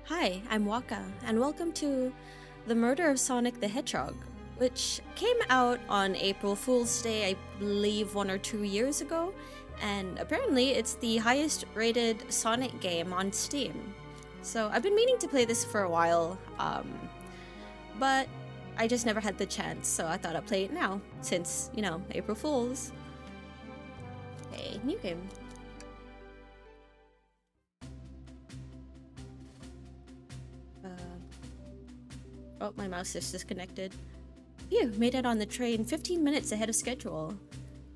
Hi, I'm Waka, and welcome to The Murder of Sonic the Hedgehog, which came out on April Fool's Day, I believe 1 or 2 years ago, and apparently it's the highest rated Sonic game on Steam. So I've been meaning to play this for a while, but I just never had the chance, so I thought I'd play it now, since, April Fool's. Hey, new game. Oh, my mouse is disconnected. Phew, made it on the train 15 minutes ahead of schedule.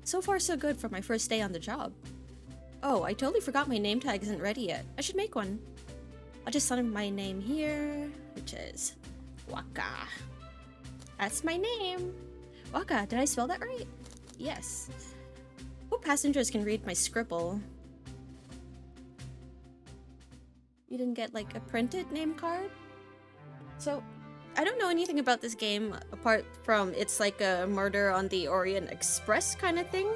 So far so good for my first day on the job. Oh, I totally forgot my name tag isn't ready yet. I should make one. I'll just sign my name here, which is Waka. That's my name. Waka, did I spell that right? Yes. Hope passengers can read my scribble. You didn't get like a printed name card? So, I don't know anything about this game apart from it's like a Murder on the Orient Express kind of thing.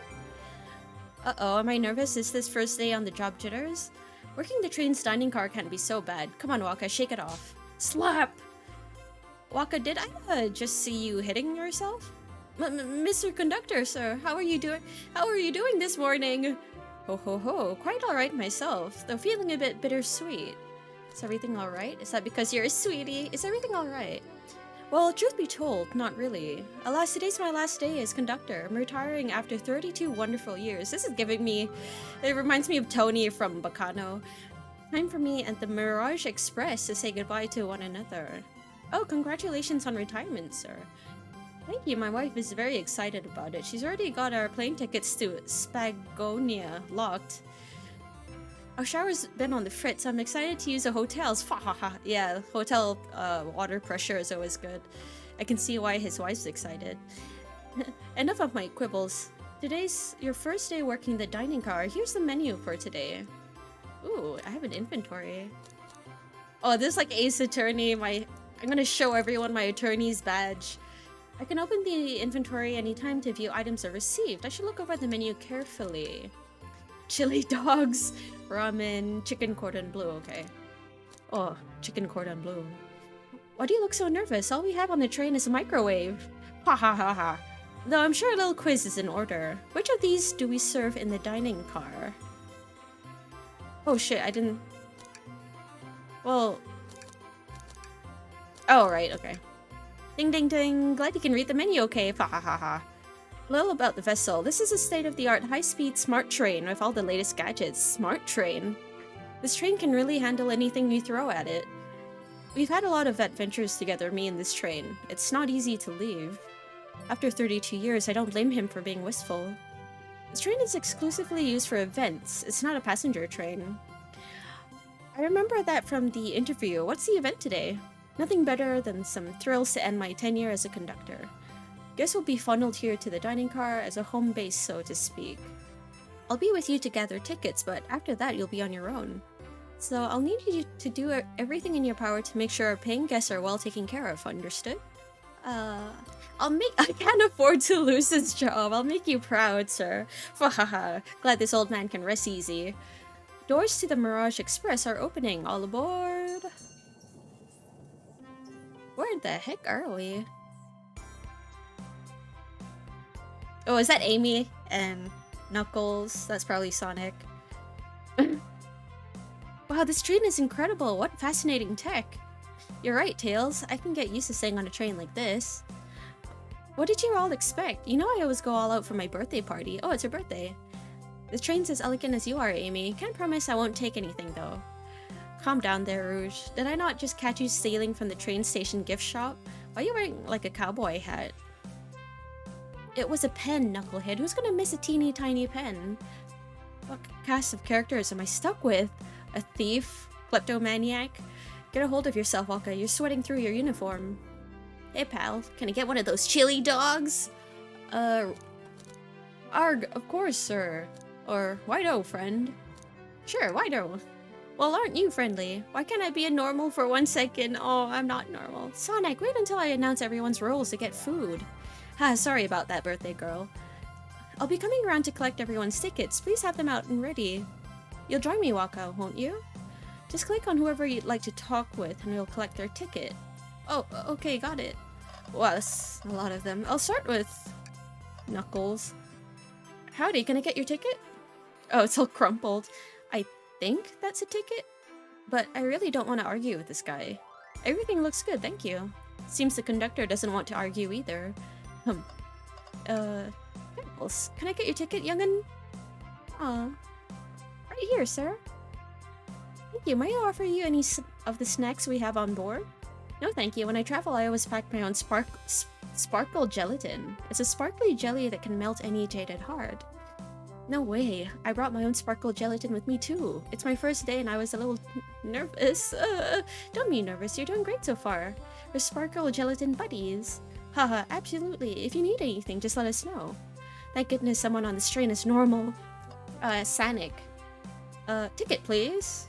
Uh-oh, am I nervous? Is this first day on the job jitters? Working the train's dining car can't be so bad. Come on, Waka, shake it off. Slap! Waka, did I just see you hitting yourself? Mr. Conductor, sir, how are you doing? How are you doing this morning? Ho ho ho, quite alright myself, though feeling a bit bittersweet. Is everything alright? Is that because you're a sweetie? Is everything alright? Well, truth be told, not really. Alas, today's my last day as conductor. I'm retiring after 32 wonderful years. This is giving me... It reminds me of Tony from Bacano. Time for me and the Mirage Express to say goodbye to one another. Oh, congratulations on retirement, sir. Thank you, my wife is very excited about it. She's already got our plane tickets to Spagonia locked. Our shower's been on the fritz, so I'm excited to use the hotels. Yeah, hotel water pressure is always good. I can see why his wife's excited. Enough of my quibbles. Today's your first day working the dining car. Here's the menu for today. Ooh, I have an inventory. Oh, this is like Ace Attorney. I'm gonna show everyone my attorney's badge. I can open the inventory anytime to view items are received. I should look over the menu carefully. Chili dogs, ramen, chicken cordon bleu, okay. Oh, chicken cordon bleu. Why do you look so nervous? All we have on the train is a microwave. Ha ha ha ha. Though I'm sure a little quiz is in order. Which of these do we serve in the dining car? Oh shit, I didn't... Well... Oh, right, okay. Ding ding ding, glad you can read the menu okay, ha ha ha ha. A little about the vessel. This is a state-of-the-art high-speed smart train with all the latest gadgets. Smart train. This train can really handle anything you throw at it. We've had a lot of adventures together, me and this train. It's not easy to leave. After 32 years, I don't blame him for being wistful. This train is exclusively used for events. It's not a passenger train. I remember that from the interview. What's the event today? Nothing better than some thrills to end my tenure as a conductor. Guess we'll be funneled here to the dining car as a home base, so to speak. I'll be with you to gather tickets, but after that you'll be on your own. So I'll need you to do everything in your power to make sure our paying guests are well taken care of, understood? I can't afford to lose this job. I'll make you proud, sir. Haha, glad this old man can rest easy. Doors to the Mirage Express are opening. All aboard. Where the heck are we? Oh, is that Amy and Knuckles? That's probably Sonic. Wow, this train is incredible. What fascinating tech. You're right, Tails. I can get used to staying on a train like this. What did you all expect? You know I always go all out for my birthday party. Oh, it's her birthday. This train's as elegant as you are, Amy. Can't promise I won't take anything, though. Calm down there, Rouge. Did I not just catch you stealing from the train station gift shop? Why are you wearing like a cowboy hat? It was a pen, Knucklehead. Who's gonna miss a teeny tiny pen? What cast of characters am I stuck with? A thief? Kleptomaniac? Get a hold of yourself, Waka. You're sweating through your uniform. Hey, pal. Can I get one of those chili dogs? Arg, of course, sir. Or, why-do, friend? Sure, why-do. Well, aren't you friendly? Why can't I be a normal for 1 second? Oh, I'm not normal. Sonic, wait until I announce everyone's roles to get food. Ah, sorry about that, birthday girl. I'll be coming around to collect everyone's tickets. Please have them out and ready. You'll join me, Waka, won't you? Just click on whoever you'd like to talk with and we'll collect their ticket. Oh, okay, got it. Wow, that's a lot of them. I'll start with Knuckles. Howdy, can I get your ticket? Oh, it's all crumpled. I think that's a ticket? But I really don't want to argue with this guy. Everything looks good, thank you. Seems the conductor doesn't want to argue either. Knuckles, can I get your ticket, young'un? Aw. Right here, sir. Thank you. May I offer you any of the snacks we have on board? No, thank you. When I travel, I always pack my own sparkle gelatin. It's a sparkly jelly that can melt any jaded heart. No way. I brought my own sparkle gelatin with me too. It's my first day and I was a little nervous. Don't be nervous. You're doing great so far. We're sparkle gelatin buddies. Haha, absolutely. If you need anything, just let us know. Thank goodness someone on this train is normal. Sanic. Ticket, please.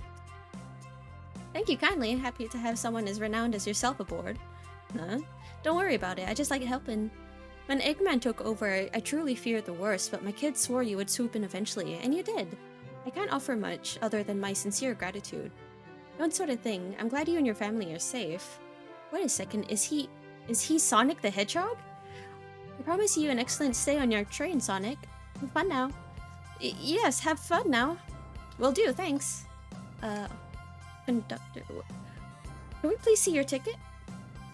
Thank you kindly. Happy to have someone as renowned as yourself aboard. Huh? Don't worry about it. I just like helping. When Eggman took over, I truly feared the worst, but my kids swore you would swoop in eventually, and you did. I can't offer much other than my sincere gratitude. One sort of thing. I'm glad you and your family are safe. Wait a second. Is he Sonic the Hedgehog? I promise you an excellent stay on your train, Sonic. Have fun now. Yes, have fun now. Will do, thanks. Conductor. Can we please see your ticket?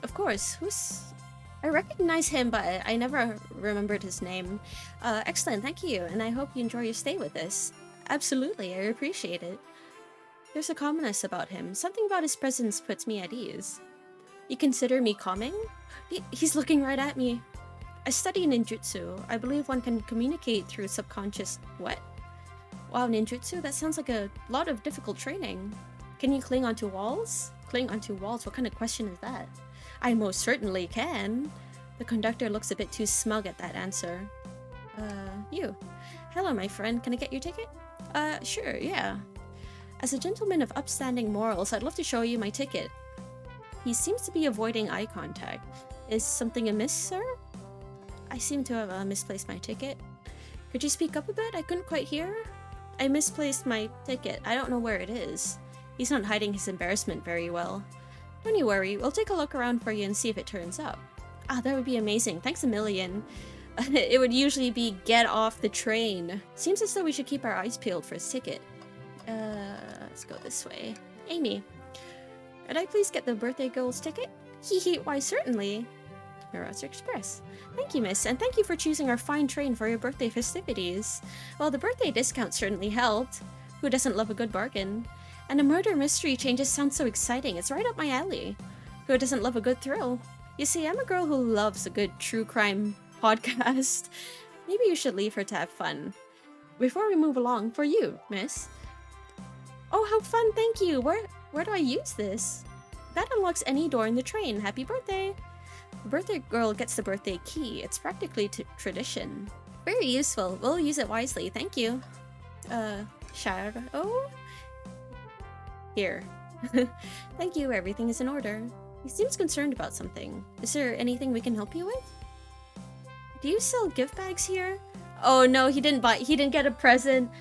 Of course. I recognize him, but I never remembered his name. Excellent, thank you, and I hope you enjoy your stay with us. Absolutely, I appreciate it. There's a calmness about him. Something about his presence puts me at ease. You consider me calming? He's looking right at me. I study ninjutsu. I believe one can communicate through subconscious... What? Wow, ninjutsu? That sounds like a lot of difficult training. Can you cling onto walls? Cling onto walls? What kind of question is that? I most certainly can. The conductor looks a bit too smug at that answer. You. Hello, my friend. Can I get your ticket? Sure, yeah. As a gentleman of upstanding morals, I'd love to show you my ticket. He seems to be avoiding eye contact. Is something amiss, sir? I seem to have misplaced my ticket. Could you speak up a bit? I couldn't quite hear. I misplaced my ticket. I don't know where it is. He's not hiding his embarrassment very well. Don't you worry, we'll take a look around for you and see if it turns up. Ah, that would be amazing. Thanks a million. It would usually be get off the train. Seems as though we should keep our eyes peeled for his ticket. Let's go this way. Amy, could I please get the birthday girl's ticket? Hee, why certainly. Mirage Express. Thank you, miss, and thank you for choosing our fine train for your birthday festivities. Well, the birthday discount certainly helped. Who doesn't love a good bargain? And a murder mystery change just sounds so exciting. It's right up my alley. Who doesn't love a good thrill? You see, I'm a girl who loves a good true crime podcast. Maybe you should leave her to have fun. Before we move along, for you, miss. Oh, how fun, thank you. Where do I use this? That unlocks any door in the train. Happy birthday. The birthday girl gets the birthday key. It's practically tradition. Very useful. We'll use it wisely. Thank you. Shadow? Here. Thank you, everything is in order. He seems concerned about something. Is there anything we can help you with? Do you sell gift bags here? Oh no, he didn't get a present.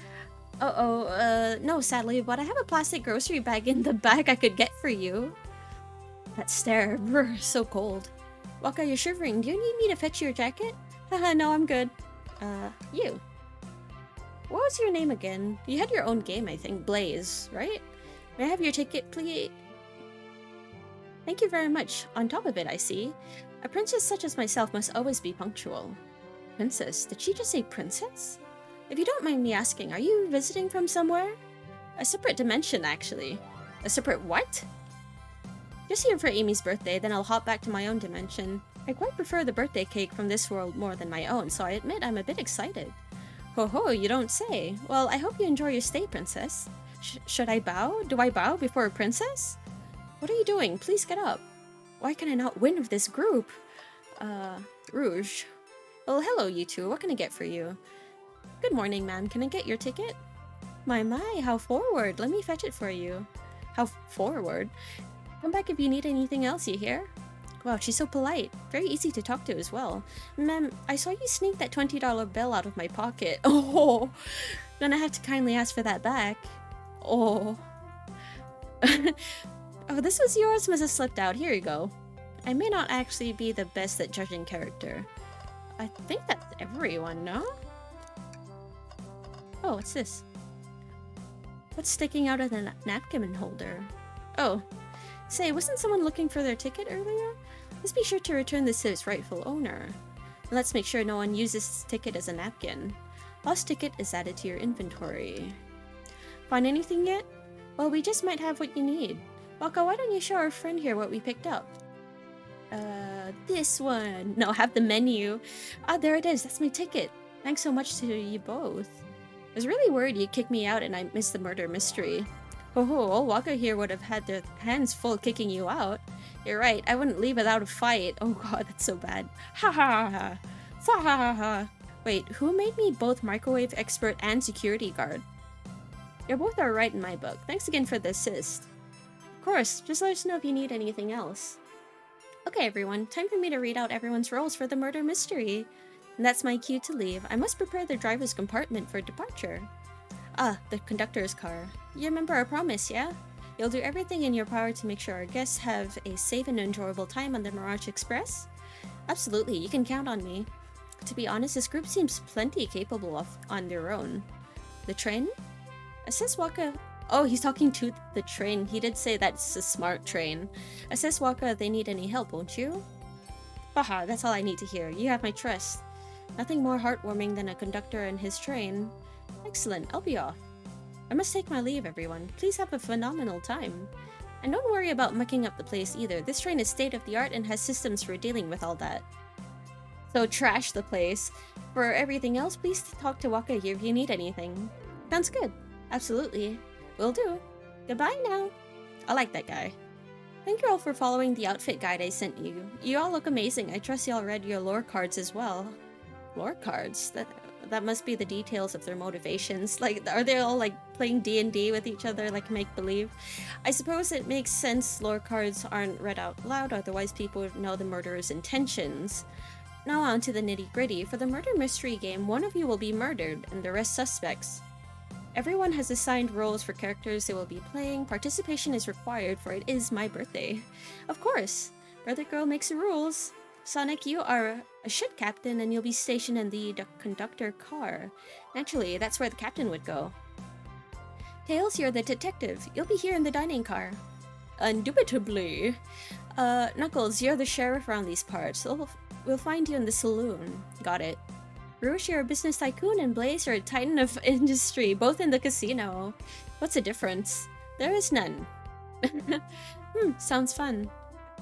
No, sadly, but I have a plastic grocery bag in the back I could get for you. That stare, brr, so cold. Waka, you're shivering. Do you need me to fetch your jacket? Haha, no, I'm good. You. What was your name again? You had your own game, I think. Blaze, right? May I have your ticket, please? Thank you very much. On top of it, I see. A princess such as myself must always be punctual. Princess? Did she just say princess? If you don't mind me asking, are you visiting from somewhere? A separate dimension, actually. A separate what? Just here for Amy's birthday, then I'll hop back to my own dimension. I quite prefer the birthday cake from this world more than my own, so I admit I'm a bit excited. Ho ho, you don't say. Well, I hope you enjoy your stay, princess. Should I bow? Do I bow before a princess? What are you doing? Please get up. Why can I not win with this group? Rouge. Well, hello, you two. What can I get for you? Good morning, ma'am. Can I get your ticket? My, how forward. Let me fetch it for you. How forward? Come back if you need anything else, you hear? Wow, she's so polite. Very easy to talk to as well. Ma'am, I saw you sneak that $20 bill out of my pocket. Oh, gonna have to kindly ask for that back. Oh. Oh, this was yours, must have slipped out. Here you go. I may not actually be the best at judging character. I think that's everyone, no? Oh, what's this? What's sticking out of the napkin holder? Oh, say, wasn't someone looking for their ticket earlier? Let's be sure to return this to its rightful owner. And let's make sure no one uses this ticket as a napkin. Lost ticket is added to your inventory. Find anything yet? Well, we just might have what you need. Waka, why don't you show our friend here what we picked up? This one. No, have the menu. Ah, there it is. That's my ticket. Thanks so much to you both. I was really worried you'd kick me out and I missed the murder mystery. Oh, old Waka here would have had their hands full kicking you out. You're right, I wouldn't leave without a fight. Oh god, that's so bad. Ha ha ha ha. Fa ha ha ha. Wait, who made me both microwave expert and security guard? You both are right in my book. Thanks again for the assist. Of course, just let us know if you need anything else. Okay everyone, time for me to read out everyone's roles for the murder mystery. And that's my cue to leave. I must prepare the driver's compartment for departure. Ah, the conductor's car. You remember our promise, yeah? You'll do everything in your power to make sure our guests have a safe and enjoyable time on the Mirage Express? Absolutely, you can count on me. To be honest, this group seems plenty capable of on their own. The train? Assess Waka. Oh, he's talking to the train. He did say that's a smart train. Assess Waka if they need any help, won't you? Haha, that's all I need to hear. You have my trust. Nothing more heartwarming than a conductor and his train. Excellent, I'll be off. I must take my leave, everyone. Please have a phenomenal time. And don't worry about mucking up the place either. This train is state-of-the-art and has systems for dealing with all that. So trash the place. For everything else, please talk to Waka here if you need anything. Sounds good. Absolutely. Will do. Goodbye now. I like that guy. Thank you all for following the outfit guide I sent you. You all look amazing. I trust you all read your lore cards as well. Lore cards? That must be the details of their motivations. Like, are they all like playing D&D with each other like make-believe? I suppose it makes sense lore cards aren't read out loud, otherwise people would know the murderer's intentions. Now on to the nitty-gritty. For the murder mystery game, one of you will be murdered and the rest suspects. Everyone has assigned roles for characters they will be playing. Participation is required, for it is my birthday. Of course! Brother Girl makes the rules. Sonic, you are a ship captain and you'll be stationed in the conductor car. Naturally, that's where the captain would go. Tails, you're the detective. You'll be here in the dining car. Indubitably. Knuckles, you're the sheriff around these parts. We'll find you in the saloon. Got it. Rouge, you're a business tycoon, and Blaze, you're a titan of industry, both in the casino. What's the difference? There is none. Sounds fun.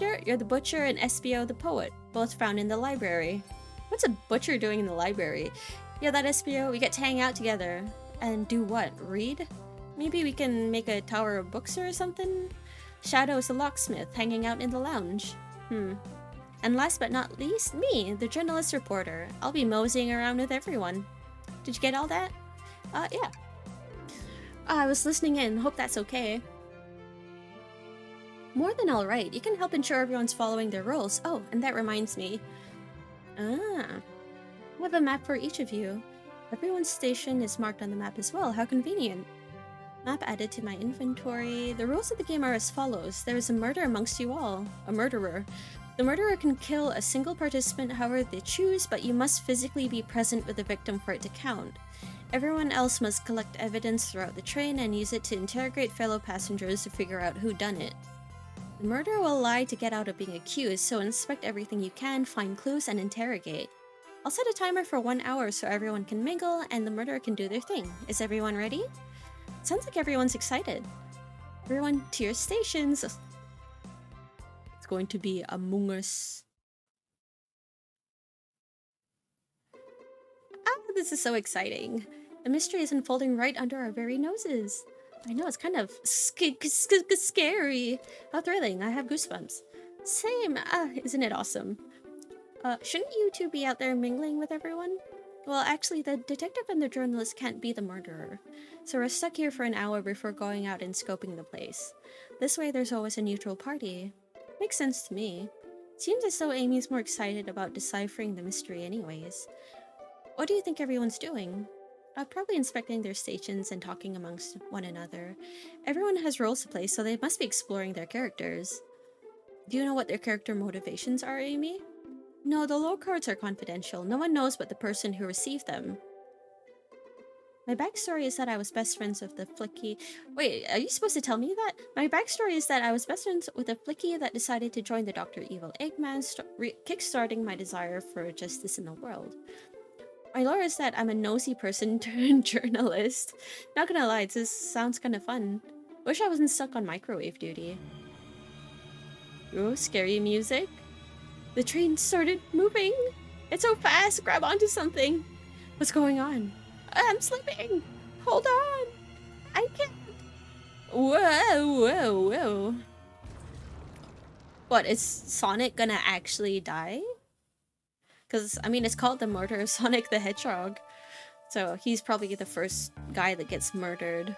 You're the butcher, and SBO the poet, both found in the library. What's a butcher doing in the library? Yeah, that SBO, we get to hang out together. And do what? Read? Maybe we can make a tower of books or something? Shadow is the locksmith, hanging out in the lounge. And last but not least, me, the journalist reporter. I'll be moseying around with everyone. Did you get all that? Yeah. I was listening in. Hope that's okay. More than alright. You can help ensure everyone's following their roles. Oh, and that reminds me. I have a map for each of you. Everyone's station is marked on the map as well. How convenient. Map added to my inventory. The rules of the game are as follows. There is a murder amongst you all. A murderer. The murderer can kill a single participant however they choose, but you must physically be present with the victim for it to count. Everyone else must collect evidence throughout the train and use it to interrogate fellow passengers to figure out who done it. The murderer will lie to get out of being accused, so inspect everything you can, find clues, and interrogate. I'll set a timer for 1 hour so everyone can mingle and the murderer can do their thing. Is everyone ready? Sounds like everyone's excited. Everyone to your stations. It's going to be Among Us. This is so exciting. The mystery is unfolding right under our very noses. I know, it's kind of scary. How thrilling. I have goosebumps. Same. Isn't it awesome? Shouldn't you two be out there mingling with everyone? Well, actually, the detective and the journalist can't be the murderer. So we're stuck here for an hour before going out and scoping the place. This way, there's always a neutral party. Makes sense to me. Seems as though Amy's more excited about deciphering the mystery anyways. What do you think everyone's doing? Probably inspecting their stations and talking amongst one another. Everyone has roles to play, so they must be exploring their characters. Do you know what their character motivations are, Amy? No, the lore cards are confidential. No one knows but the person who received them. My backstory is that I was best friends with the flicky... Wait, are you supposed to tell me that? My backstory is that I was best friends with a flicky that decided to join the Dr. Evil Eggman, kickstarting my desire for justice in the world. My lore is that I'm a nosy person turned journalist. Not gonna lie, this sounds kind of fun. Wish I wasn't stuck on microwave duty. Ooh, scary music. The train started moving. It's so fast, grab onto something. What's going on? I'm slipping. Hold on. I can't. Whoa. What, is Sonic gonna actually die? Because, I mean, it's called the murder of Sonic the Hedgehog. So he's probably the first guy that gets murdered.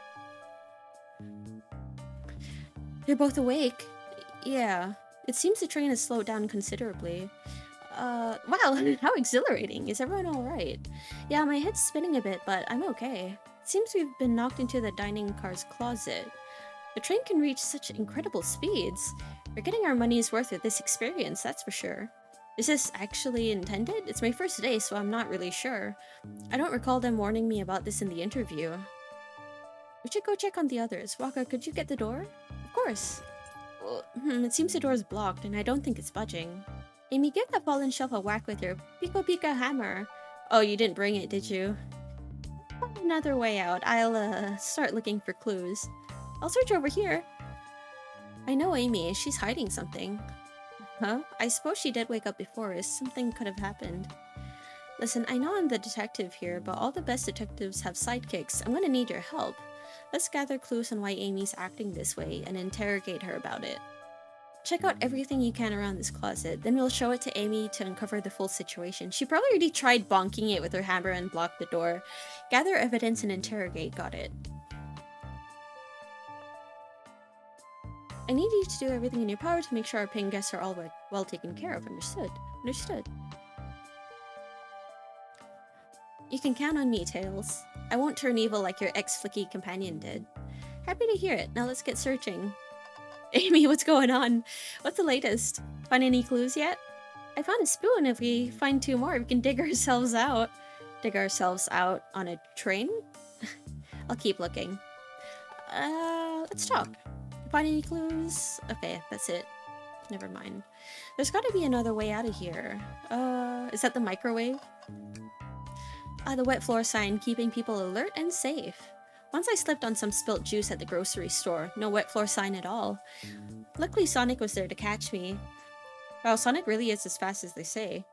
They're both awake. Yeah. It seems the train has slowed down considerably. Wow, how exhilarating. Is everyone alright? Yeah, my head's spinning a bit, but I'm okay. It seems we've been knocked into the dining car's closet. The train can reach such incredible speeds. We're getting our money's worth with this experience, that's for sure. Is this actually intended? It's my first day, so I'm not really sure. I don't recall them warning me about this in the interview. We should go check on the others. Waka, could you get the door? Of course. Well, it seems the door is blocked, and I don't think it's budging. Amy, give that fallen shelf a whack with your Pico Pica hammer. Oh, you didn't bring it, did you? Find another way out. I'll, start looking for clues. I'll search over here. I know Amy. She's hiding something. Huh? I suppose she did wake up before us. Something could have happened. Listen, I know I'm the detective here, but all the best detectives have sidekicks. I'm gonna need your help. Let's gather clues on why Amy's acting this way and interrogate her about it. Check out everything you can around this closet, then we'll show it to Amy to uncover the full situation. She probably already tried bonking it with her hammer and blocked the door. Gather evidence and interrogate, got it. I need you to do everything in your power to make sure our paying guests are all well taken care of, understood? Understood. You can count on me, Tails. I won't turn evil like your ex-flicky companion did. Happy to hear it, now let's get searching. Amy, what's going on? What's the latest? Find any clues yet? I found a spoon. If we find 2 more, we can dig ourselves out. Dig ourselves out on a train? I'll keep looking. Let's talk. Find any clues? Okay, that's it. Never mind. There's gotta be another way out of here. Is that the microwave? The wet floor sign, keeping people alert and safe. Once I slipped on some spilt juice at the grocery store. No wet floor sign at all. Luckily Sonic was there to catch me. Wow, Sonic really is as fast as they say.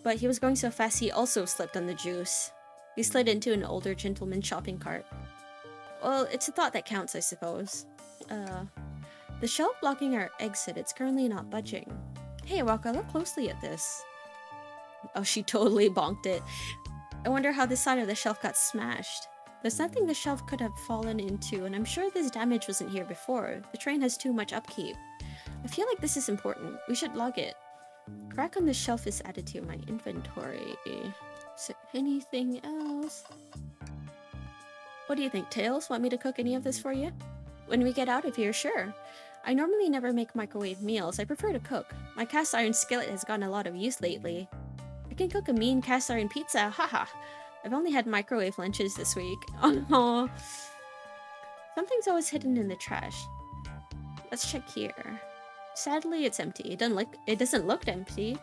But he was going so fast he also slipped on the juice. He slid into an older gentleman's shopping cart. Well, it's a thought that counts, I suppose. The shelf blocking our exit, it's currently not budging. Hey, Waka, look closely at this. Oh, she totally bonked it. I wonder how this side of the shelf got smashed. There's nothing the shelf could have fallen into, and I'm sure this damage wasn't here before. The train has too much upkeep. I feel like this is important. We should log it. Crack on the shelf is added to my inventory. Is there anything else? What do you think, Tails? Want me to cook any of this for you? When we get out of here, sure. I normally never make microwave meals. I prefer to cook. My cast iron skillet has gotten a lot of use lately. I can cook a mean cast iron pizza, haha. I've only had microwave lunches this week. Oh, something's always hidden in the trash. Let's check here. Sadly, it's empty. It doesn't look empty.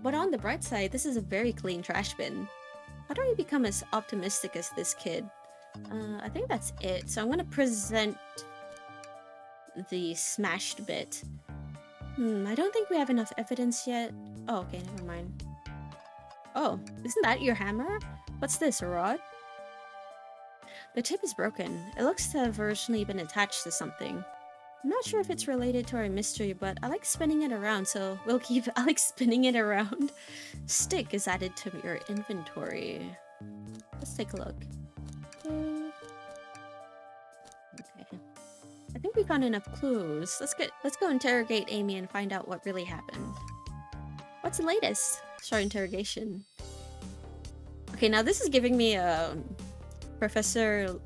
But on the bright side, this is a very clean trash bin. How do I become as optimistic as this kid? I think that's it. So I'm gonna present the smashed bit. I don't think we have enough evidence yet. Oh, okay, never mind. Oh, isn't that your hammer? What's this, a rod? The tip is broken. It looks to have originally been attached to something. I'm not sure if it's related to our mystery, but I like spinning it around, so we'll keep I like spinning it around. Stick is added to your inventory. Let's take a look. Okay. I think we found enough clues. Let's go interrogate Amy and find out what really happened. What's the latest? Start interrogation. Okay, now this is giving me a Professor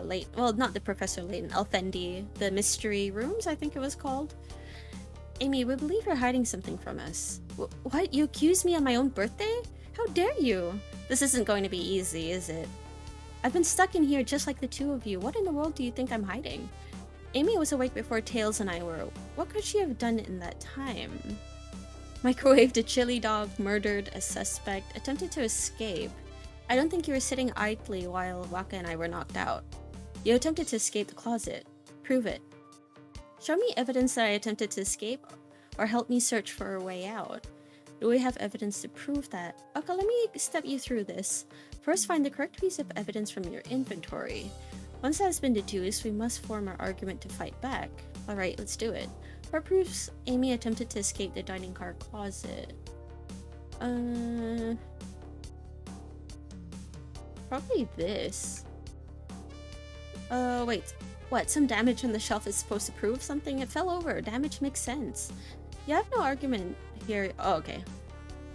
Layton. Well, not the Professor Layton, Alfendi. The mystery rooms, I think it was called. Amy, we believe you're hiding something from us. What? You accuse me on my own birthday? How dare you? This isn't going to be easy, is it? I've been stuck in here just like the two of you. What in the world do you think I'm hiding? Amy was awake before Tails and I were. What could she have done in that time? Microwaved a chili dog, murdered a suspect, attempted to escape. I don't think you were sitting idly while Waka and I were knocked out. You attempted to escape the closet. Prove it. Show me evidence that I attempted to escape, or help me search for a way out. Do we have evidence to prove that? Okay, let me step you through this. First, find the correct piece of evidence from your inventory. Once that has been deduced, we must form our argument to fight back. Alright, let's do it. What proves Amy attempted to escape the dining car closet? Probably this. Wait. What, some damage on the shelf is supposed to prove something? It fell over. Damage makes sense. You have no argument here. Oh, okay.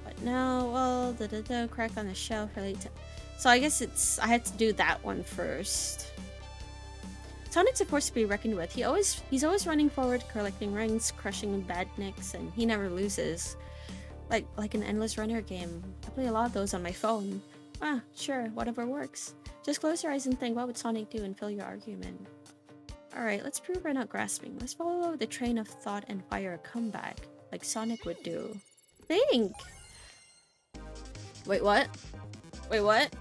But now, well, crack on the shelf relate to... So I guess I had to do that one first. Sonic's a force to be reckoned with. He's always running forward, collecting rings, crushing badniks, and he never loses. Like an endless runner game. I play a lot of those on my phone. Ah, sure, whatever works. Just close your eyes and think, what would Sonic do, and fill your argument. Alright, let's prove we're not grasping. Let's follow the train of thought and fire a comeback, like Sonic would do. Think! Wait, what? Wait, what?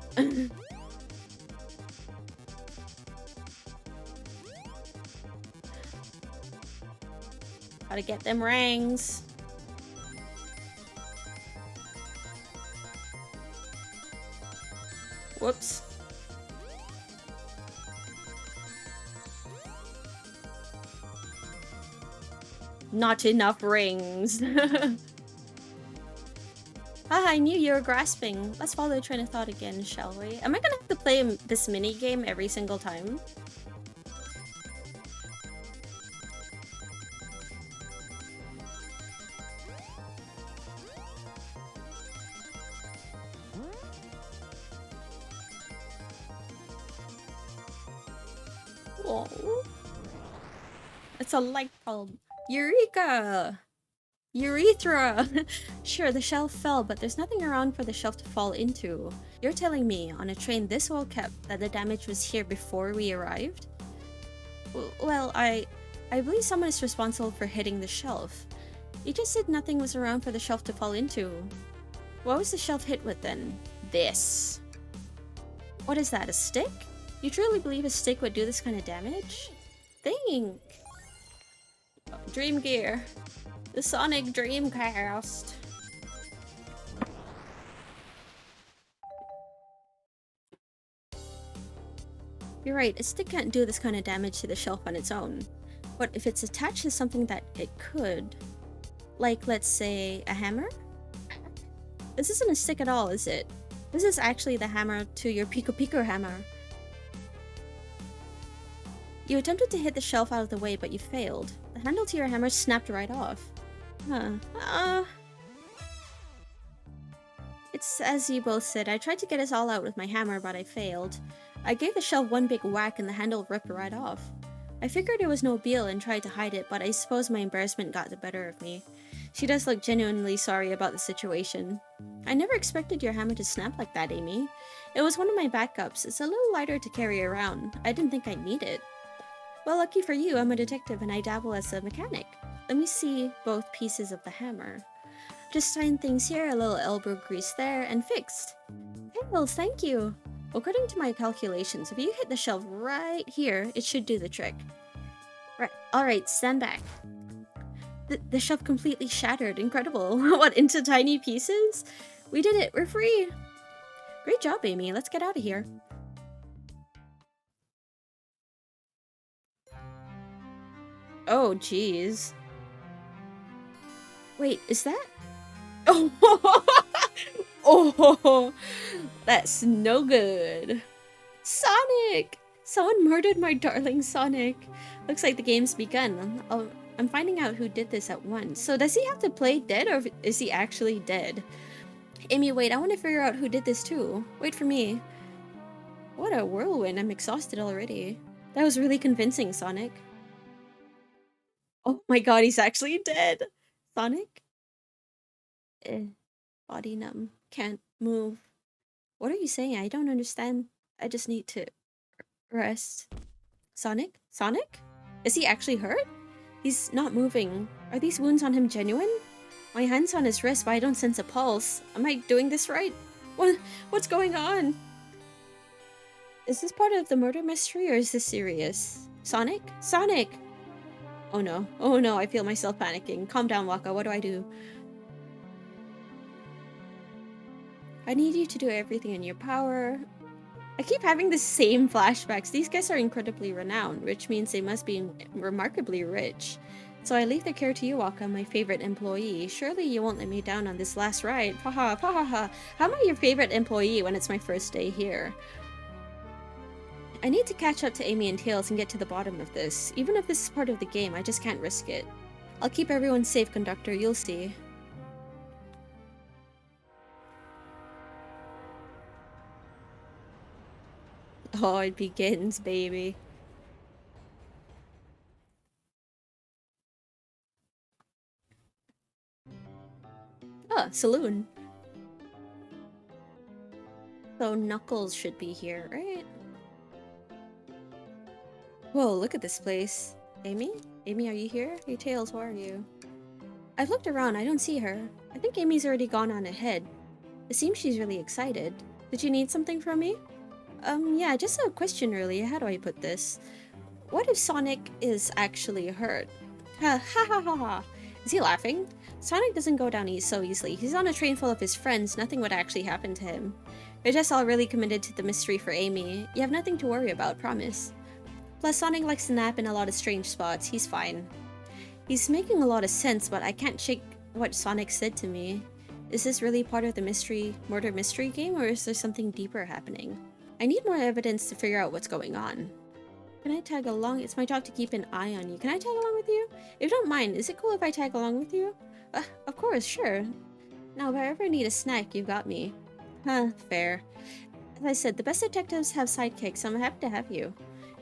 Gotta get them rings. Whoops. Not enough rings. I knew you were grasping. Let's follow the train of thought again, shall we? Am I gonna have to play this mini game every single time? Oh, it's a light bulb. Eureka! Urethra! Sure, the shelf fell, but there's nothing around for the shelf to fall into. You're telling me, on a train this well kept, that the damage was here before we arrived? Well, I believe someone is responsible for hitting the shelf. You just said nothing was around for the shelf to fall into. What was the shelf hit with then? This. What is that, a stick? You truly believe a stick would do this kind of damage? Think! Dream Gear. The Sonic Dreamcast. You're right, a stick can't do this kind of damage to the shelf on its own. But if it's attached to something that it could, like let's say a hammer? This isn't a stick at all, is it? This is actually the hammer to your Pico Pico hammer. You attempted to hit the shelf out of the way, but you failed. The handle to your hammer snapped right off. Huh. It's as you both said, I tried to get us all out with my hammer, but I failed. I gave the shelf one big whack and the handle ripped right off. I figured it was no deal and tried to hide it, but I suppose my embarrassment got the better of me. She does look genuinely sorry about the situation. I never expected your hammer to snap like that, Amy. It was one of my backups. It's a little lighter to carry around. I didn't think I'd need it. Well, lucky for you, I'm a detective and I dabble as a mechanic. Let me see both pieces of the hammer. Just tighten things here, a little elbow grease there, and fixed. Hey, well, thank you. According to my calculations, if you hit the shelf right here, it should do the trick. Right, alright, stand back. The shelf completely shattered. Incredible. What, into tiny pieces? We did it, we're free. Great job, Amy. Let's get out of here. Oh, jeez. Wait, is that? Oh, oh, that's no good. Sonic! Someone murdered my darling Sonic. Looks like the game's begun. I'm finding out who did this at once. So does he have to play dead, or is he actually dead? Amy, wait, I want to figure out who did this too. Wait for me. What a whirlwind, I'm exhausted already. That was really convincing, Sonic. Oh my god, he's actually dead! Sonic? Eh, body numb. Can't move. What are you saying? I don't understand. I just need to rest. Sonic? Sonic? Is he actually hurt? He's not moving. Are these wounds on him genuine? My hand's on his wrist, but I don't sense a pulse. Am I doing this right? What's going on? Is this part of the murder mystery or is this serious? Sonic? Sonic! Oh no. Oh no, I feel myself panicking. Calm down, Waka. What do I do? I need you to do everything in your power. I keep having the same flashbacks. These guys are incredibly renowned, which means they must be remarkably rich. So I leave the care to you, Waka, my favorite employee. Surely you won't let me down on this last ride. Haha, ha. How am I your favorite employee when it's my first day here? I need to catch up to Amy and Tails and get to the bottom of this. Even if this is part of the game, I just can't risk it. I'll keep everyone safe, Conductor. You'll see. Oh, it begins, baby. Ah, saloon. So Knuckles should be here, right? Whoa, look at this place. Amy? Amy, are you here? Hey, Tails, where are you? I've looked around, I don't see her. I think Amy's already gone on ahead. It seems she's really excited. Did you need something from me? Yeah, just a question really. How do I put this? What if Sonic is actually hurt? Ha ha ha ha ha. Is he laughing? Sonic doesn't go down so easily. He's on a train full of his friends. Nothing would actually happen to him. They're just all really committed to the mystery for Amy. You have nothing to worry about, promise. Plus, Sonic likes to nap in a lot of strange spots. He's fine. He's making a lot of sense, but I can't shake what Sonic said to me. Is this really part of the murder mystery game, or is there something deeper happening? I need more evidence to figure out what's going on. Can I tag along? It's my job to keep an eye on you. Can I tag along with you? If you don't mind, is it cool if I tag along with you? Of course, sure. Now, if I ever need a snack, you've got me. Huh, fair. As I said, the best detectives have sidekicks, so I'm happy to have you.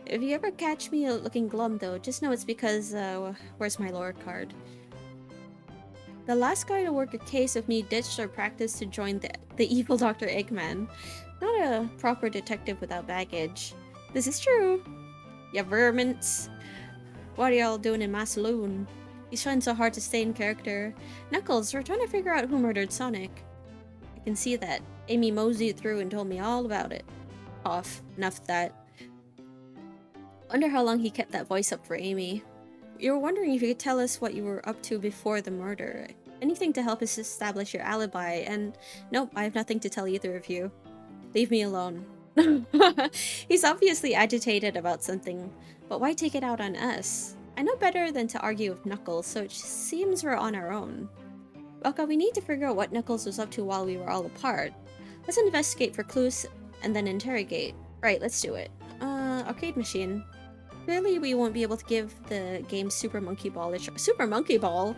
If you ever catch me looking glum, though, just know it's because, where's my lore card? The last guy to work a case with me ditched our practice to join the evil Dr. Eggman. Not a proper detective without baggage. This is true. Ya vermins. What are y'all doing in my saloon? He's trying so hard to stay in character. Knuckles, we're trying to figure out who murdered Sonic. I can see that. Amy moseyed through and told me all about it. Off. Enough of that. Wonder how long he kept that voice up for Amy. You were wondering if you could tell us what you were up to before the murder. Anything to help us establish your alibi, and nope, I have nothing to tell either of you. Leave me alone. He's obviously agitated about something, but why take it out on us? I know better than to argue with Knuckles, so it seems we're on our own. Waka, we need to figure out what Knuckles was up to while we were all apart. Let's investigate for clues and then interrogate. Right, let's do it. Arcade machine. Clearly we won't be able to give the game Super Monkey Ball a Super Monkey Ball?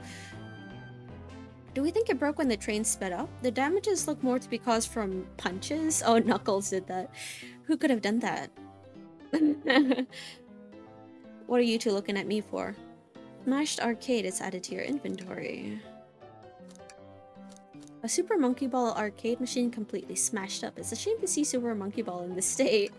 Do we think it broke when the train sped up? The damages look more to be caused from punches. Oh, Knuckles did that. Who could have done that? What are you two looking at me for? Smashed arcade is added to your inventory. A Super Monkey Ball arcade machine completely smashed up. It's a shame to see Super Monkey Ball in this state.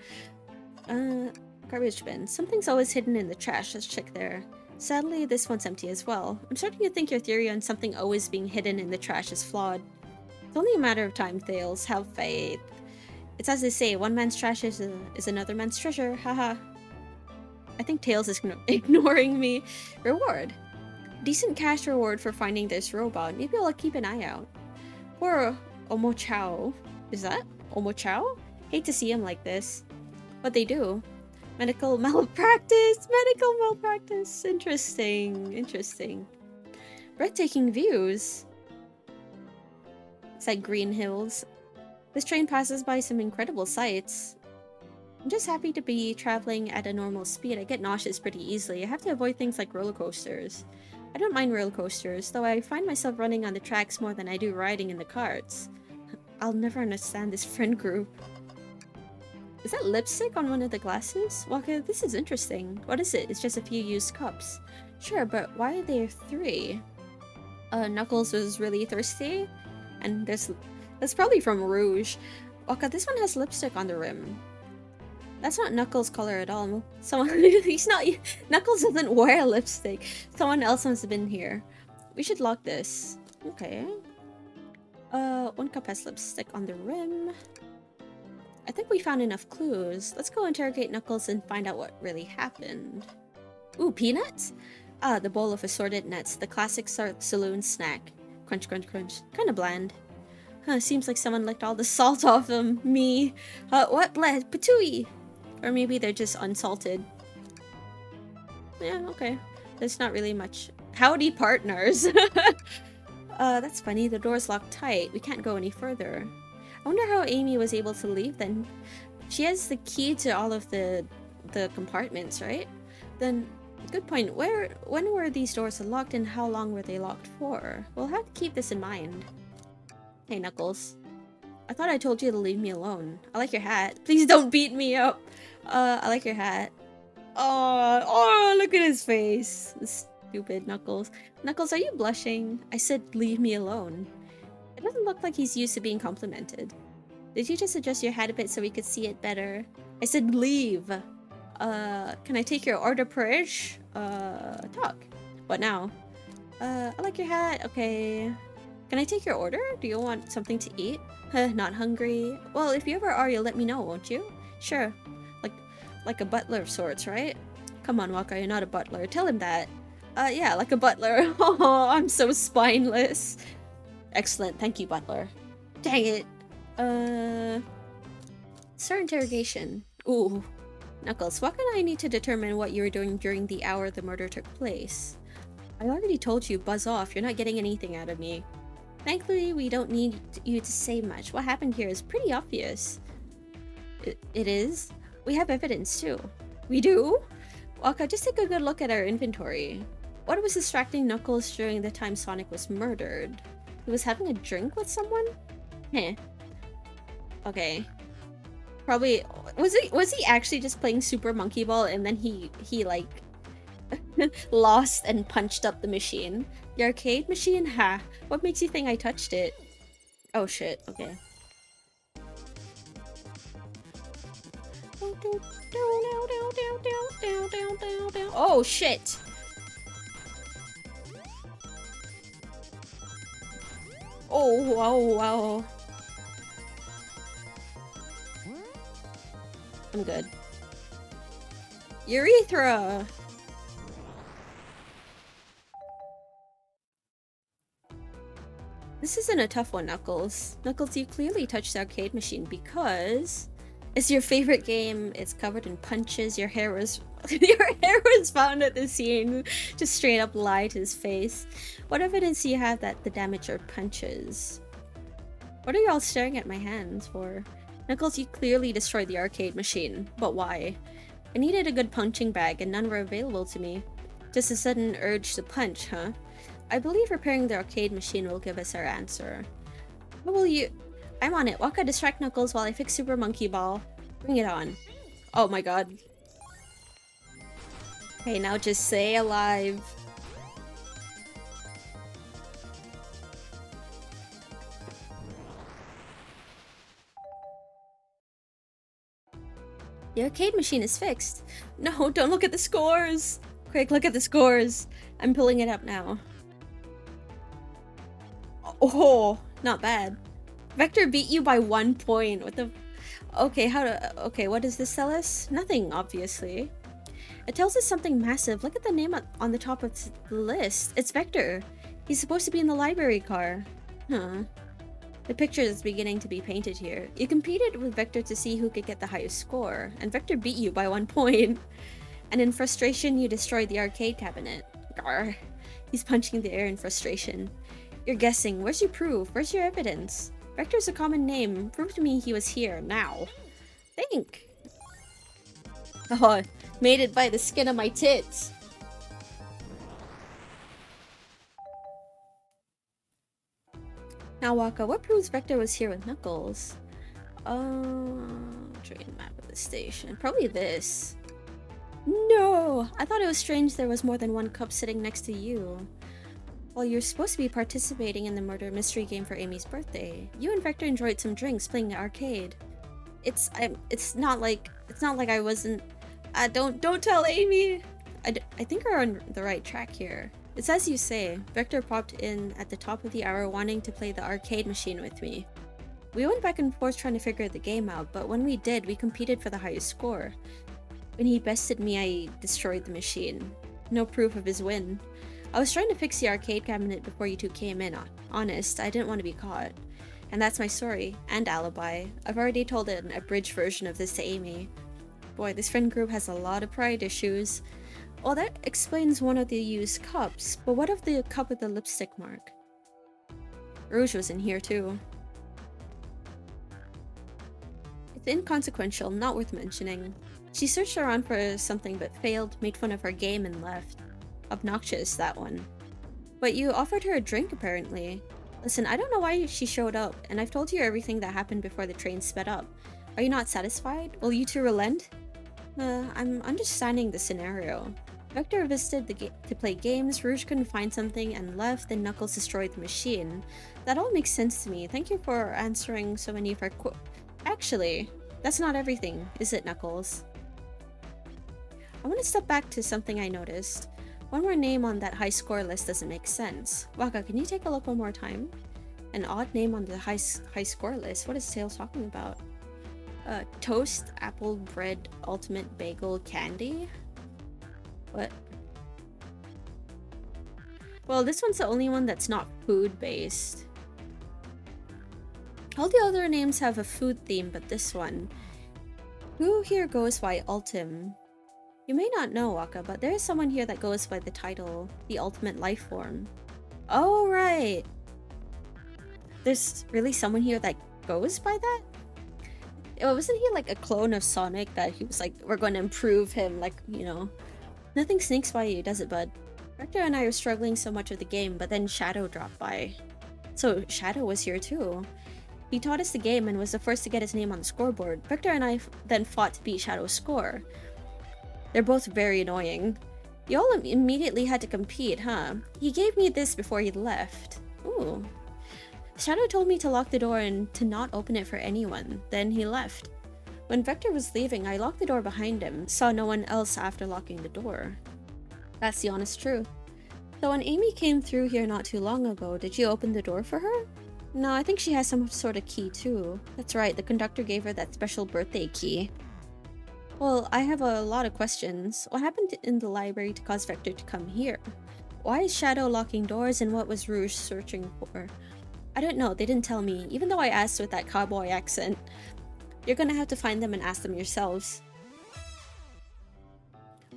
Garbage bin. Something's always hidden in the trash. Let's check there. Sadly, this one's empty as well. I'm starting to think your theory on something always being hidden in the trash is flawed. It's only a matter of time, Tails. Have faith. It's as they say, one man's trash is another man's treasure. Haha. I think Tails is ignoring me. Reward. Decent cash reward for finding this robot. Maybe I'll keep an eye out. Poor Omochao. Is that Omochao? Hate to see him like this. But they do. Medical malpractice! Medical malpractice! Interesting. Interesting. Breathtaking views. It's like green hills. This train passes by some incredible sights. I'm just happy to be traveling at a normal speed. I get nauseous pretty easily. I have to avoid things like roller coasters. I don't mind roller coasters, though I find myself running on the tracks more than I do riding in the carts. I'll never understand this friend group. Is that lipstick on one of the glasses? Waka, this is interesting. What is it? It's just a few used cups. Sure, but why are there 3? Knuckles was really thirsty, and that's probably from Rouge. Waka, this one has lipstick on the rim. That's not Knuckles' color at all. He's not. Knuckles doesn't wear lipstick. Someone else must have been here. We should lock this. Okay. One cup has lipstick on the rim. I think we found enough clues. Let's go interrogate Knuckles and find out what really happened. Ooh, peanuts? Ah, the bowl of assorted nuts, the classic saloon snack. Crunch, crunch, crunch. Kinda bland. Huh, seems like someone licked all the salt off them. Me. What? Patooey! Or maybe they're just unsalted. Yeah, okay. There's not really much. Howdy, partners! That's funny. The door's locked tight. We can't go any further. I wonder how Amy was able to leave then. She has the key to all of the compartments, right? Then, good point. When were these doors locked and how long were they locked for? We'll have to keep this in mind. Hey, Knuckles. I thought I told you to leave me alone. I like your hat. Please don't beat me up. I like your hat. Oh, look at his face. Stupid Knuckles. Knuckles, are you blushing? I said leave me alone. It doesn't look like he's used to being complimented. Did you just adjust your hat a bit so we could see it better? I said leave. Can I take your order, Parish? Talk. What now? I like your hat. Okay. Can I take your order? Do you want something to eat? Not hungry. Well, if you ever are, you'll let me know, won't you? Sure. Like a butler of sorts, right? Come on, Waka, you're not a butler. Tell him that. Yeah, like a butler. Oh, I'm so spineless. Excellent, thank you, butler. Dang it. Start interrogation. Ooh. Knuckles, Waka and I need to determine what you were doing during the hour the murder took place. I already told you, buzz off. You're not getting anything out of me. Thankfully, we don't need you to say much. What happened here is pretty obvious. It is? We have evidence, too. We do? Waka, just take a good look at our inventory. What was distracting Knuckles during the time Sonic was murdered? He was having a drink with someone? Heh. Okay. Probably... Was he actually just playing Super Monkey Ball and then he like... lost and punched up the machine? The arcade machine? Ha! What makes you think I touched it? Oh shit, okay. Oh shit! Oh wow wow. I'm good. Urethra! This isn't a tough one, Knuckles. Knuckles, you clearly touched the arcade machine because... It's your favorite game, it's covered in punches, your hair was... your hair was found at the scene. Just straight up lie to his face. What evidence do you have that the damage are punches? What are you all staring at my hands for? Knuckles, you clearly destroyed the arcade machine. But why? I needed a good punching bag and none were available to me. Just a sudden urge to punch, huh? I believe repairing the arcade machine will give us our answer. What will you... I'm on it. Waka, distract Knuckles while I fix Super Monkey Ball. Bring it on. Oh my god. Okay, now just say alive. The arcade machine is fixed. No, don't look at the scores! Quick, look at the scores. I'm pulling it up now. Oh, not bad. Vector beat you by 1 point. What the... Okay, okay, what does this tell us? Nothing, obviously. It tells us something massive. Look at the name on the top of the list. It's Vector. He's supposed to be in the library car. Huh. The picture is beginning to be painted here. You competed with Vector to see who could get the highest score, and Vector beat you by 1 point. And in frustration, you destroyed the arcade cabinet. Garr. He's punching the air in frustration. You're guessing. Where's your proof? Where's your evidence? Vector's a common name. Prove to me he was here, now. Think. Oh, made it by the skin of my tits. Now, Waka, what proves Vector was here with Knuckles? Train map of breakfast station. Probably this. No! I thought it was strange there was more than one cup sitting next to you. Well, you're supposed to be participating in the murder mystery game for Amy's birthday. You and Vector enjoyed some drinks playing the arcade. It's not like I wasn't. Don't tell Amy. I think we're on the right track here. It's as you say. Vector popped in at the top of the hour wanting to play the arcade machine with me. We went back and forth trying to figure the game out, but when we did, we competed for the highest score. When he bested me, I destroyed the machine. No proof of his win. I was trying to fix the arcade cabinet before you two came in. Honest, I didn't want to be caught. And that's my story, and alibi. I've already told an abridged version of this to Amy. Boy, this friend group has a lot of pride issues. Well, that explains one of the used cups, but what of the cup with the lipstick mark? Rouge was in here too. It's inconsequential, not worth mentioning. She searched around for something but failed, made fun of her game and left. Obnoxious, that one. But you offered her a drink, apparently. Listen, I don't know why she showed up, and I've told you everything that happened before the train sped up. Are you not satisfied? Will you two relent? I'm understanding the scenario. Vector visited to play games, Rouge couldn't find something and left, then Knuckles destroyed the machine. That all makes sense to me. Thank you for answering so many of our Actually, that's not everything, is it, Knuckles? I want to step back to something I noticed. One more name on that high score list doesn't make sense. Waka, can you take a look one more time? An odd name on the high score list. What is Tails talking about? Toast, apple, bread, ultimate bagel, candy? What? Well, this one's the only one that's not food-based. All the other names have a food theme, but this one. Who here goes by Ultim? You may not know, Waka, but there is someone here that goes by the title, the Ultimate Life Form. Oh, right! There's really someone here that goes by that? Wasn't he like a clone of Sonic that he was like, we're going to improve him, like, you know? Nothing sneaks by you, does it, bud? Vector and I were struggling so much with the game, but then Shadow dropped by. So Shadow was here too. He taught us the game and was the first to get his name on the scoreboard. Vector and I then fought to beat Shadow's score. They're both very annoying. You all immediately had to compete, huh? He gave me this before he left. Ooh. Shadow told me to lock the door and to not open it for anyone. Then he left. When Vector was leaving, I locked the door behind him, saw no one else after locking the door. That's the honest truth. So when Amy came through here not too long ago, did you open the door for her? No, I think she has some sort of key too. That's right, the conductor gave her that special birthday key. Well, I have a lot of questions. What happened in the library to cause Vector to come here? Why is Shadow locking doors and what was Rouge searching for? I don't know, they didn't tell me, even though I asked with that cowboy accent. You're gonna have to find them and ask them yourselves.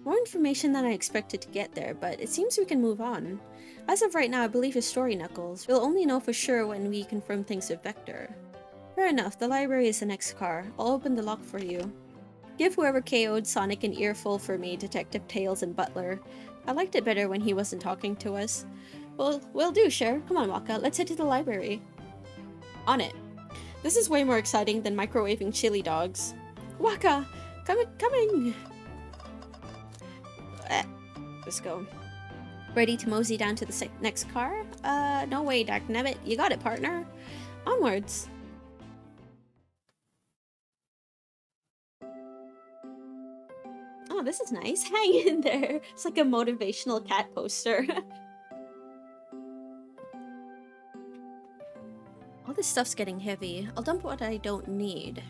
More information than I expected to get there, but it seems we can move on. As of right now, I believe your story, Knuckles. We'll only know for sure when we confirm things with Vector. Fair enough, the library is the next car. I'll open the lock for you. Give whoever KO'd Sonic an earful for me, Detective Tails and Butler. I liked it better when he wasn't talking to us. Well, will do, Cher. Come on, Waka, let's head to the library. On it. This is way more exciting than microwaving chili dogs. Waka! Coming! Let's go. Ready to mosey down to the next car? No way, Darknabbit. You got it, partner. Onwards. Oh, this is nice. Hang in there. It's like a motivational cat poster. All this stuff's getting heavy. I'll dump what I don't need.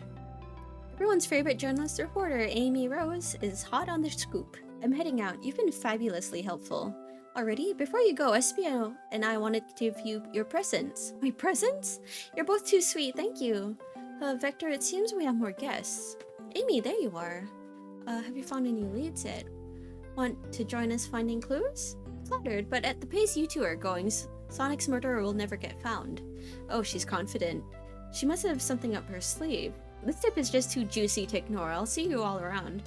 Everyone's favorite journalist reporter, Amy Rose, is hot on the scoop. I'm heading out. You've been fabulously helpful. Already? Before you go, SPO and I wanted to give you your presents. My presents? You're both too sweet, thank you. Vector, it seems we have more guests. Amy, there you are. Have you found any leads yet? Want to join us finding clues? Flattered, but at the pace you two are going, Sonic's murderer will never get found. Oh, she's confident. She must have something up her sleeve. This tip is just too juicy to ignore. I'll see you all around.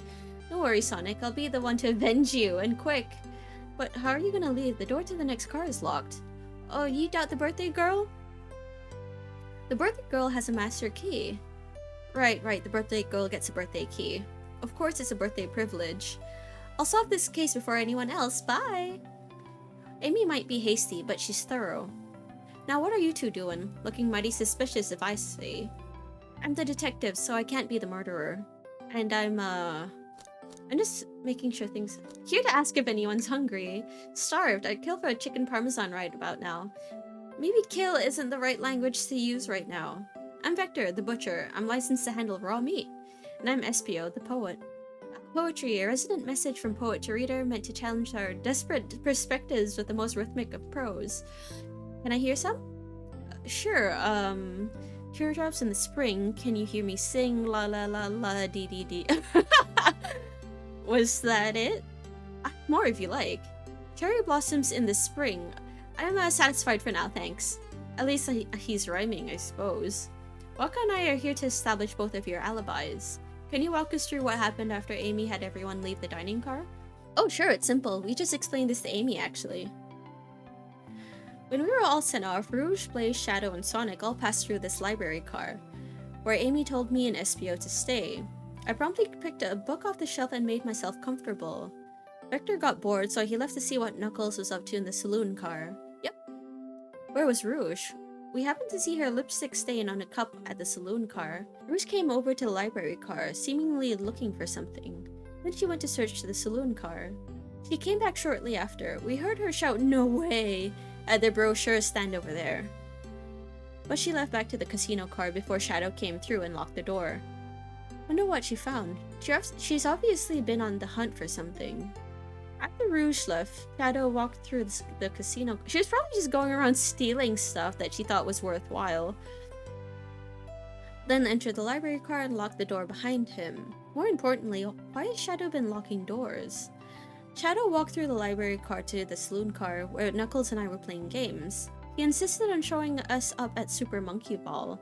No worries, Sonic. I'll be the one to avenge you, and quick. But how are you gonna leave? The door to the next car is locked. Oh, you doubt the birthday girl? The birthday girl has a master key. Right, the birthday girl gets a birthday key. Of course it's a birthday privilege. I'll solve this case before anyone else, bye! Amy might be hasty, but she's thorough. Now what are you two doing? Looking mighty suspicious if I say. I'm the detective, so I can't be the murderer. And I'm just making sure things... Here to ask if anyone's hungry. Starved, I'd kill for a chicken parmesan right about now. Maybe kill isn't the right language to use right now. I'm Vector, the butcher. I'm licensed to handle raw meat. And I'm Espio, the poet. Poetry, a resident message from poet to reader meant to challenge our desperate perspectives with the most rhythmic of prose. Can I hear some? Sure, teardrops in the spring, can you hear me sing la la la la dee dee dee? Was that it? More if you like. Cherry blossoms in the spring. I'm satisfied for now, thanks. At least he's rhyming, I suppose. Waka and I are here to establish both of your alibis. Can you walk us through what happened after Amy had everyone leave the dining car? Oh sure, it's simple. We just explained this to Amy, actually. When we were all sent off, Rouge, Blaze, Shadow, and Sonic all passed through this library car, where Amy told me and Espio to stay. I promptly picked a book off the shelf and made myself comfortable. Vector got bored, so he left to see what Knuckles was up to in the saloon car. Yep. Where was Rouge? We happened to see her lipstick stain on a cup at the saloon car. Rouge came over to the library car, seemingly looking for something. Then she went to search the saloon car. She came back shortly after. We heard her shout, "No way!" at the brochure stand over there. But she left back to the casino car before Shadow came through and locked the door. Wonder what she found. She's obviously been on the hunt for something. After Rouge left, Shadow walked through the casino. She was probably just going around stealing stuff that she thought was worthwhile. Then entered the library car and locked the door behind him. More importantly, why has Shadow been locking doors? Shadow walked through the library car to the saloon car where Knuckles and I were playing games. He insisted on showing us up at Super Monkey Ball.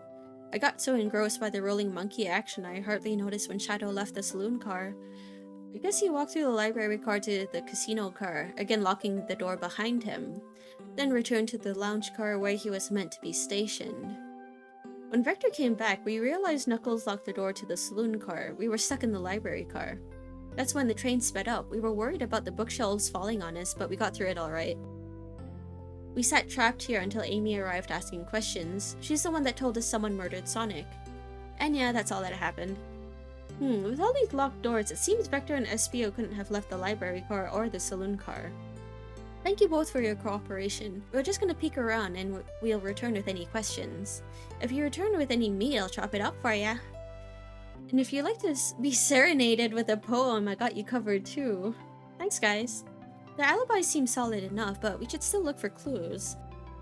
I got so engrossed by the rolling monkey action I hardly noticed when Shadow left the saloon car. I guess he walked through the library car to the casino car, again locking the door behind him, then returned to the lounge car where he was meant to be stationed. When Vector came back, we realized Knuckles locked the door to the saloon car. We were stuck in the library car. That's when the train sped up. We were worried about the bookshelves falling on us, but we got through it alright. We sat trapped here until Amy arrived asking questions. She's the one that told us someone murdered Sonic. And yeah, that's all that happened. With all these locked doors, it seems Vector and Espio couldn't have left the library car or the saloon car. Thank you both for your cooperation. We're just gonna peek around and we'll return with any questions. If you return with any meat, I'll chop it up for ya. And if you'd like to be serenaded with a poem, I got you covered too. Thanks, guys. Their alibis seem solid enough, but we should still look for clues.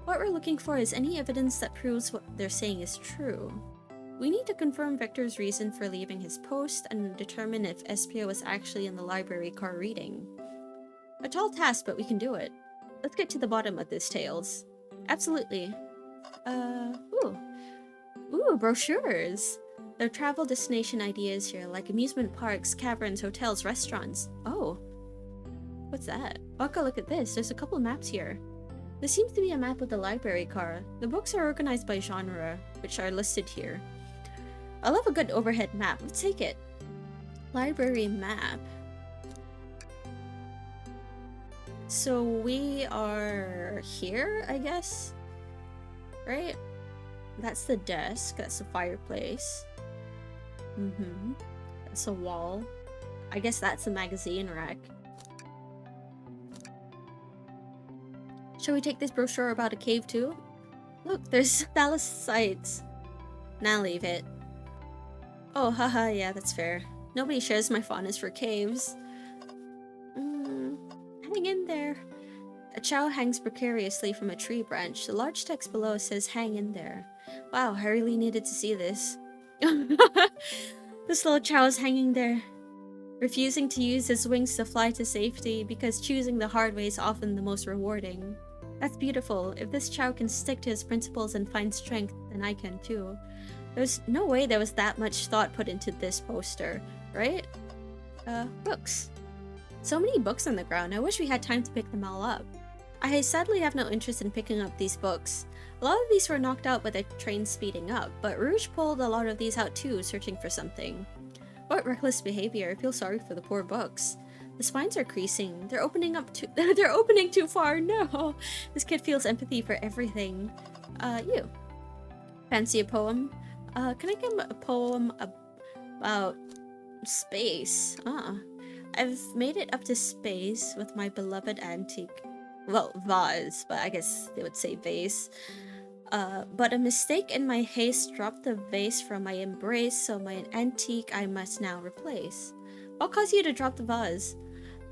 What we're looking for is any evidence that proves what they're saying is true. We need to confirm Vector's reason for leaving his post and determine if Espio was actually in the library car reading. A tall task, but we can do it. Let's get to the bottom of this, Tails. Absolutely. Ooh, brochures! There are travel destination ideas here, like amusement parks, caverns, hotels, restaurants. Oh. What's that? Waka, look at this. There's a couple maps here. This seems to be a map of the library car. The books are organized by genre, which are listed here. I love a good overhead map. Let's take it. Library map. So we are here, I guess? Right? That's the desk. That's the fireplace. That's a wall. I guess that's a magazine rack. Shall we take this brochure about a cave too? Look, there's stalactites. Now leave it. Oh, haha, yeah, that's fair. Nobody shares my fondness for caves. Hang in there. A chow hangs precariously from a tree branch. The large text below says, "Hang in there." Wow, I really needed to see this. This little chow is hanging there, refusing to use his wings to fly to safety because choosing the hard way is often the most rewarding. That's beautiful. If this chow can stick to his principles and find strength, then I can too. There's no way there was that much thought put into this poster, right? Books. So many books on the ground. I wish we had time to pick them all up. I sadly have no interest in picking up these books. A lot of these were knocked out by the train speeding up, but Rouge pulled a lot of these out too, searching for something. What reckless behavior. I feel sorry for the poor books. The spines are creasing. They're opening up too- they're opening too far. No! This kid feels empathy for everything. You. Fancy a poem? Can I give him a poem about space? I've made it up to space with my beloved antique. Well, vase, but I guess they would say vase. But a mistake in my haste dropped the vase from my embrace, so my antique I must now replace. What caused you to drop the vase?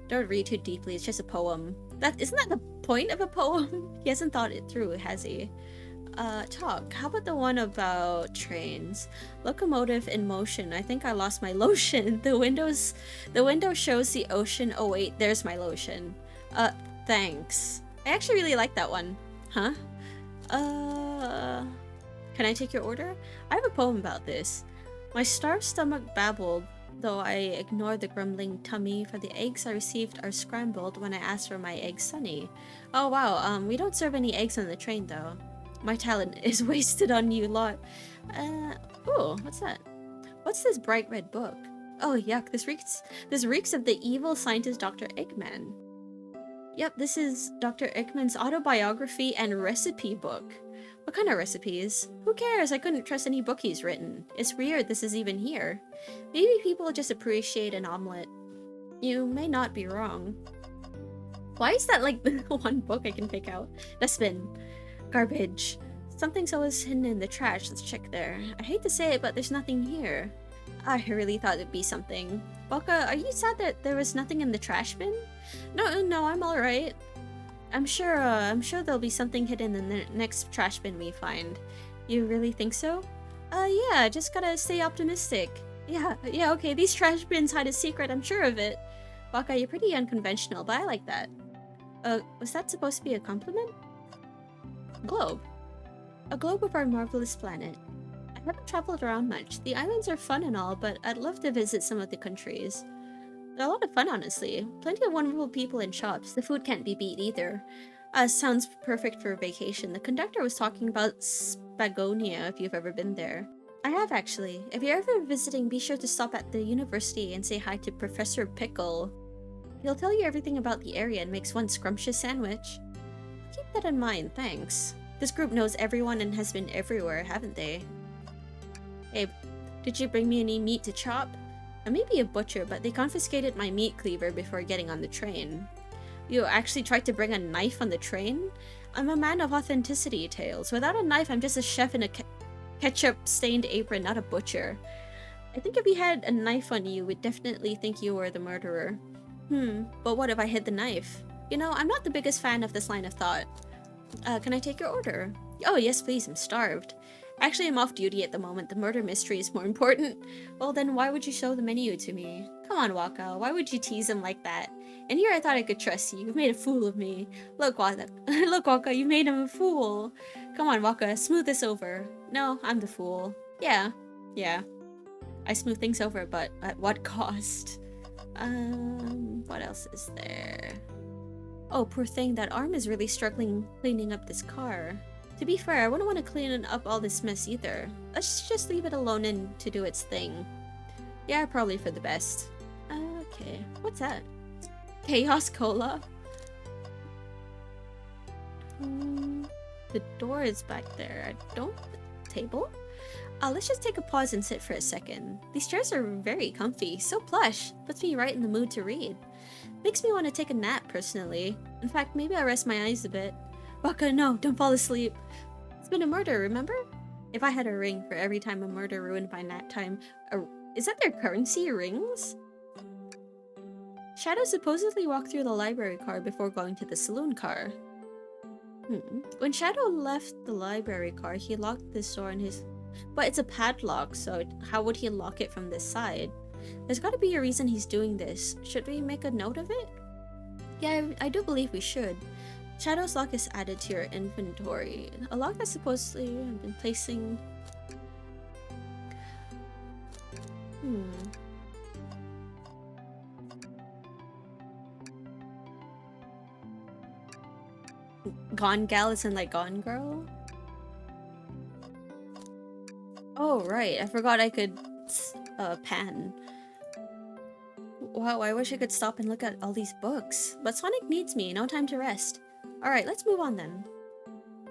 Don't read too deeply, it's just a poem. Isn't that the point of a poem? He hasn't thought it through, has he? Talk. How about the one about trains? Locomotive in motion. I think I lost my lotion. The window shows the ocean. Oh wait, there's my lotion. Thanks. I actually really like that one. Huh? Can I take your order? I have a poem about this. My starved stomach babbled, though I ignored the grumbling tummy, for the eggs I received are scrambled when I asked for my eggs sunny. Oh wow, we don't serve any eggs on the train though. My talent is wasted on you lot. Ooh, what's that? What's this bright red book? Oh yuck, this reeks of the evil scientist Dr. Eggman. Yep, this is Dr. Eggman's autobiography and recipe book. What kind of recipes? Who cares? I couldn't trust any book he's written. It's weird this is even here. Maybe people just appreciate an omelet. You may not be wrong. Why is that like the one book I can pick out? Dustbin. Garbage. Something's always hidden in the trash. Let's check there. I hate to say it, but there's nothing here. I really thought it'd be something. Waka, are you sad that there was nothing in the trash bin? No, I'm alright. I'm sure there'll be something hidden in the next trash bin we find. You really think so? Yeah, just gotta stay optimistic. Yeah, okay, these trash bins hide a secret, I'm sure of it. Waka, you're pretty unconventional, but I like that. Was that supposed to be a compliment? Globe. A globe of our marvelous planet. I haven't traveled around much. The islands are fun and all, but I'd love to visit some of the countries. They're a lot of fun, honestly. Plenty of wonderful people and shops. The food can't be beat either. Sounds perfect for a vacation. The conductor was talking about Spagonia, if you've ever been there. I have, actually. If you're ever visiting, be sure to stop at the university and say hi to Professor Pickle. He'll tell you everything about the area and makes one scrumptious sandwich. Keep that in mind, thanks. This group knows everyone and has been everywhere, haven't they? Hey, did you bring me any meat to chop? I may be a butcher, but they confiscated my meat cleaver before getting on the train. You actually tried to bring a knife on the train? I'm a man of authenticity, Tails. Without a knife, I'm just a chef in a ketchup-stained apron, not a butcher. I think if we had a knife on you, we'd definitely think you were the murderer. But what if I hid the knife? You know, I'm not the biggest fan of this line of thought. Can I take your order? Oh, yes, please, I'm starved. Actually, I'm off duty at the moment. The murder mystery is more important. Well, then why would you show the menu to me? Come on, Waka. Why would you tease him like that? And here I thought I could trust you. You've made a fool of me. Look, Waka. Look, Waka, you made him a fool. Come on, Waka. Smooth this over. No, I'm the fool. Yeah. I smooth things over, but at what cost? What else is there? Oh, poor thing. That arm is really struggling cleaning up this car. To be fair, I wouldn't want to clean up all this mess either. Let's just leave it alone and to do its thing. Yeah, probably for the best. Okay, what's that? Chaos Cola? The door is back there. Table? Let's just take a pause and sit for a second. These chairs are very comfy, so plush. Puts me right in the mood to read. Makes me want to take a nap, personally. In fact, maybe I'll rest my eyes a bit. Waka, no, don't fall asleep. It's been a murder, remember? If I had a ring for every time a murder ruined my nap time, is that their currency, rings? Shadow supposedly walked through the library car before going to the saloon car. When Shadow left the library car, he locked this door in his... But it's a padlock, so how would he lock it from this side? There's gotta be a reason he's doing this. Should we make a note of it? Yeah, I do believe we should. Shadow's lock is added to your inventory. A lock that supposedly I've been placing... Gone gal isn't like gone girl? Oh, right. I forgot I could pan. Wow, I wish I could stop and look at all these books. But Sonic needs me, no time to rest. Alright, let's move on then.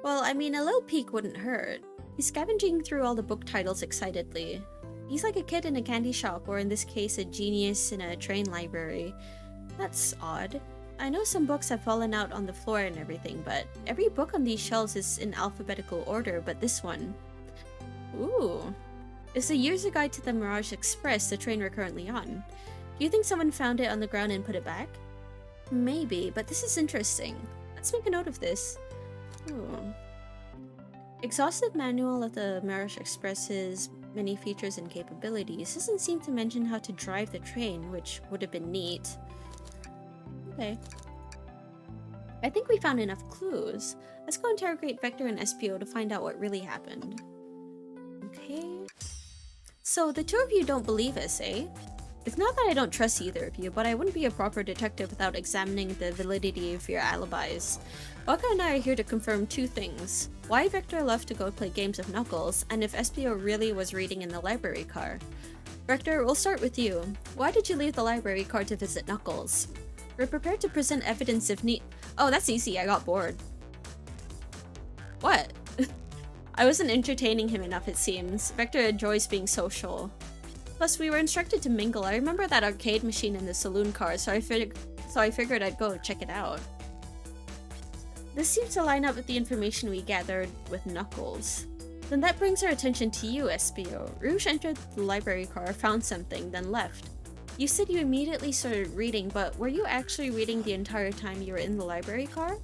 Well, I mean, a little peek wouldn't hurt. He's scavenging through all the book titles excitedly. He's like a kid in a candy shop, or in this case, a genius in a train library. That's odd. I know some books have fallen out on the floor and everything, but every book on these shelves is in alphabetical order, but this one. Ooh. It's the Year's Guide to the Mirage Express, the train we're currently on. Do you think someone found it on the ground and put it back? Maybe, but this is interesting. Let's make a note of this. Ooh. Exhaustive manual of the Mirage Express's many features and capabilities. Doesn't seem to mention how to drive the train, which would have been neat. Okay. I think we found enough clues. Let's go interrogate Vector and SPO to find out what really happened. Okay. So the two of you don't believe us, eh? It's not that I don't trust either of you, but I wouldn't be a proper detective without examining the validity of your alibis. Waka and I are here to confirm two things. Why Vector left to go play games with Knuckles, and if SPO really was reading in the library car. Vector, we'll start with you. Why did you leave the library car to visit Knuckles? We're prepared to present evidence if need- Oh, that's easy, I got bored. What? I wasn't entertaining him enough, it seems. Vector enjoys being social. Plus, we were instructed to mingle. I remember that arcade machine in the saloon car, so I figured I'd go check it out. This seems to line up with the information we gathered with Knuckles. Then that brings our attention to you, SPO. Rouge entered the library car, found something, then left. You said you immediately started reading, but were you actually reading the entire time you were in the library car?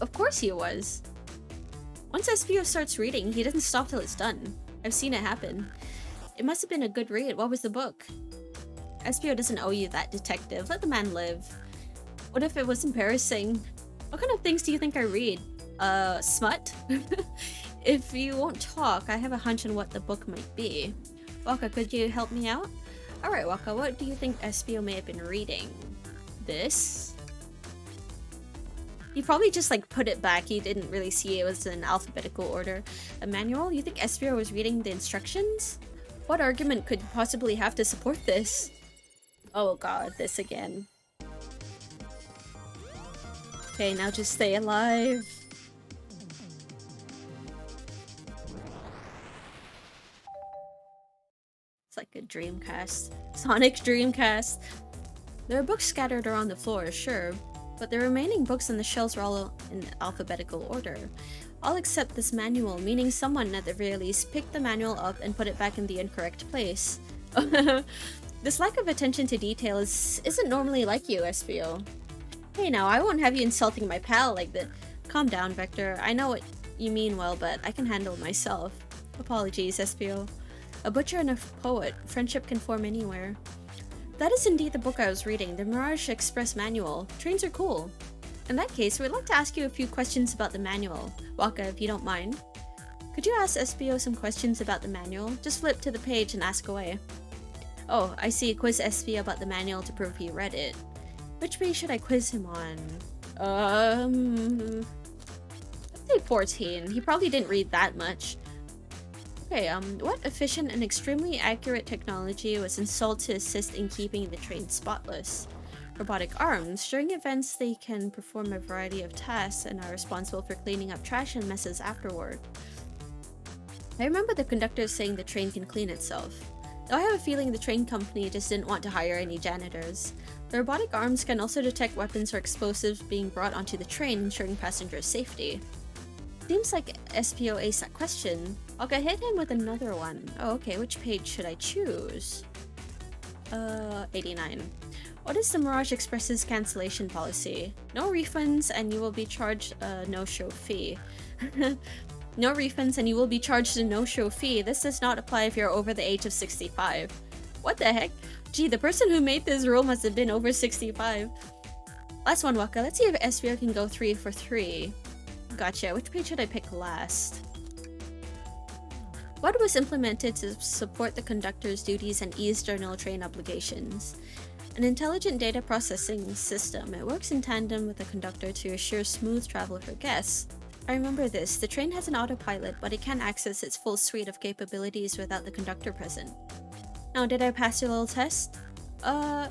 Of course he was. Once SPO starts reading, he doesn't stop till it's done. I've seen it happen. It must have been a good read. What was the book? SPO doesn't owe you that, detective. Let the man live. What if it was embarrassing? What kind of things do you think I read? Smut? If you won't talk, I have a hunch on what the book might be. Waka, could you help me out? Alright, Waka, what do you think SPO may have been reading? This? He probably just like put it back. He didn't really see it was in alphabetical order. A manual? You think SPO was reading the instructions? What argument could you possibly have to support this? Oh god, this again. Okay, now just stay alive. It's like a Dreamcast. Sonic Dreamcast. There are books scattered around the floor, sure, but the remaining books on the shelves are all in alphabetical order. All except this manual, meaning someone at the very least picked the manual up and put it back in the incorrect place. This lack of attention to detail isn't normally like you, SPO. Hey now, I won't have you insulting my pal like that. Calm down, Vector. I know what you mean well, but I can handle myself. Apologies, SPO. A butcher and a poet. Friendship can form anywhere. That is indeed the book I was reading, the Mirage Express Manual. Trains are cool. In that case, we'd like to ask you a few questions about the manual. Waka, if you don't mind. Could you ask SPO some questions about the manual? Just flip to the page and ask away. Oh, I see. Quiz SPO about the manual to prove he read it. Which page should I quiz him on? Let's say 14. He probably didn't read that much. Okay, what efficient and extremely accurate technology was installed to assist in keeping the train spotless? Robotic arms. During events, they can perform a variety of tasks and are responsible for cleaning up trash and messes afterward. I remember the conductor saying the train can clean itself. Though I have a feeling the train company just didn't want to hire any janitors. The robotic arms can also detect weapons or explosives being brought onto the train, ensuring passengers' safety. Seems like SPO aced that question. I'll go hit him with another one. Oh, okay, which page should I choose? 89. What is the Mirage Express's cancellation policy? No refunds and you will be charged a no-show fee. No refunds and you will be charged a no-show fee. This does not apply if you're over the age of 65. What the heck? Gee, the person who made this rule must have been over 65. Last one, Waka. Let's see if SPO can go 3 for 3. Gotcha. Which page should I pick last? What was implemented to support the conductor's duties and ease general train obligations? An intelligent data processing system. It works in tandem with the conductor to assure smooth travel for guests. I remember this. The train has an autopilot, but it can't access its full suite of capabilities without the conductor present. Now, did I pass your little test? Ooh,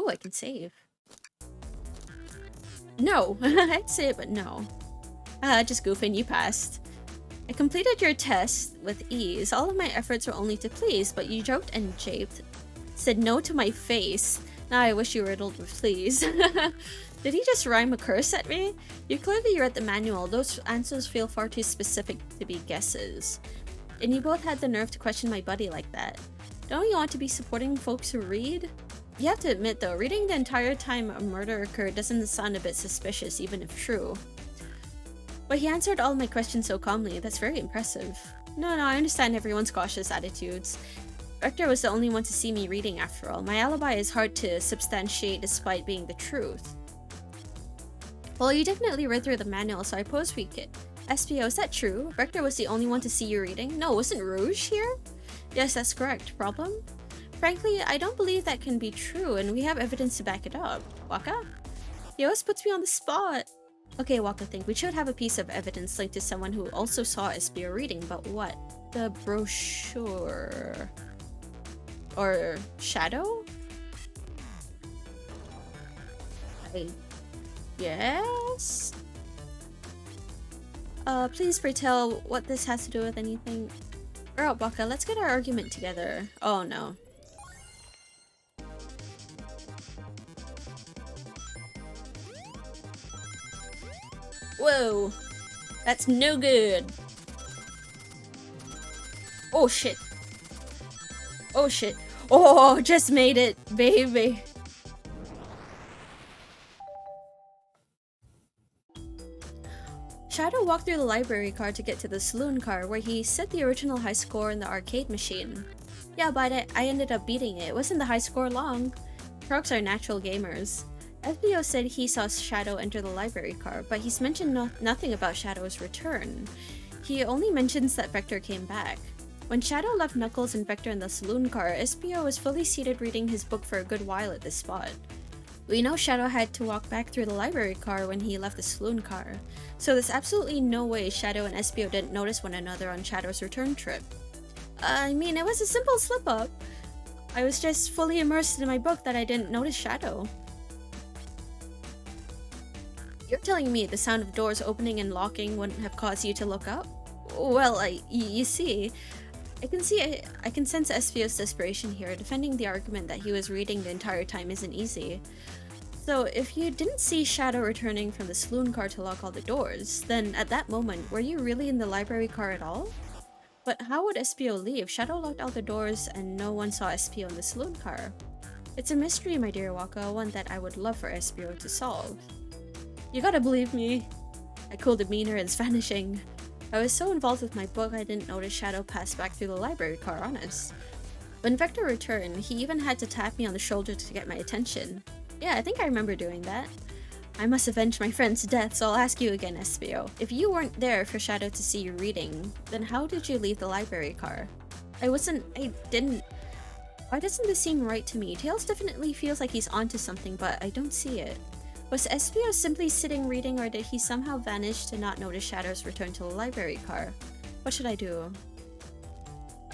I can save. No! I'd say it, but no. Just goofing, you passed. I completed your test with ease. All of my efforts were only to please, but you joked and japed. Said no to my face. Now I wish you were riddled with please. Did he just rhyme a curse at me? You clearly read the manual. Those answers feel far too specific to be guesses. And you both had the nerve to question my buddy like that. Don't you want to be supporting folks who read? You have to admit though, reading the entire time a murder occurred doesn't sound a bit suspicious, even if true. But he answered all my questions so calmly. That's very impressive. No, I understand everyone's cautious attitudes. Rector was the only one to see me reading after all. My alibi is hard to substantiate despite being the truth. Well, you definitely read through the manual, so I suppose we could. SPO, is that true? Rector was the only one to see you reading? No, wasn't Rouge here? Yes, that's correct. Problem? Frankly, I don't believe that can be true, and we have evidence to back it up. Waka? He always puts me on the spot. Okay, Waka, think we should have a piece of evidence linked to someone who also saw SPO reading, but what? The brochure. Or shadow? Yes? Please pray tell what this has to do with anything. Alright, Waka, let's get our argument together. Oh no. Whoa! That's no good! Oh shit! Oh shit! Oh, just made it, baby! Shadow walked through the library car to get to the saloon car, where he set the original high score in the arcade machine. Yeah, but I ended up beating it. It wasn't the high score long. Crocs are natural gamers. FBO said he saw Shadow enter the library car, but he's mentioned nothing about Shadow's return. He only mentions that Vector came back. When Shadow left Knuckles and Vector in the saloon car, SPO was fully seated reading his book for a good while at this spot. We know Shadow had to walk back through the library car when he left the saloon car, so there's absolutely no way Shadow and SPO didn't notice one another on Shadow's return trip. I mean, it was a simple slip-up. I was just fully immersed in my book that I didn't notice Shadow. You're telling me the sound of doors opening and locking wouldn't have caused you to look up? Well, you see, I can sense SPO's desperation here. Defending the argument that he was reading the entire time isn't easy. So if you didn't see Shadow returning from the saloon car to lock all the doors, then at that moment, were you really in the library car at all? But how would SPO leave? Shadow locked all the doors and no one saw SPO in the saloon car. It's a mystery, my dear Waka, one that I would love for SPO to solve. You gotta believe me. My cool demeanor is vanishing. I was so involved with my book I didn't notice Shadow pass back through the library car, honest. When Vector returned, he even had to tap me on the shoulder to get my attention. Yeah, I think I remember doing that. I must avenge my friend's death, so I'll ask you again, SPO. If you weren't there for Shadow to see you reading, then how did you leave the library car? I didn't. Why doesn't this seem right to me? Tails definitely feels like he's onto something, but I don't see it. Was SPO simply sitting reading, or did he somehow vanish to not notice Shadow's return to the library car? What should I do?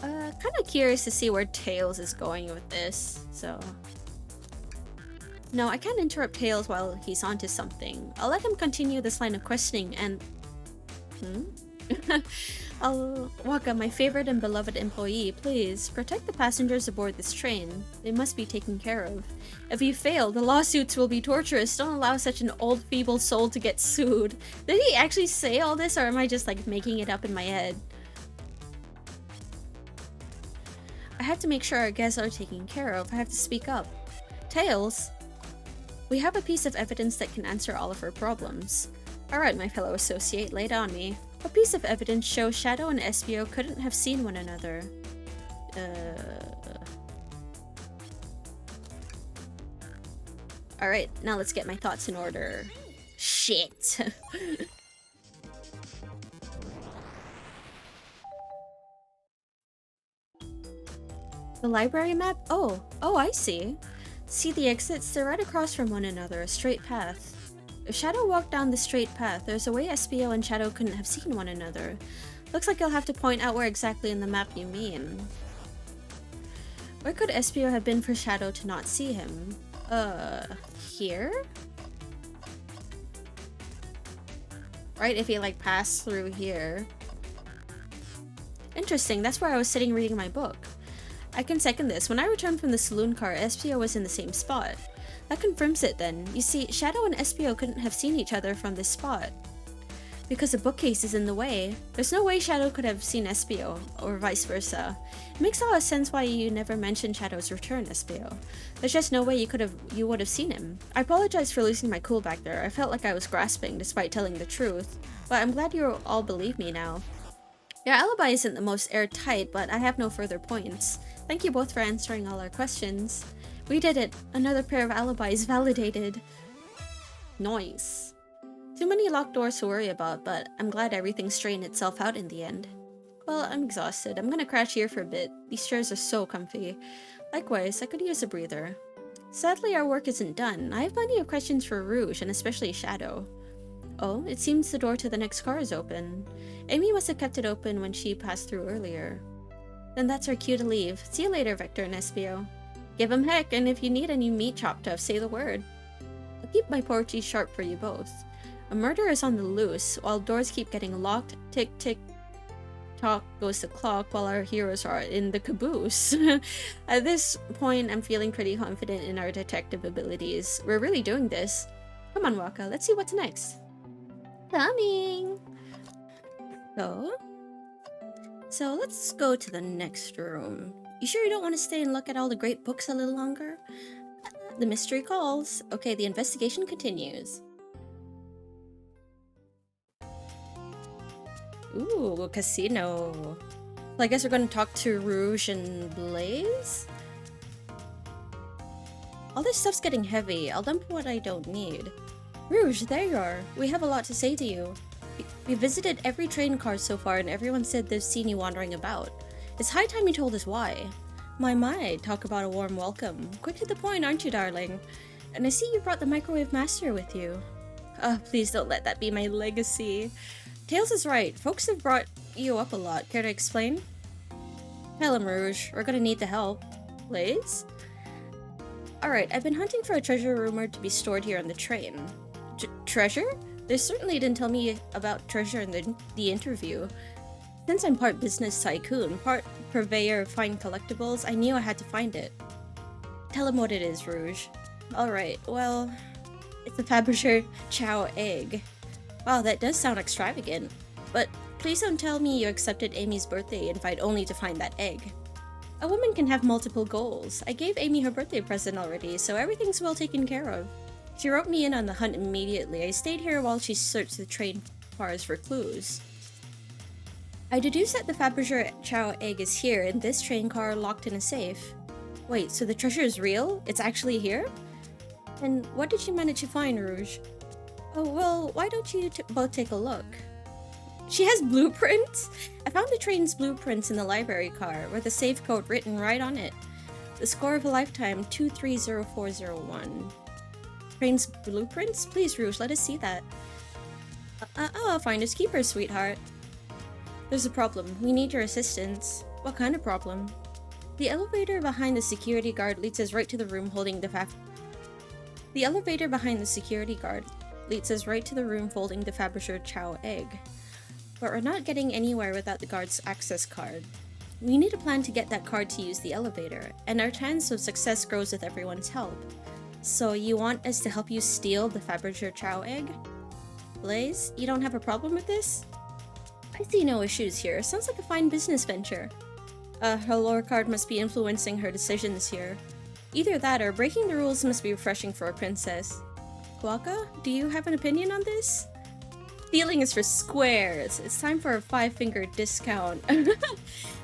Kinda curious to see where Tails is going with this, so... No, I can't interrupt Tails while he's onto something. I'll let him continue this line of questioning and... Waka, my favorite and beloved employee, please, protect the passengers aboard this train. They must be taken care of. If you fail, the lawsuits will be torturous. Don't allow such an old, feeble soul to get sued. Did he actually say all this, or am I just, like, making it up in my head? I have to make sure our guests are taken care of. I have to speak up. Tails? We have a piece of evidence that can answer all of our problems. Alright, my fellow associate, lay it on me. A piece of evidence shows Shadow and SPO couldn't have seen one another. Alright, now let's get my thoughts in order. Shit! The library map? Oh, I see. See the exits? They're right across from one another, a straight path. If Shadow walked down the straight path, there's a way SBO and Shadow couldn't have seen one another. Looks like you'll have to point out where exactly in the map you mean. Where could SBO have been for Shadow to not see him? Here? Right, if he like passed through here. Interesting, that's where I was sitting reading my book. I can second this. When I returned from the saloon car, SBO was in the same spot. That confirms it then. You see, Shadow and SBO couldn't have seen each other from this spot. Because the bookcase is in the way. There's no way Shadow could have seen SBO, or vice versa. It makes a lot of sense why you never mentioned Shadow's return, SBO. There's just no way you would have seen him. I apologize for losing my cool back there. I felt like I was grasping despite telling the truth. But I'm glad you all believe me now. Your alibi isn't the most airtight, but I have no further points. Thank you both for answering all our questions. We did it. Another pair of alibis validated. Nice. Too many locked doors to worry about, but I'm glad everything straightened itself out in the end. Well, I'm exhausted. I'm gonna crash here for a bit. These chairs are so comfy. Likewise, I could use a breather. Sadly, our work isn't done. I have plenty of questions for Rouge, and especially Shadow. Oh, it seems the door to the next car is open. Amy must have kept it open when she passed through earlier. Then that's our cue to leave. See you later, Vector and SBO. Give 'em heck, and if you need any meat chopped up, say the word. I'll keep my porgy sharp for you both. A murder is on the loose, while doors keep getting locked. Tick, tick, tock goes the clock, while our heroes are in the caboose. At this point, I'm feeling pretty confident in our detective abilities. We're really doing this. Come on, Waka, let's see what's next. Coming! So let's go to the next room. You sure you don't want to stay and look at all the great books a little longer? The mystery calls. Okay, the investigation continues. Ooh, a casino. Well, I guess we're going to talk to Rouge and Blaze? All this stuff's getting heavy. I'll dump what I don't need. Rouge, there you are. We have a lot to say to you. We visited every train car so far and everyone said they've seen you wandering about. It's high time you told us why. My, talk about a warm welcome. Quick to the point, aren't you, darling? And I see you brought the Microwave Master with you. Please don't let that be my legacy. Tails is right. Folks have brought you up a lot. Care to explain? Tell him, Rouge. We're gonna need the help. Blaze? Alright, I've been hunting for a treasure rumored to be stored here on the train. Treasure? They certainly didn't tell me about treasure in the interview. Since I'm part business tycoon, part purveyor of fine collectibles, I knew I had to find it. Tell him what it is, Rouge. Alright, well, it's a Fabergé Chow egg. Wow, that does sound extravagant. But please don't tell me you accepted Amy's birthday invite only to find that egg. A woman can have multiple goals. I gave Amy her birthday present already, so everything's well taken care of. She wrote me in on the hunt immediately. I stayed here while she searched the train cars for clues. I deduce that the Fabergé Chow egg is here in this train car locked in a safe. Wait, so the treasure is real? It's actually here? And what did you manage to find, Rouge? Oh, well, why don't you both take a look? She has blueprints? I found the train's blueprints in the library car, with a safe code written right on it. The score of a lifetime, 230401. Train's blueprints? Please, Rouge, let us see that. I'll find his keeper, sweetheart. There's a problem. We need your assistance. What kind of problem? The elevator behind the security guard leads us right to the room holding the The elevator behind the security guard leads us right to the room holding the Fabergé Chow egg. But we're not getting anywhere without the guard's access card. We need a plan to get that card to use the elevator, and our chance of success grows with everyone's help. So you want us to help you steal the Fabergé Chow egg? Blaze, you don't have a problem with this? I see no issues here. Sounds like a fine business venture. Her lore card must be influencing her decisions here. Either that or breaking the rules must be refreshing for a princess. Waka, do you have an opinion on this? Stealing is for squares. It's time for a 5-finger discount.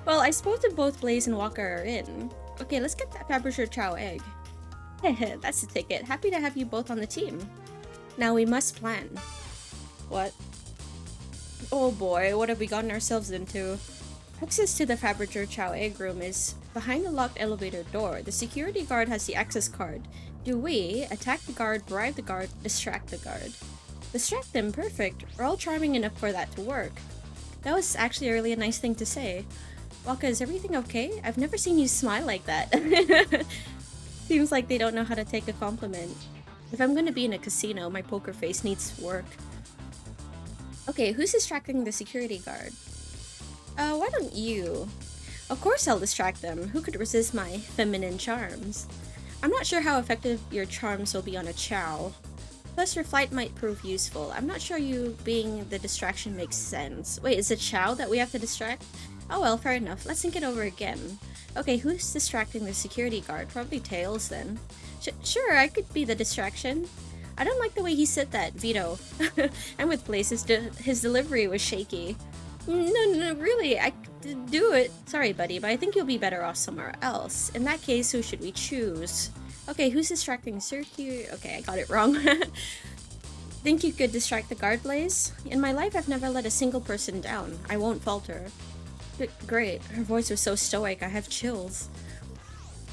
Well, I suppose that both Blaze and Waka are in. Okay, let's get that Fabergé Chow egg. Heh, that's the ticket. Happy to have you both on the team. Now we must plan. What? Oh boy, what have we gotten ourselves into? Access to the Faberger Chow egg room is behind the locked elevator door. The security guard has the access card. Do we attack the guard, bribe the guard, distract the guard? Distract them, perfect. We're all charming enough for that to work. That was actually really a nice thing to say. Waka, is everything okay? I've never seen you smile like that. Seems like they don't know how to take a compliment. If I'm gonna be in a casino, my poker face needs work. Okay, who's distracting the security guard? Why don't you? Of course I'll distract them. Who could resist my feminine charms? I'm not sure how effective your charms will be on a chow. Plus, your flight might prove useful. I'm not sure you being the distraction makes sense. Wait, is it chow that we have to distract? Oh well, fair enough. Let's think it over again. Okay, who's distracting the security guard? Probably Tails then. Sure, I could be the distraction. I don't like the way he said that, Vito. I'm with Blaze, his delivery was shaky. No, really, I could do it. Sorry, buddy, but I think you'll be better off somewhere else. In that case, who should we choose? Okay, who's distracting Circuit? Okay, I got it wrong. Think you could distract the guard, Blaze? In my life, I've never let a single person down. I won't falter. Great. Her voice was so stoic, I have chills.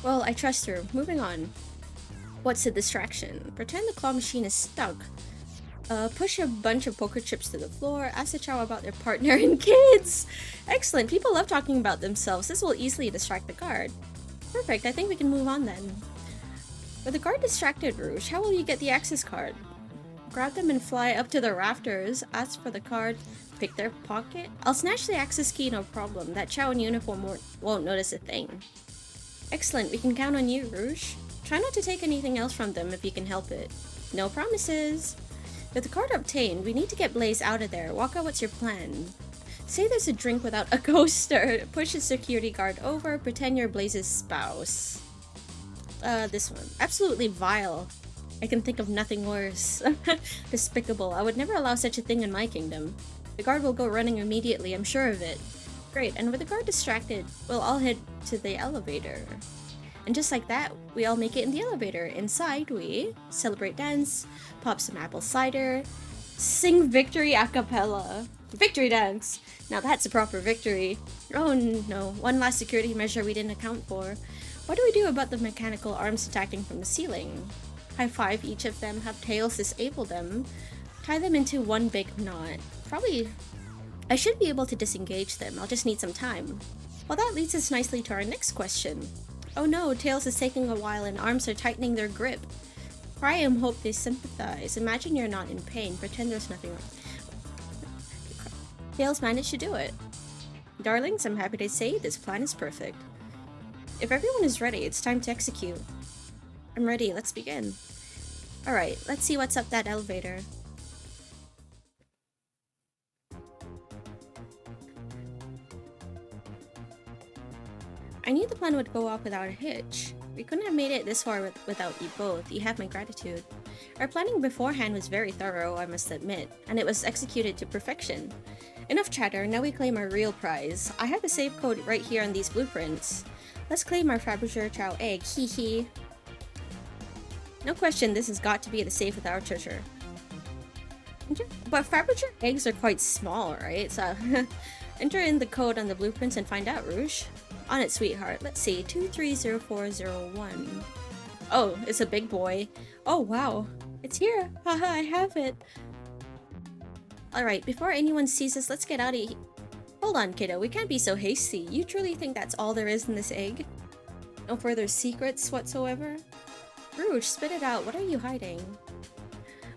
Well, I trust her. Moving on. What's the distraction? Pretend the claw machine is stuck. Push a bunch of poker chips to the floor, ask the chow about their partner and kids! Excellent, people love talking about themselves. This will easily distract the guard. Perfect, I think we can move on then. With the guard distracted, Rouge, how will you get the access card? Grab them and fly up to the rafters, ask for the card, pick their pocket. I'll snatch the access key, no problem. That chow in uniform won't notice a thing. Excellent, we can count on you, Rouge. Try not to take anything else from them if you can help it. No promises. With the card obtained, we need to get Blaze out of there. Waka, what's your plan? Say there's a drink without a coaster. Push the security guard over, pretend you're Blaze's spouse. This one. Absolutely vile. I can think of nothing worse. Despicable. I would never allow such a thing in my kingdom. The guard will go running immediately, I'm sure of it. Great, and with the guard distracted, we'll all head to the elevator. And just like that, we all make it in the elevator. Inside, we celebrate, dance, pop some apple cider, sing victory a cappella. Victory dance! Now that's a proper victory. Oh no, one last security measure we didn't account for. What do we do about the mechanical arms attacking from the ceiling? High five each of them, have Tails disable them, tie them into one big knot. Probably, I should be able to disengage them, I'll just need some time. Well, that leads us nicely to our next question. Oh no, Tails is taking a while and arms are tightening their grip. Cry and hope they sympathize. Imagine you're not in pain. Pretend there's nothing wrong. Tails managed to do it. Darlings, I'm happy to say this plan is perfect. If everyone is ready, it's time to execute. I'm ready, let's begin. Alright, let's see what's up that elevator. I knew the plan would go off without a hitch. We couldn't have made it this far without you both. You have my gratitude. Our planning beforehand was very thorough, I must admit, and it was executed to perfection. Enough chatter, now we claim our real prize. I have the save code right here on these blueprints. Let's claim our Faberger Chow egg, hee hee. No question, this has got to be the safe with our treasure. But Faberger eggs are quite small, right? So, enter in the code on the blueprints and find out, Rouge. On it, sweetheart. Let's see, 230401. Oh, it's a big boy. Oh, wow. It's here. Haha, I have it. Alright, before anyone sees us, let's get out of here. Hold on, kiddo. We can't be so hasty. You truly think that's all there is in this egg? No further secrets whatsoever? Rouge, spit it out. What are you hiding?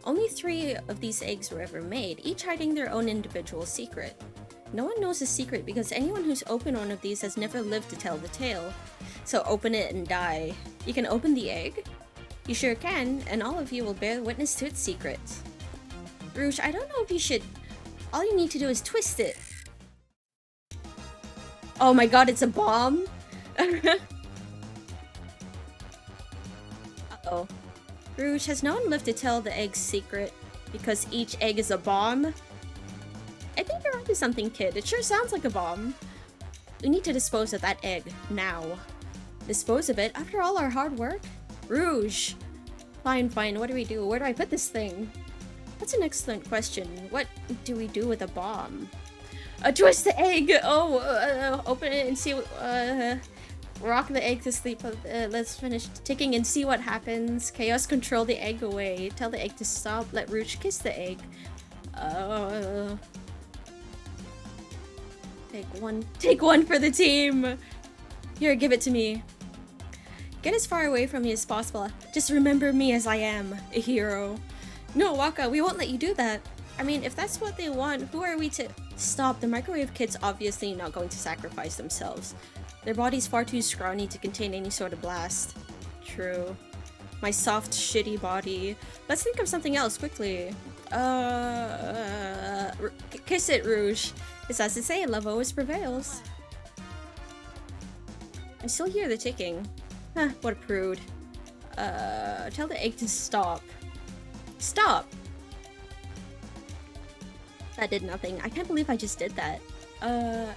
Only 3 of these eggs were ever made, each hiding their own individual secret. No one knows the secret because anyone who's opened one of these has never lived to tell the tale. So open it and die. You can open the egg? You sure can, and all of you will bear witness to its secret. Rouge, I don't know if you should... All you need to do is twist it. Oh my god, it's a bomb? Uh-oh. Rouge, has no one lived to tell the egg's secret because each egg is a bomb? I think you're onto something, kid. It sure sounds like a bomb. We need to dispose of that egg, now. Dispose of it? After all our hard work? Rouge! Fine, what do we do? Where do I put this thing? That's an excellent question. What do we do with a bomb? Twist the egg! Oh, open it and see what, rock the egg to sleep. Let's finish ticking and see what happens. Chaos, control the egg away. Tell the egg to stop. Let Rouge kiss the egg. Take one for the team! Here, give it to me. Get as far away from me as possible. Just remember me as I am, a hero. No, Waka, we won't let you do that. I mean, if that's what they want, who are we to— Stop, the microwave kid's obviously not going to sacrifice themselves. Their body's far too scrawny to contain any sort of blast. True. My soft, shitty body. Let's think of something else, quickly. Kiss it, Rouge. It's as to say, love always prevails. I still hear the ticking. Huh, what a prude. Tell the egg to stop. Stop! That did nothing. I can't believe I just did that.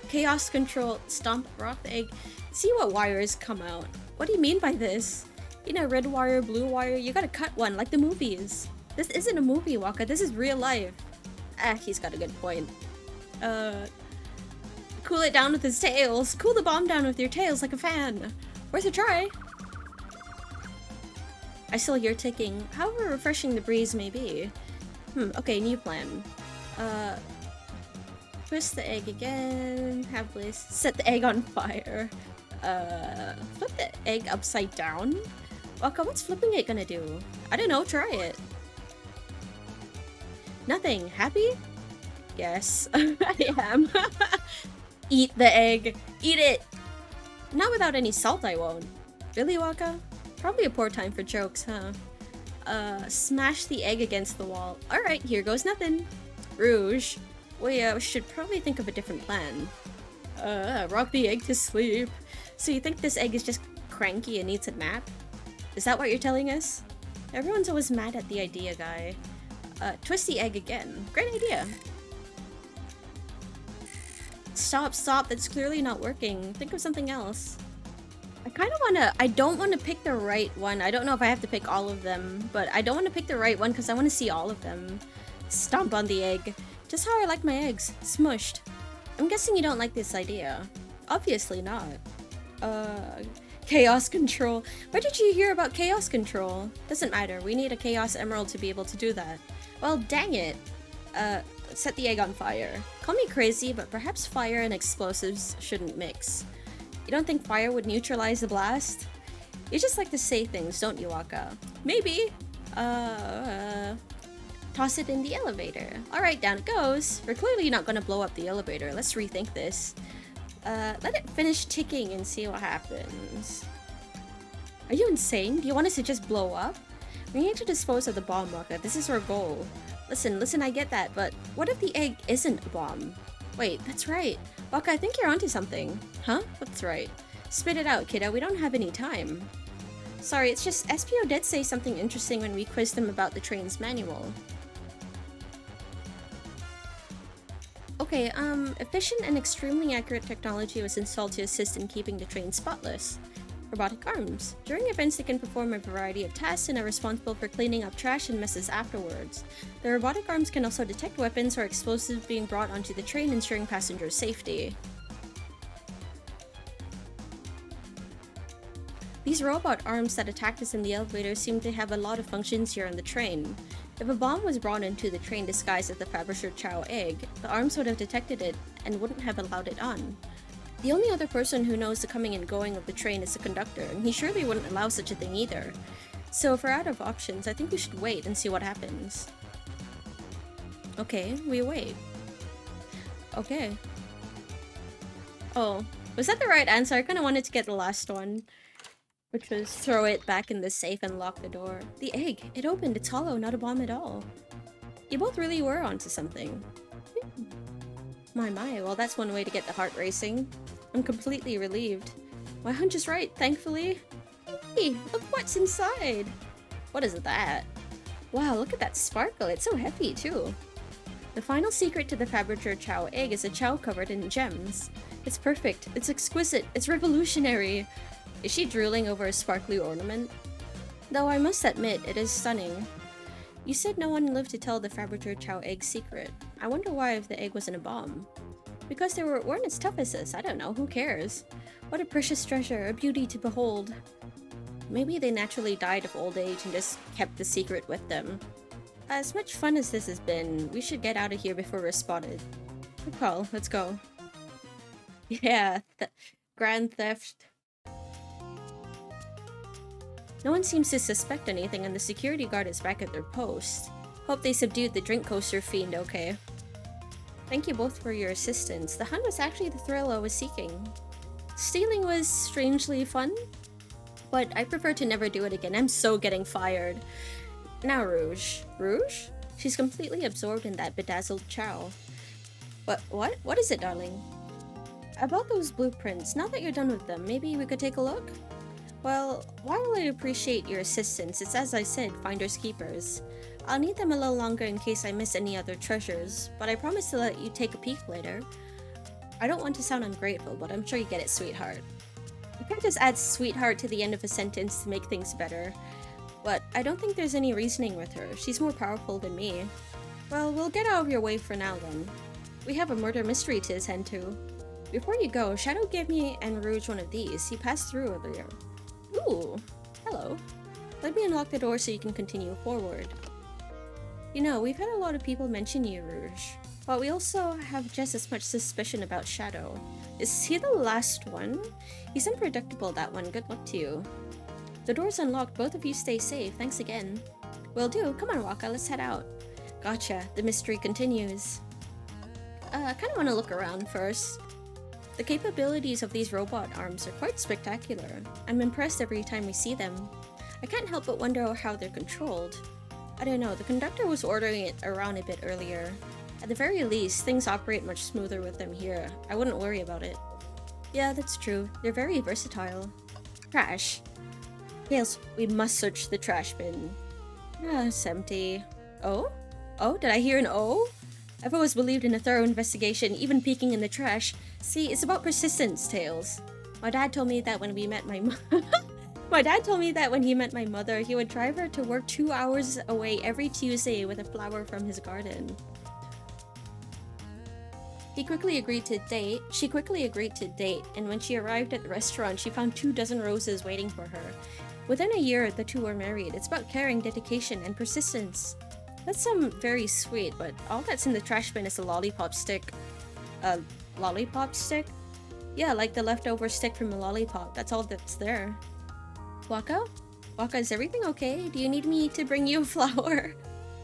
Chaos control, stomp, rock the egg. See what wires come out. What do you mean by this? You know, red wire, blue wire, you gotta cut one, like the movies. This isn't a movie, Waka, this is real life. Ah, he's got a good point. Cool it down with his tails. Cool the bomb down with your tails like a fan. Worth a try. I still hear ticking, however refreshing the breeze may be. Okay, new plan. Twist the egg again, have Blaze set the egg on fire. Flip the egg upside down? Waka, what's flipping it gonna do? I don't know, try it. Nothing. Happy? Yes, I am. Eat the egg. Eat it! Not without any salt, I won't. Really, Waka? Probably a poor time for jokes, huh? Smash the egg against the wall. Alright, here goes nothing. Rouge. We should probably think of a different plan. Rock the egg to sleep. So you think this egg is just cranky and needs a nap? Is that what you're telling us? Everyone's always mad at the idea, guy. Twist the egg again. Great idea. Stop, that's clearly not working. Think of something else. I don't wanna pick the right one. I don't know if I have to pick all of them, but I don't wanna pick the right one because I wanna see all of them. Stomp on the egg. Just how I like my eggs. Smushed. I'm guessing you don't like this idea. Obviously not. Chaos control. Where did you hear about chaos control? Doesn't matter. We need a chaos emerald to be able to do that. Well, dang it. Set the egg on fire. Call me crazy, but perhaps fire and explosives shouldn't mix. You don't think fire would neutralize the blast? You just like to say things, don't you, Waka? Maybe. Toss it in the elevator. Alright, down it goes. We're clearly not gonna blow up the elevator. Let's rethink this. Let it finish ticking and see what happens. Are you insane? Do you want us to just blow up? We need to dispose of the bomb, Waka. This is our goal. Listen, I get that, but what if the egg isn't a bomb? Wait, that's right. Waka, I think you're onto something. Huh? What's right? Spit it out, kiddo. We don't have any time. Sorry, it's just SPO did say something interesting when we quizzed him about the train's manual. Okay, efficient and extremely accurate technology was installed to assist in keeping the train spotless. Robotic arms. During events, they can perform a variety of tasks and are responsible for cleaning up trash and messes afterwards. The robotic arms can also detect weapons or explosives being brought onto the train, ensuring passengers' safety. These robot arms that attacked us in the elevator seem to have a lot of functions here on the train. If a bomb was brought into the train disguised as the Faberger Chow egg, the arms would have detected it and wouldn't have allowed it on. The only other person who knows the coming and going of the train is the conductor, and he surely wouldn't allow such a thing either. So if we're out of options, I think we should wait and see what happens. Okay, we wait. Okay. Oh, was that the right answer? I kinda wanted to get the last one, which was throw it back in the safe and lock the door. The egg! It opened, it's hollow, not a bomb at all. You both really were onto something. My, well that's one way to get the heart racing. I'm completely relieved. My hunch is right, thankfully. Hey, look what's inside! What is that? Wow, look at that sparkle, it's so heavy too. The final secret to the Faberger Chow egg is a chow covered in gems. It's perfect, it's exquisite, it's revolutionary! Is she drooling over a sparkly ornament? Though I must admit, it is stunning. You said no one lived to tell the Faberger Chow egg secret. I wonder why if the egg wasn't a bomb. Because they weren't as tough as us. I don't know, who cares? What a precious treasure, a beauty to behold. Maybe they naturally died of old age and just kept the secret with them. As much fun as this has been, we should get out of here before we're spotted. Good call, let's go. Yeah, grand theft. No one seems to suspect anything and the security guard is back at their post. Hope they subdued the drink coaster fiend okay. Thank you both for your assistance. The hunt was actually the thrill I was seeking. Stealing was strangely fun, but I prefer to never do it again. I'm so getting fired. Now Rouge. Rouge? She's completely absorbed in that bedazzled chow. But what? What is it, darling? About those blueprints, now that you're done with them, maybe we could take a look? Well, while I appreciate your assistance, it's as I said, finders keepers. I'll need them a little longer in case I miss any other treasures, but I promise to let you take a peek later. I don't want to sound ungrateful, but I'm sure you get it, sweetheart. You can't just add sweetheart to the end of a sentence to make things better. But I don't think there's any reasoning with her. She's more powerful than me. Well, we'll get out of your way for now then. We have a murder mystery to attend to. Before you go, Shadow gave me and Rouge one of these. He passed through earlier. Ooh, hello. Let me unlock the door so you can continue forward. You know, we've had a lot of people mention you, Rouge. But we also have just as much suspicion about Shadow. Is he the last one? He's unpredictable, that one. Good luck to you. The door's unlocked. Both of you stay safe. Thanks again. Will do. Come on, Waka. Let's head out. Gotcha. The mystery continues. I kind of want to look around first. The capabilities of these robot arms are quite spectacular. I'm impressed every time we see them. I can't help but wonder how they're controlled. I don't know, the conductor was ordering it around a bit earlier. At the very least, things operate much smoother with them here. I wouldn't worry about it. Yeah, that's true. They're very versatile. Trash. Yes, we must search the trash bin. Ah, it's empty. Oh? Oh, did I hear an O? I've always believed in a thorough investigation, even peeking in the trash. See, it's about persistence, Tails. My dad told me that when we met my My dad told me that when he met my mother, he would drive her to work 2 hours away every Tuesday with a flower from his garden. She quickly agreed to date, and when she arrived at the restaurant, she found 24 roses waiting for her. Within a year, the two were married. It's about caring, dedication, and persistence. That's very sweet, but all that's in the trash bin is a lollipop stick. A lollipop stick? Yeah, like the leftover stick from a lollipop. That's all that's there. Waka? Waka, is everything okay? Do you need me to bring you a flower?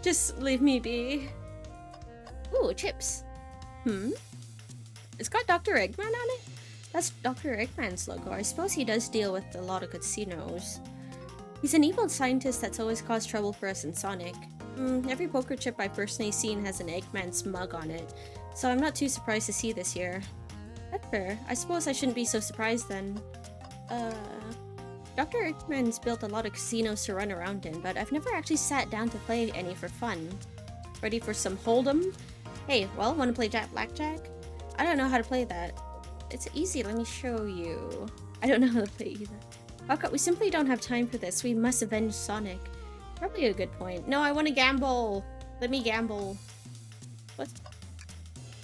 Just leave me be. Ooh, chips. It's got Dr. Eggman on it? That's Dr. Eggman's logo. I suppose he does deal with a lot of casinos. He's an evil scientist that's always caused trouble for us in Sonic. Every poker chip I've personally seen has an Eggman's mug on it, so I'm not too surprised to see this here. That's fair. I suppose I shouldn't be so surprised then. Dr. Eggman's built a lot of casinos to run around in, but I've never actually sat down to play any for fun. Ready for some Hold'em? Hey, well, wanna play Blackjack? I don't know how to play that. It's easy, let me show you. I don't know how to play either. Waka, we simply don't have time for this. We must avenge Sonic. Probably a good point. No, I want to gamble. Let me gamble. What?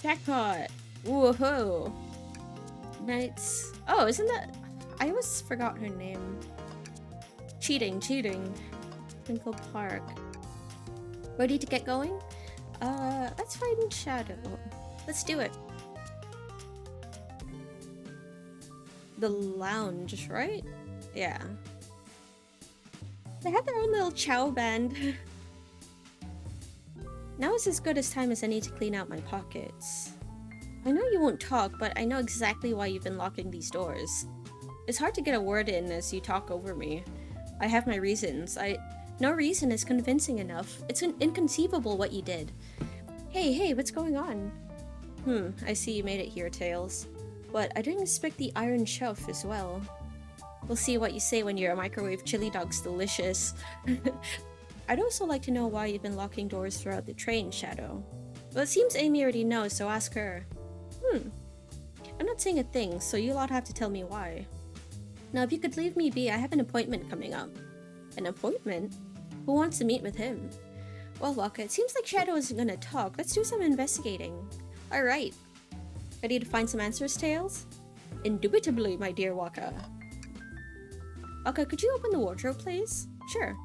Jackpot. Woohoo. Knights. Oh, isn't that... I always forgot her name. Cheating. Twinkle Park. Ready to get going? Let's find Shadow. Let's do it. The lounge, right? Yeah. They have their own little chow band. Now is as good a time as any to clean out my pockets. I know you won't talk, but I know exactly why you've been locking these doors. It's hard to get a word in as you talk over me. I have my reasons. No reason is convincing enough. It's inconceivable what you did. Hey, what's going on? I see you made it here, Tails. But I didn't expect the iron shelf as well. We'll see what you say when your microwave chili dog's delicious. I'd also like to know why you've been locking doors throughout the train, Shadow. Well, it seems Amy already knows, so ask her. I'm not saying a thing, so you'll all have to tell me why. Now, if you could leave me be, I have an appointment coming up. An appointment? Who wants to meet with him? Well, Waka, it seems like Shadow isn't gonna talk. Let's do some investigating. Alright. Ready to find some answers, Tails? Indubitably, my dear Waka. Waka, could you open the wardrobe, please? Sure.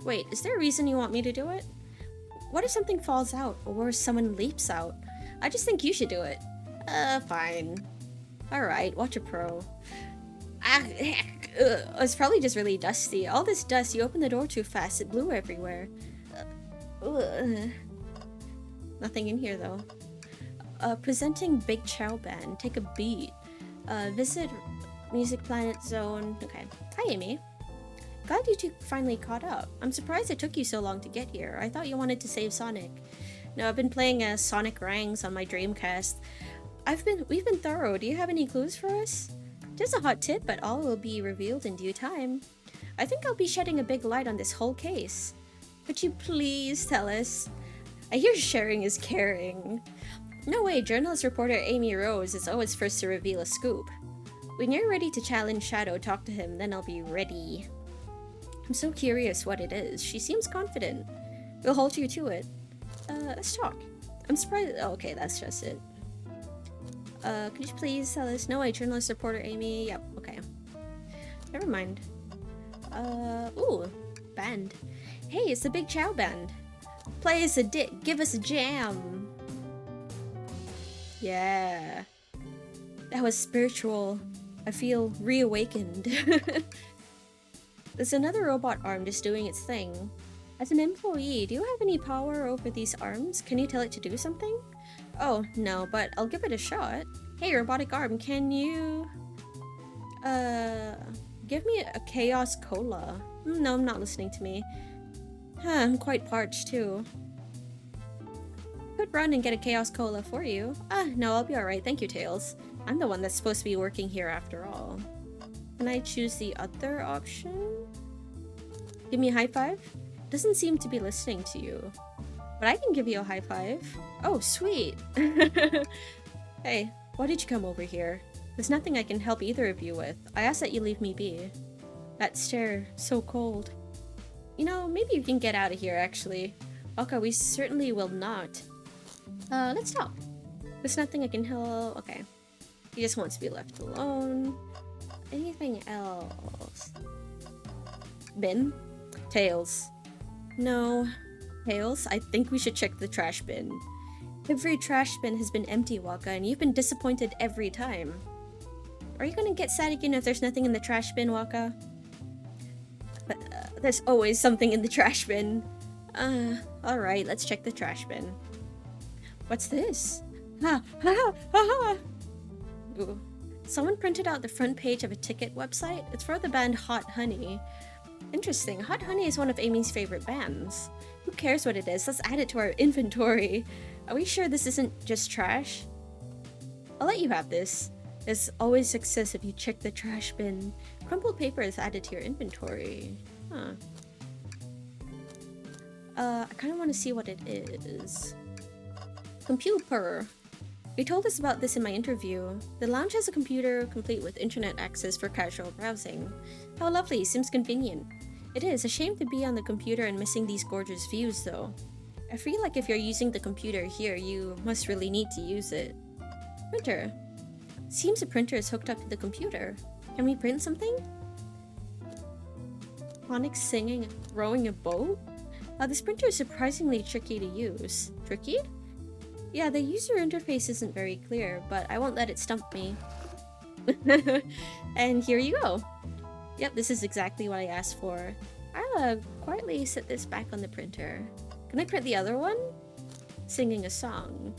Wait, is there a reason you want me to do it? What if something falls out, or someone leaps out? I just think you should do it. Fine. Alright, watch a pro. It's probably just really dusty. All this dust, you opened the door too fast, it blew everywhere. Nothing in here, though. Presenting Big Chow Band, take a beat. Visit Music Planet Zone. Okay. Hi, Amy. Glad you two finally caught up. I'm surprised it took you so long to get here. I thought you wanted to save Sonic. No, I've been playing Sonic Rangs on my Dreamcast. We've been thorough. Do you have any clues for us? Just a hot tip, but all will be revealed in due time. I think I'll be shedding a big light on this whole case. Could you please tell us? I hear sharing is caring. No way, journalist reporter Amy Rose is always first to reveal a scoop. When you're ready to challenge Shadow, talk to him, then I'll be ready. I'm so curious what it is. She seems confident. We'll hold you to it. Let's talk. I'm surprised. Oh, okay, that's just it. Could you please tell us? No way, journalist reporter Amy. Yep, okay. Never mind. Ooh, band. Hey, it's the Big Chow Band. Play us a give us a jam. Yeah. That was spiritual. I feel reawakened. There's another robot arm just doing its thing. As an employee, do you have any power over these arms? Can you tell it to do something? Oh, no, but I'll give it a shot. Hey, robotic arm, can you... give me a Chaos Cola. No, I'm not listening to me. I'm quite parched, too. Could run and get a Chaos Cola for you. No, I'll be alright, thank you, Tails. I'm the one that's supposed to be working here after all. Can I choose the other option? Give me a high five? Doesn't seem to be listening to you. But I can give you a high five. Oh, sweet. Hey, why did you come over here? There's nothing I can help either of you with. I ask that you leave me be. That stare, so cold. You know, maybe you can get out of here, actually. Waka, we certainly will not. Let's talk. There's nothing I can help. Okay. He just wants to be left alone. Anything else? Bin? Tails. No. Tails, I think we should check the trash bin. Every trash bin has been empty, Waka, and you've been disappointed every time. Are you gonna get sad again if there's nothing in the trash bin, Waka? But, there's always something in the trash bin. Alright, let's check the trash bin. What's this? Ha ha ha ha! Ooh. Someone printed out the front page of a ticket website. It's for the band Hot Honey. Interesting. Hot Honey is one of Amy's favorite bands. Who cares what it is? Let's add it to our inventory. Are we sure this isn't just trash? I'll let you have this. There's always success if you check the trash bin. Crumpled paper is added to your inventory. Huh. I kind of want to see what it is. Computer. They told us about this in my interview. The lounge has a computer complete with internet access for casual browsing. How lovely, seems convenient. It is a shame to be on the computer and missing these gorgeous views though. I feel like if you're using the computer here, you must really need to use it. Printer. Seems the printer is hooked up to the computer. Can we print something? Phonics singing, rowing a boat? This printer is surprisingly tricky to use. Tricky? Yeah, the user interface isn't very clear, but I won't let it stump me. And here you go. Yep, this is exactly what I asked for. I'll quietly set this back on the printer. Can I print the other one? Singing a song.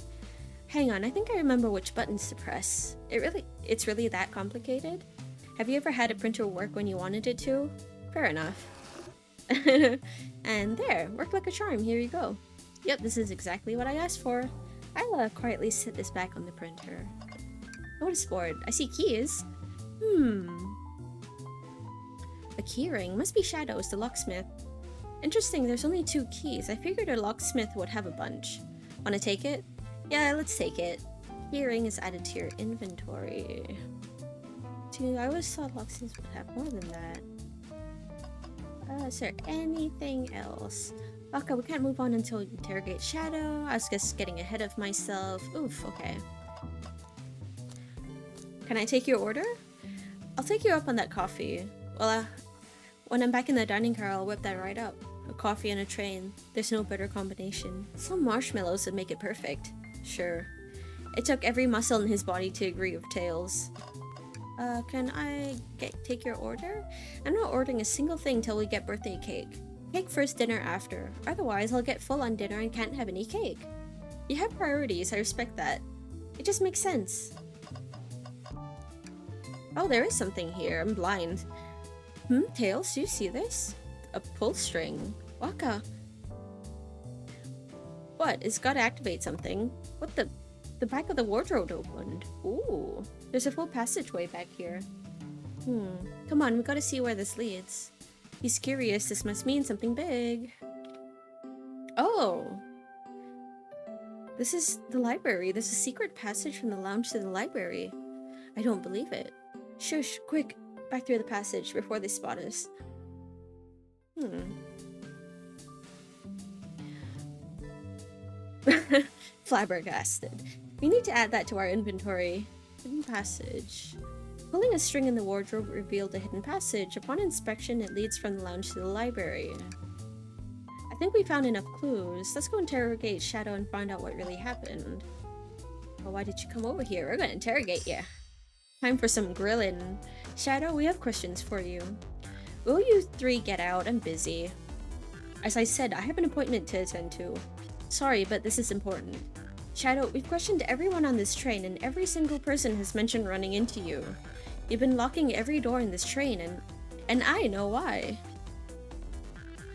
Hang on, I think I remember which buttons to press. It's really that complicated? Have you ever had a printer work when you wanted it to? Fair enough. And there, worked like a charm, here you go. Yep, this is exactly what I asked for. I'll quietly set this back on the printer. Notice board. I see keys. A keyring. Must be Shadows, the locksmith. Interesting, there's only 2 keys. I figured a locksmith would have a bunch. Wanna take it? Yeah, let's take it. Keyring is added to your inventory. Dude, I always thought locksmiths would have more than that. Is there anything else? Waka, we can't move on until we interrogate Shadow. I was just getting ahead of myself. Oof, okay. Can I take your order? I'll take you up on that coffee. Well, when I'm back in the dining car, I'll whip that right up. A coffee and a train. There's no better combination. Some marshmallows would make it perfect. Sure. It took every muscle in his body to agree with Tails. Can I take your order? I'm not ordering a single thing till we get birthday cake. Cake first, dinner after. Otherwise, I'll get full on dinner and can't have any cake. You have priorities, I respect that. It just makes sense. Oh, there is something here. I'm blind. Tails, do you see this? A pull string. Waka. What? It's gotta activate something. What the? The back of the wardrobe opened. Ooh. There's a full passageway back here. Come on, we gotta see where this leads. He's curious. This must mean something big. Oh. This is the library. There's a secret passage from the lounge to the library. I don't believe it. Shush, quick. Back through the passage before they spot us. Flabbergasted. We need to add that to our inventory. Hidden passage. Pulling a string in the wardrobe revealed a hidden passage. Upon inspection, it leads from the lounge to the library. I think we found enough clues. Let's go interrogate Shadow and find out what really happened. Well, why did you come over here? We're gonna interrogate you. Time for some grilling. Shadow, we have questions for you. Will you three get out? I'm busy. As I said, I have an appointment to attend to. Sorry, but this is important. Shadow, we've questioned everyone on this train, and every single person has mentioned running into you. You've been locking every door in this train, and I know why.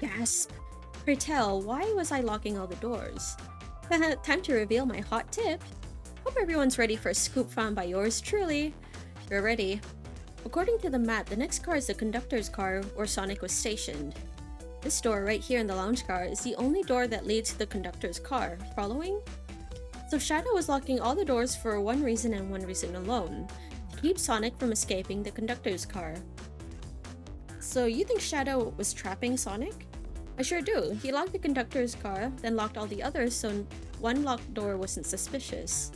Gasp. Pray tell, why was I locking all the doors? Time to reveal my hot tip. Hope everyone's ready for a scoop found by yours truly. You're ready. According to the map, the next car is the conductor's car where Sonic was stationed. This door right here in the lounge car is the only door that leads to the conductor's car. Following? So Shadow was locking all the doors for one reason and one reason alone. To keep Sonic from escaping the conductor's car. So you think Shadow was trapping Sonic? I sure do. He locked the conductor's car, then locked all the others so one locked door wasn't suspicious.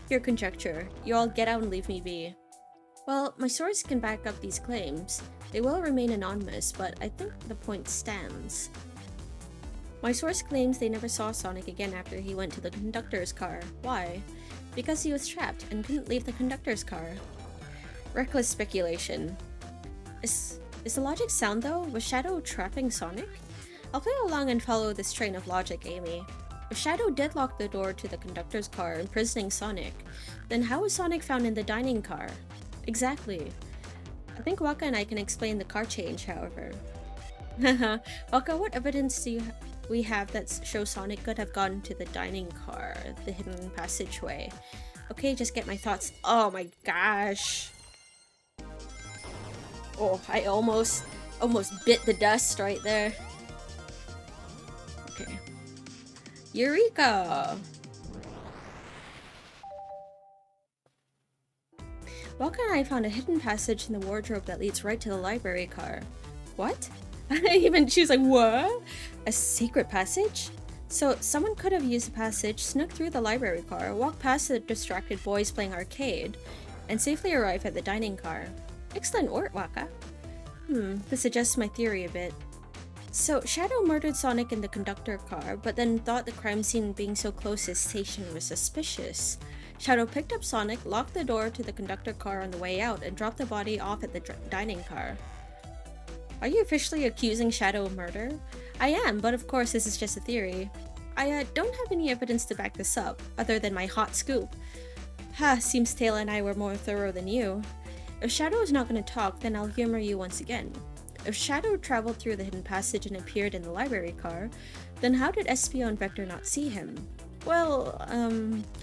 Your conjecture. You all get out and leave me be. Well, my source can back up these claims. They will remain anonymous, but I think the point stands. My source claims they never saw Sonic again after he went to the conductor's car. Why? Because he was trapped and couldn't leave the conductor's car. Reckless speculation. Is the logic sound though? Was Shadow trapping Sonic? I'll play along and follow this train of logic, Amy. If Shadow did lock the door to the conductor's car, imprisoning Sonic, then how was Sonic found in the dining car? Exactly. I think Waka and I can explain the car change, however. Waka, what evidence do we have that shows Sonic could have gone to the dining car, the hidden passageway? Okay, just get my thoughts. Oh my gosh. Oh, I almost bit the dust right there. Okay. Eureka! Waka and I found a hidden passage in the wardrobe that leads right to the library car. What? She was like, what? A secret passage? So someone could have used the passage, snuck through the library car, walked past the distracted boys playing arcade, and safely arrive at the dining car. Excellent work, Waka. This adjusts my theory a bit. So Shadow murdered Sonic in the conductor car, but then thought the crime scene being so close to his station was suspicious. Shadow picked up Sonic, locked the door to the conductor car on the way out, and dropped the body off at the dining car. Are you officially accusing Shadow of murder? I am, but of course this is just a theory. I don't have any evidence to back this up, other than my hot scoop. Seems Taylor and I were more thorough than you. If Shadow is not going to talk, then I'll humor you once again. If Shadow traveled through the hidden passage and appeared in the library car, then how did Espio and Vector not see him? Well,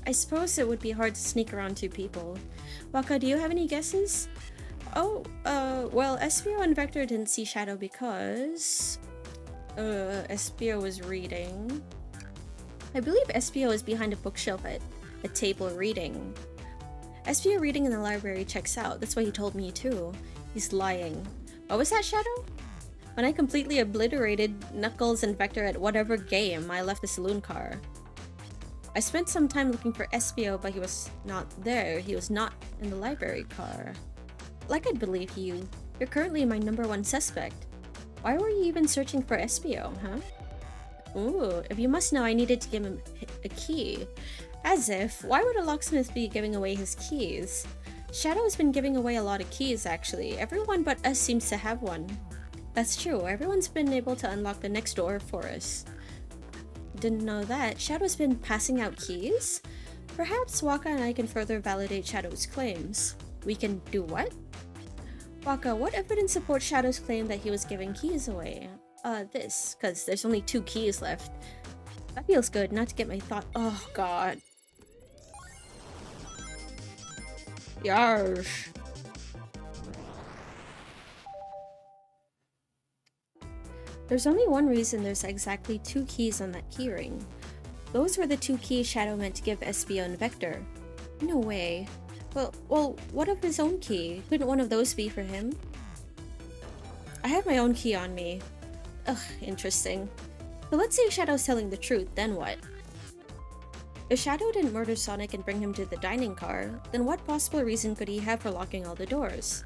I suppose it would be hard to sneak around two people. Waka, do you have any guesses? Oh, well, Espio and Vector didn't see Shadow because... Espio was reading. I believe Espio is behind a bookshelf at a table reading. Espio reading in the library checks out, that's why he told me too. He's lying. What was that, Shadow? When I completely obliterated Knuckles and Vector at whatever game, I left the saloon car. I spent some time looking for SBO, but he was not there. He was not in the library car. Like I'd believe you. You're currently my #1 suspect. Why were you even searching for SBO, huh? Ooh, if you must know, I needed to give him a key. As if, why would a locksmith be giving away his keys? Shadow has been giving away a lot of keys, actually. Everyone but us seems to have one. That's true, everyone's been able to unlock the next door for us. Didn't know that. Shadow's been passing out keys? Perhaps Waka and I can further validate Shadow's claims. We can do what? Waka, what evidence supports Shadow's claim that he was giving keys away? This, because there's only 2 keys left. That feels good, not to get my thought- oh god. Yarsh. There's only one reason there's exactly 2 keys on that keyring. Those were the 2 keys Shadow meant to give SBO and Vector. No way. Well, what of his own key? Couldn't one of those be for him? I have my own key on me. Ugh, interesting. But let's say Shadow's telling the truth, then what? If Shadow didn't murder Sonic and bring him to the dining car, then what possible reason could he have for locking all the doors?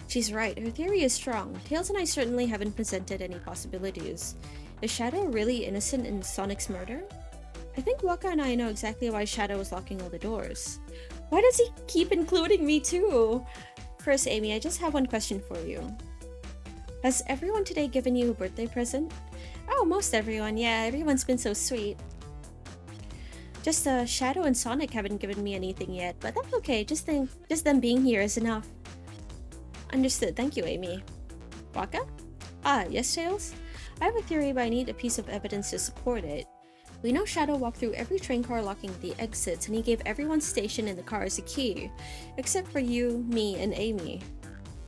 She's right, her theory is strong. Tails and I certainly haven't presented any possibilities. Is Shadow really innocent in Sonic's murder? I think Waka and I know exactly why Shadow was locking all the doors. Why does he keep including me too? First, Amy, I just have one question for you. Has everyone today given you a birthday present? Oh, most everyone, yeah, everyone's been so sweet. Just Shadow and Sonic haven't given me anything yet, but that's okay, just them being here is enough. Understood, thank you, Amy. Waka? Ah, yes, Tails? I have a theory, but I need a piece of evidence to support it. We know Shadow walked through every train car locking the exits, and he gave everyone stationed in the cars a key, except for you, me, and Amy.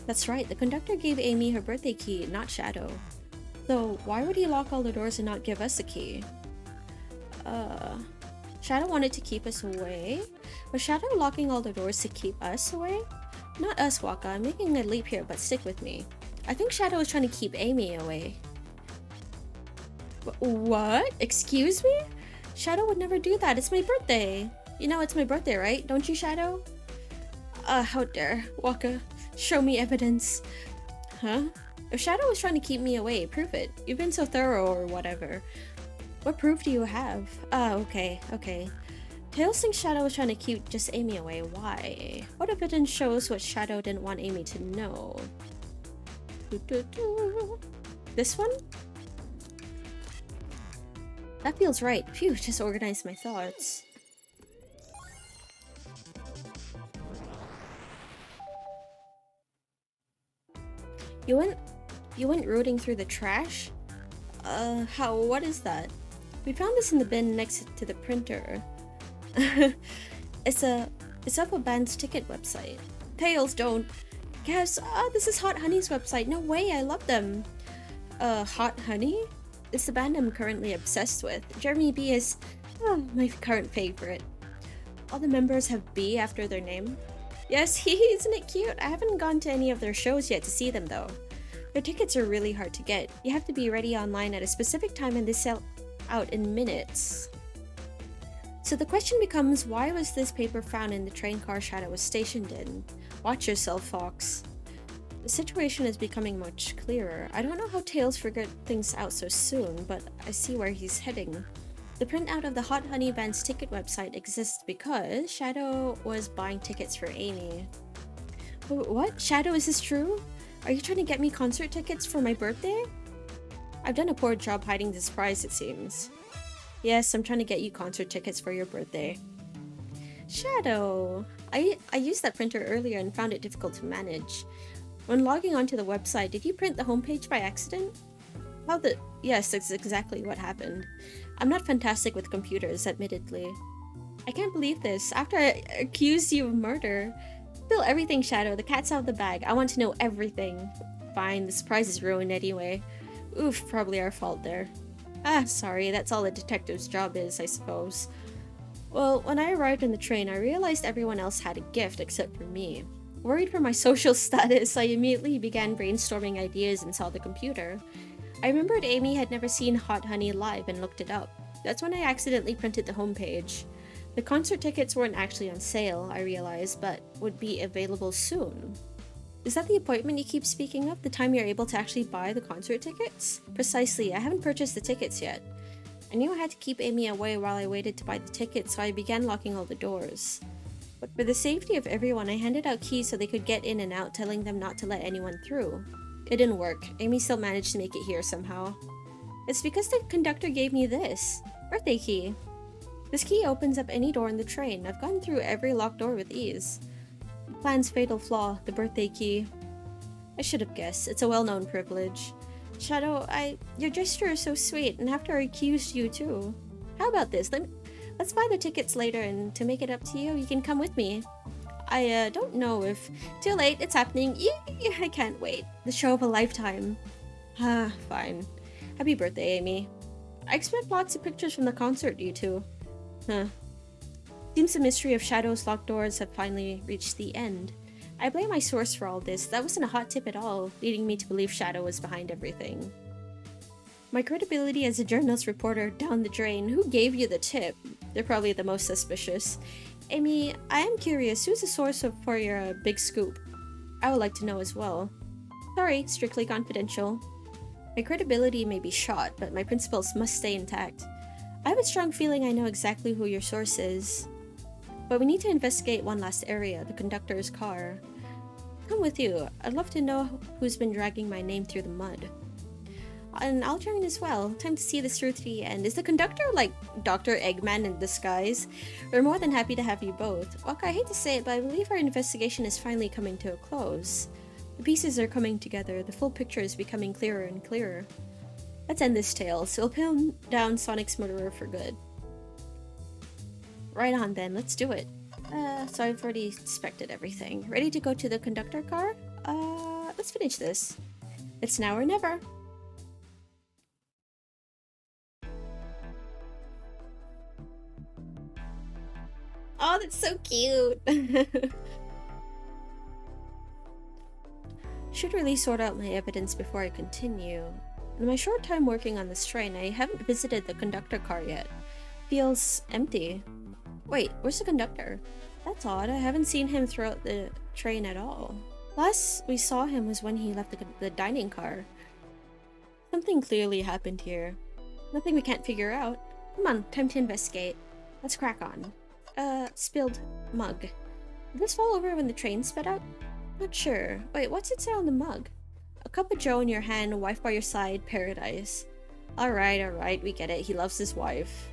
That's right, the conductor gave Amy her birthday key, not Shadow. So, why would he lock all the doors and not give us a key? Shadow wanted to keep us away? Was Shadow locking all the doors to keep us away? Not us, Waka. I'm making a leap here, but stick with me. I think Shadow is trying to keep Amy away. What? Excuse me? Shadow would never do that. It's my birthday. You know it's my birthday, right? Don't you, Shadow? How dare. Waka, show me evidence. Huh? If Shadow was trying to keep me away, prove it. You've been so thorough or whatever. What proof do you have? Okay. Tails thinks Shadow was trying to keep just Amy away. Why? What evidence shows what Shadow didn't want Amy to know? This one? That feels right. Phew, just organized my thoughts. You went rooting through the trash? How? What is that? We found this in the bin next to the printer. It's up a band's ticket website. Tails, don't. Guess, this is Hot Honey's website. No way, I love them. Hot Honey? It's the band I'm currently obsessed with. Jeremy B is my current favorite. All the members have B after their name. Yes, isn't it cute? I haven't gone to any of their shows yet to see them though. Their tickets are really hard to get. You have to be ready online at a specific time and they sell out in minutes. So the question becomes, why was this paper found in the train car Shadow was stationed in? Watch yourself, Fox. The situation is becoming much clearer. I don't know how Tails figured things out so soon, but I see where he's heading. The printout of the Hot Honey Band's ticket website exists because Shadow was buying tickets for Amy. What? Shadow, is this true? Are you trying to get me concert tickets for my birthday? I've done a poor job hiding the surprise, it seems. Yes, I'm trying to get you concert tickets for your birthday. Shadow! I used that printer earlier and found it difficult to manage. When logging onto the website, did you print the homepage by accident? Yes, that's exactly what happened. I'm not fantastic with computers, admittedly. I can't believe this. After I accused you of murder. Spill everything, Shadow. The cat's out of the bag. I want to know everything. Fine, the surprise is ruined anyway. Oof, probably our fault there. Sorry, that's all a detective's job is, I suppose. Well, when I arrived on the train, I realized everyone else had a gift except for me. Worried for my social status, I immediately began brainstorming ideas and saw the computer. I remembered Amy had never seen Hot Honey live and looked it up. That's when I accidentally printed the homepage. The concert tickets weren't actually on sale, I realized, but would be available soon. Is that the appointment you keep speaking of? The time you're able to actually buy the concert tickets? Precisely, I haven't purchased the tickets yet. I knew I had to keep Amy away while I waited to buy the tickets, so I began locking all the doors. But for the safety of everyone, I handed out keys so they could get in and out, telling them not to let anyone through. It didn't work. Amy still managed to make it here somehow. It's because the conductor gave me this birthday key. This key opens up any door in the train. I've gone through every locked door with ease. The plan's fatal flaw, the birthday key. I should have guessed. It's a well-known privilege. Shadow, your gesture is so sweet, and after I accused you too. How about this? Let's buy the tickets later, and to make it up to you, you can come with me. I don't know if... Too late, it's happening. Yee! I can't wait. The show of a lifetime. Ah, fine. Happy birthday, Amy. I expect lots of pictures from the concert, you two. Huh. Seems the mystery of Shadow's locked doors have finally reached the end. I blame my source for all this. That wasn't a hot tip at all, leading me to believe Shadow was behind everything. My credibility as a journalist reporter down the drain. Who gave you the tip? They're probably the most suspicious. Amy, I am curious, who's the source for your big scoop? I would like to know as well. Sorry, strictly confidential. My credibility may be shot, but my principles must stay intact. I have a strong feeling I know exactly who your source is. But we need to investigate one last area, the conductor's car. Come with you. I'd love to know who's been dragging my name through the mud. And I'll join as well. Time to see this through to the end. Is the conductor like Dr. Eggman in disguise? We're more than happy to have you both. Waka, I hate to say it, but I believe our investigation is finally coming to a close. The pieces are coming together. The full picture is becoming clearer and clearer. Let's end this tale, so we'll pin down Sonic's murderer for good. Right on then, let's do it. So I've already inspected everything. Ready to go to the conductor car? Let's finish this. It's now or never. Oh, that's so cute! Should really sort out my evidence before I continue. In my short time working on this train, I haven't visited the conductor car yet. Feels empty. Wait, where's the conductor? That's odd, I haven't seen him throughout the train at all. Last we saw him was when he left the dining car. Something clearly happened here. Nothing we can't figure out. Come on, time to investigate. Let's crack on. Spilled mug. Did this fall over when the train sped out? Not sure. Wait, what's it say on the mug? A cup of joe in your hand, a wife by your side, paradise. Alright, we get it. He loves his wife.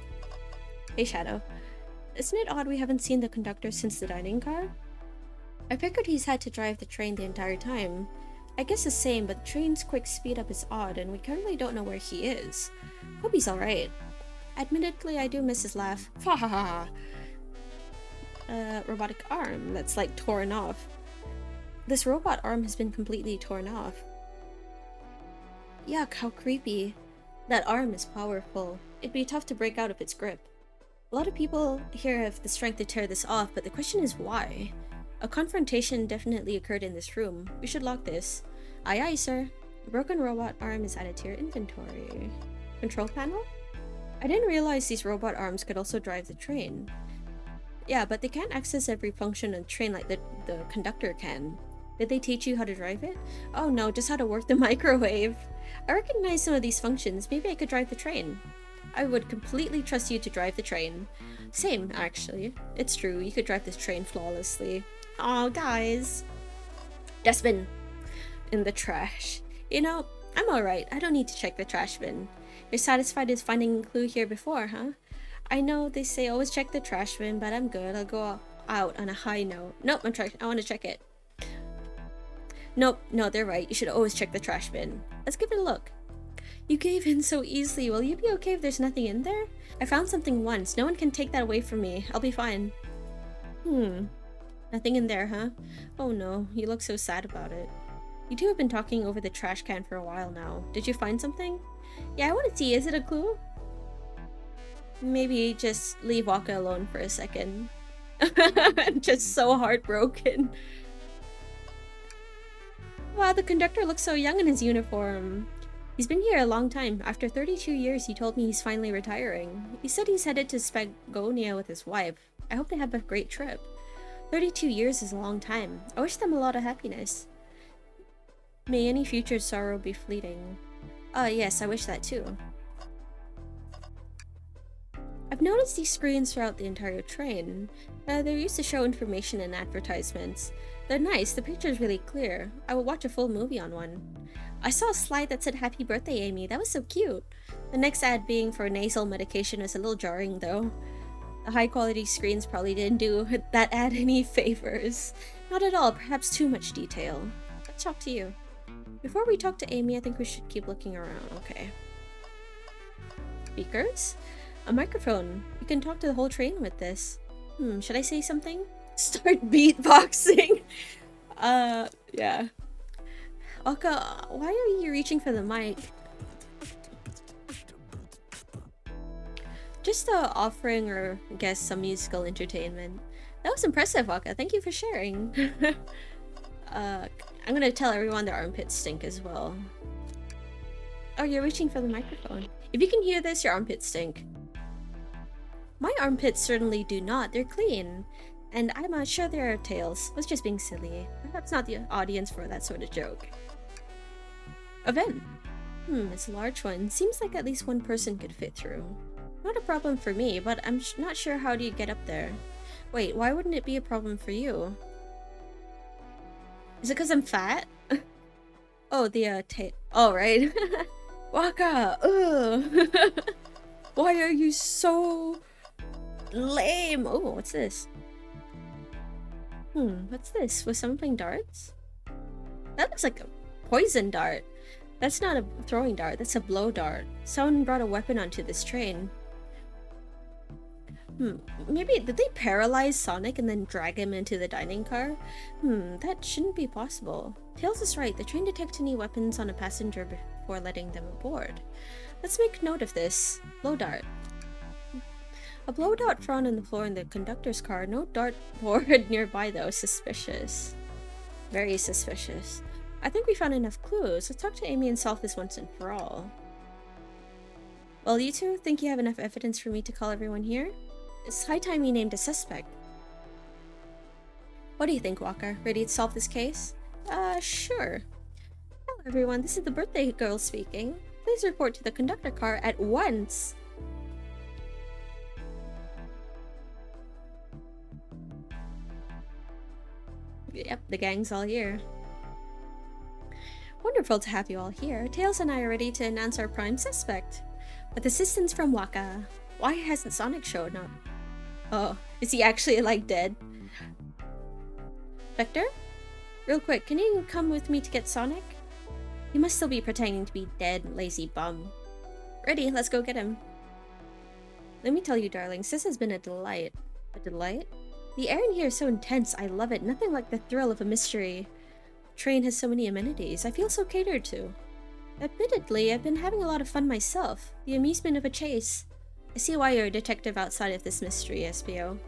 Hey, Shadow. Isn't it odd we haven't seen the conductor since the dining car? I figured he's had to drive the train the entire time. I guess the same, but the train's quick speed up is odd, and we currently don't know where he is. Hope he's alright. Admittedly, I do miss his laugh. Ha ha ha! Robotic arm that's like torn off. This robot arm has been completely torn off. Yuck, how creepy. That arm is powerful. It'd be tough to break out of its grip. A lot of people here have the strength to tear this off, but the question is why? A confrontation definitely occurred in this room. We should lock this. Aye aye, sir. The broken robot arm is added to your inventory. Control panel? I didn't realize these robot arms could also drive the train. Yeah, but they can't access every function on the train like the conductor can. Did they teach you how to drive it? Oh no, just how to work the microwave. I recognize some of these functions. Maybe I could drive the train. I would completely trust you to drive the train. Same, actually. It's true, you could drive this train flawlessly. Aw, guys. Dustbin. In the trash. You know, I'm alright. I don't need to check the trash bin. You're satisfied with finding a clue here before, huh? I know they say always check the trash bin, but I'm good. I'll go out on a high note. Nope, I want to check it. Nope, no, they're right. You should always check the trash bin. Let's give it a look. You gave in so easily. Will you be okay if there's nothing in there? I found something once. No one can take that away from me. I'll be fine. Nothing in there, huh? Oh no, you look so sad about it. You two have been talking over the trash can for a while now. Did you find something? Yeah, I want to see. Is it a clue? Maybe just leave Waka alone for a second. I'm just so heartbroken. Wow, the conductor looks so young in his uniform. He's been here a long time. After 32 years, he told me he's finally retiring. He said he's headed to Spagonia with his wife. I hope they have a great trip. 32 years is a long time. I wish them a lot of happiness. May any future sorrow be fleeting. Yes, I wish that too. I've noticed these screens throughout the entire train. They're used to show information and advertisements. They're nice, the picture's really clear. I will watch a full movie on one. I saw a slide that said happy birthday, Amy. That was so cute. The next ad being for nasal medication was a little jarring though. The high quality screens probably didn't do that ad any favors. Not at all, perhaps too much detail. Let's talk to you. Before we talk to Amy, I think we should keep looking around. Okay. Speakers? A microphone. You can talk to the whole train with this. Should I say something? Start beatboxing! Yeah. Waka, why are you reaching for the mic? Just offering or I guess some musical entertainment. That was impressive, Waka. Thank you for sharing. I'm gonna tell everyone their armpits stink as well. Oh, you're reaching for the microphone. If you can hear this, your armpits stink. My armpits certainly do not. They're clean. And I'm sure there are tails. I was just being silly. Perhaps not the audience for that sort of joke. A vent. It's a large one. Seems like at least one person could fit through. Not a problem for me, but I'm not sure how do you get up there. Wait, why wouldn't it be a problem for you? Is it because I'm fat? Oh, the oh, right. Waka! Ugh! Why are you so lame? Oh, what's this? What's this? Was someone playing darts? That looks like a poison dart. That's not a throwing dart, that's a blow dart. Someone brought a weapon onto this train. Maybe did they paralyze Sonic and then drag him into the dining car? That shouldn't be possible. Tails is right, the train detects any weapons on a passenger before letting them aboard. Let's make note of this. Blow dart. A blow dart found on the floor in the conductor's car. No dartboard nearby though. Suspicious. Very suspicious. I think we found enough clues. Let's talk to Amy and solve this once and for all. Well, you two think you have enough evidence for me to call everyone here? It's high time you named a suspect. What do you think, Waka? Ready to solve this case? Sure. Hello everyone, this is the birthday girl speaking. Please report to the conductor car at once. Yep, the gang's all here. Wonderful to have you all here. Tails and I are ready to announce our prime suspect. With assistance from Waka. Why hasn't Sonic shown up? Oh, is he actually like dead? Vector? Real quick, can you come with me to get Sonic? He must still be pretending to be dead, lazy bum. Ready, let's go get him. Let me tell you, darlings, this has been a delight. A delight? The air in here is so intense, I love it. Nothing like the thrill of a mystery. The train has so many amenities. I feel so catered to. Admittedly, I've been having a lot of fun myself. The amusement of a chase. I see why you're a detective outside of this mystery, SBO.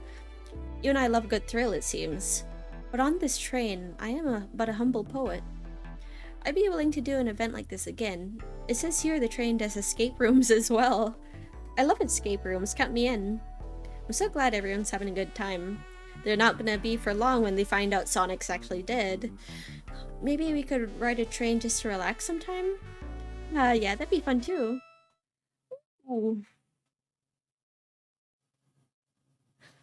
You and I love a good thrill, it seems. But on this train, I am but a humble poet. I'd be willing to do an event like this again. It says here the train does escape rooms as well. I love escape rooms, count me in. I'm so glad everyone's having a good time. They're not gonna be for long when they find out Sonic's actually dead. Maybe we could ride a train just to relax sometime? Yeah, that'd be fun too. Ooh.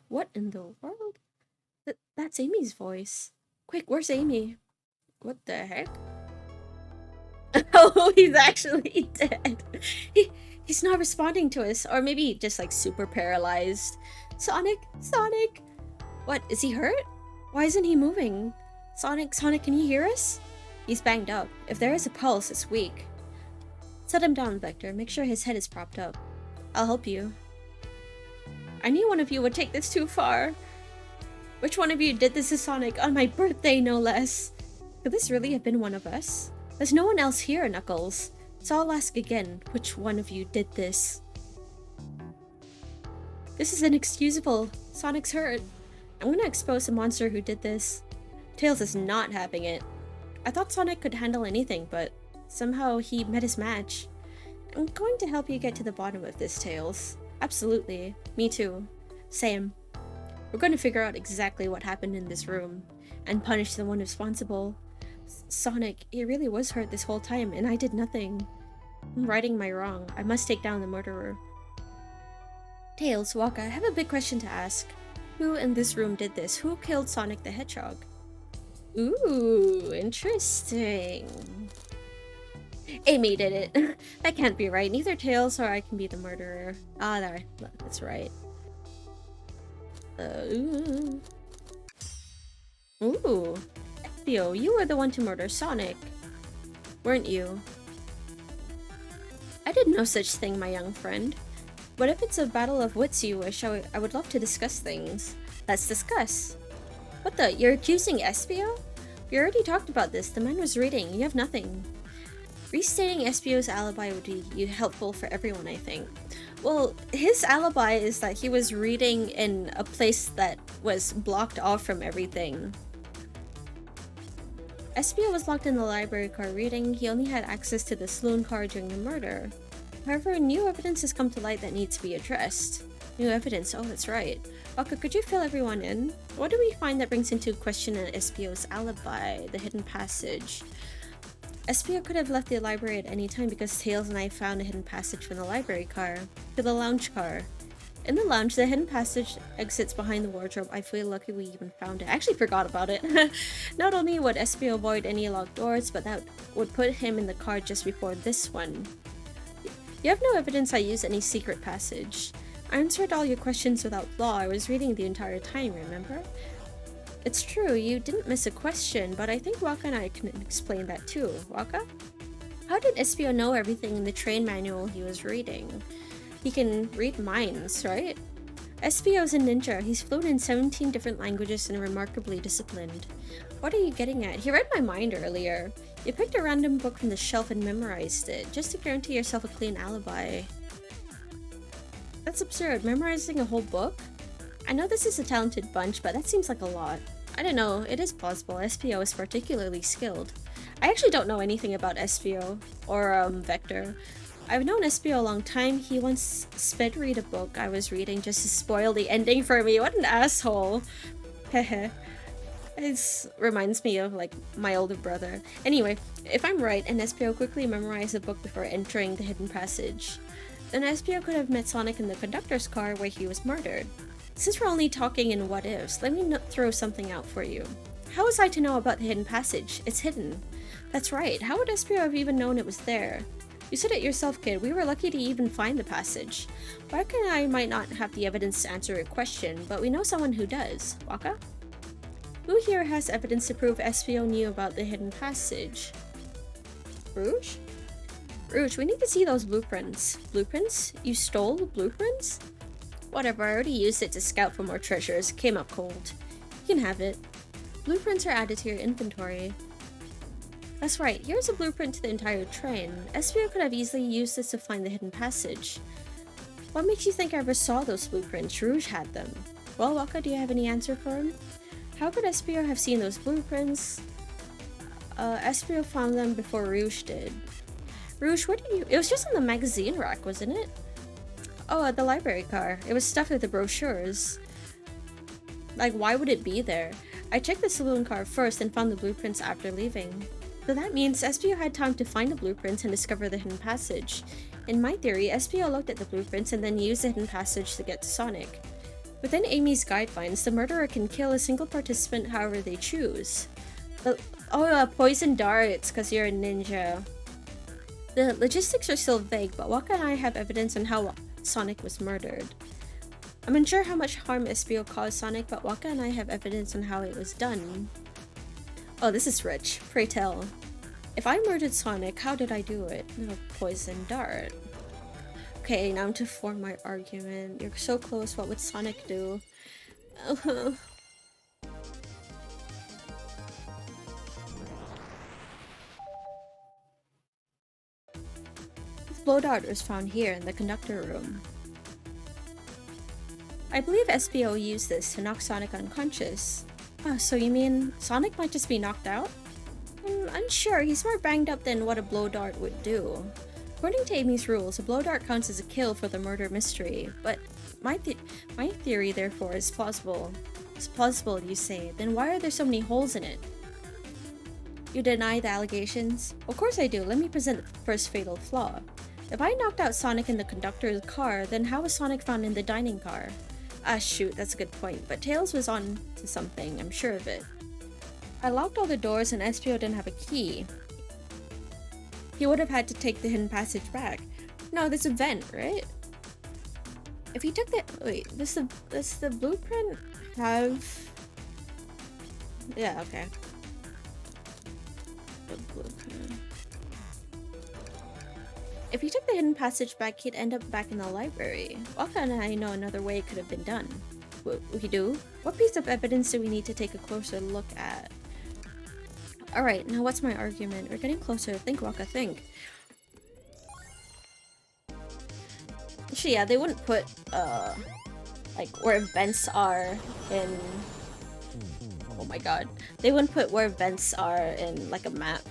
What in the world? That's Amy's voice. Quick, where's Amy? What the heck? Oh, he's actually dead. He's not responding to us. Or maybe just like super paralyzed. Sonic? Sonic? What, is he hurt? Why isn't he moving? Sonic, can you hear us? He's banged up. If there is a pulse, it's weak. Set him down, Vector. Make sure his head is propped up. I'll help you. I knew one of you would take this too far. Which one of you did this to Sonic on my birthday, no less? Could this really have been one of us? There's no one else here, Knuckles. So I'll ask again, which one of you did this? This is inexcusable. Sonic's hurt. I'm gonna expose the monster who did this. Tails is not having it. I thought Sonic could handle anything, but Somehow he met his match. I'm going to help you get to the bottom of this, Tails. Absolutely. Me too. Same. We're going to figure out exactly what happened in this room and punish the one responsible. Sonic, he really was hurt this whole time and I did nothing. I'm righting my wrong. I must take down the murderer. Tails, Waka, I have a big question to ask. Who in this room did this? Who killed Sonic the Hedgehog? Ooh, interesting. Amy did it. That can't be right. Neither Tails or I can be the murderer. Ah, there. That's right. Ooh. Theo, you were the one to murder Sonic. Weren't you? I did no such thing, my young friend. What if it's a battle of wits you wish? I would love to discuss things. Let's discuss. What the? You're accusing Espio? We already talked about this. The man was reading. You have nothing. Restating Espio's alibi would be helpful for everyone, I think. Well, his alibi is that he was reading in a place that was blocked off from everything. Espio was locked in the library car reading. He only had access to the saloon car during the murder. However, new evidence has come to light that needs to be addressed. New evidence? Oh, that's right. Waka, could you fill everyone in? What do we find that brings into question Espio's alibi? The hidden passage. Espio could have left the library at any time because Tails and I found a hidden passage from the library car to the lounge car. In the lounge, the hidden passage exits behind the wardrobe. I feel lucky we even found it. I actually forgot about it. Not only would Espio avoid any locked doors, but that would put him in the car just before this one. You have no evidence I used any secret passage. I answered all your questions without flaw. I was reading the entire time, remember? It's true, you didn't miss a question, but I think Waka and I can explain that too. Waka? How did Espio know everything in the train manual he was reading? He can read minds, right? Espio is a ninja. He's fluent in 17 different languages and remarkably disciplined. What are you getting at? He read my mind earlier. You picked a random book from the shelf and memorized it, just to guarantee yourself a clean alibi. That's absurd. Memorizing a whole book? I know this is a talented bunch, but that seems like a lot. I don't know, it is possible. Espio is particularly skilled. I actually don't know anything about Espio, or Vector. I've known Espio a long time. He once sped read a book I was reading just to spoil the ending for me. What an asshole. Hehe. This reminds me of, like, my older brother. Anyway, if I'm right, and Espio quickly memorized the book before entering the hidden passage, then Espio could have met Sonic in the conductor's car where he was murdered. Since we're only talking in what-ifs, let me throw something out for you. How was I to know about the hidden passage? It's hidden. That's right. How would Espio have even known it was there? You said it yourself, kid. We were lucky to even find the passage. Waka and I might not have the evidence to answer your question, but we know someone who does. Waka? Who here has evidence to prove Espio knew about the hidden passage? Rouge? Rouge, we need to see those blueprints. Blueprints? You stole the blueprints? Whatever, I already used it to scout for more treasures. Came up cold. You can have it. Blueprints are added to your inventory. That's right, here's a blueprint to the entire train. Espio could have easily used this to find the hidden passage. What makes you think I ever saw those blueprints? Rouge had them. Well, Waka, do you have any answer for him? How could Espio have seen those blueprints? Espio found them before Rouge did. Rouge, what did you— it was just on the magazine rack, wasn't it? Oh, the library car. It was stuffed with the brochures. Like, why would it be there? I checked the saloon car first and found the blueprints after leaving. So that means Espio had time to find the blueprints and discover the hidden passage. In my theory, Espio looked at the blueprints and then used the hidden passage to get to Sonic. Within Amy's guidelines, the murderer can kill a single participant however they choose. Poison darts, because you're a ninja. The logistics are still vague, but Waka and I have evidence on how Sonic was murdered. I'm unsure how much harm Espio caused Sonic, but Waka and I have evidence on how it was done. Oh, this is rich. Pray tell. If I murdered Sonic, how did I do it? No, poison dart. Okay, now to form my argument. You're so close, what would Sonic do? This blow dart was found here in the conductor room. I believe Espio used this to knock Sonic unconscious. Oh, so you mean Sonic might just be knocked out? I'm unsure. He's more banged up than what a blow dart would do. According to Amy's rules, a blow dart counts as a kill for the murder mystery, but my theory, therefore, is plausible. It's plausible, you say. Then why are there so many holes in it? You deny the allegations? Of course I do. Let me present the first fatal flaw. If I knocked out Sonic in the conductor's car, then how was Sonic found in the dining car? Ah, shoot, that's a good point, but Tails was on to something, I'm sure of it. I locked all the doors and SPO didn't have a key. He would have had to take the hidden passage back. No, there's a vent, right? If he took the... Wait, does the blueprint have... Yeah, okay. The blueprint. If he took the hidden passage back, he'd end up back in the library. Waka and I know another way it could have been done. We do? What piece of evidence do we need to take a closer look at? Alright, now what's my argument? We're getting closer. Think, Waka, think. Actually, yeah, they wouldn't put, like, where vents are in... Oh my god. They wouldn't put where vents are in, like, a map.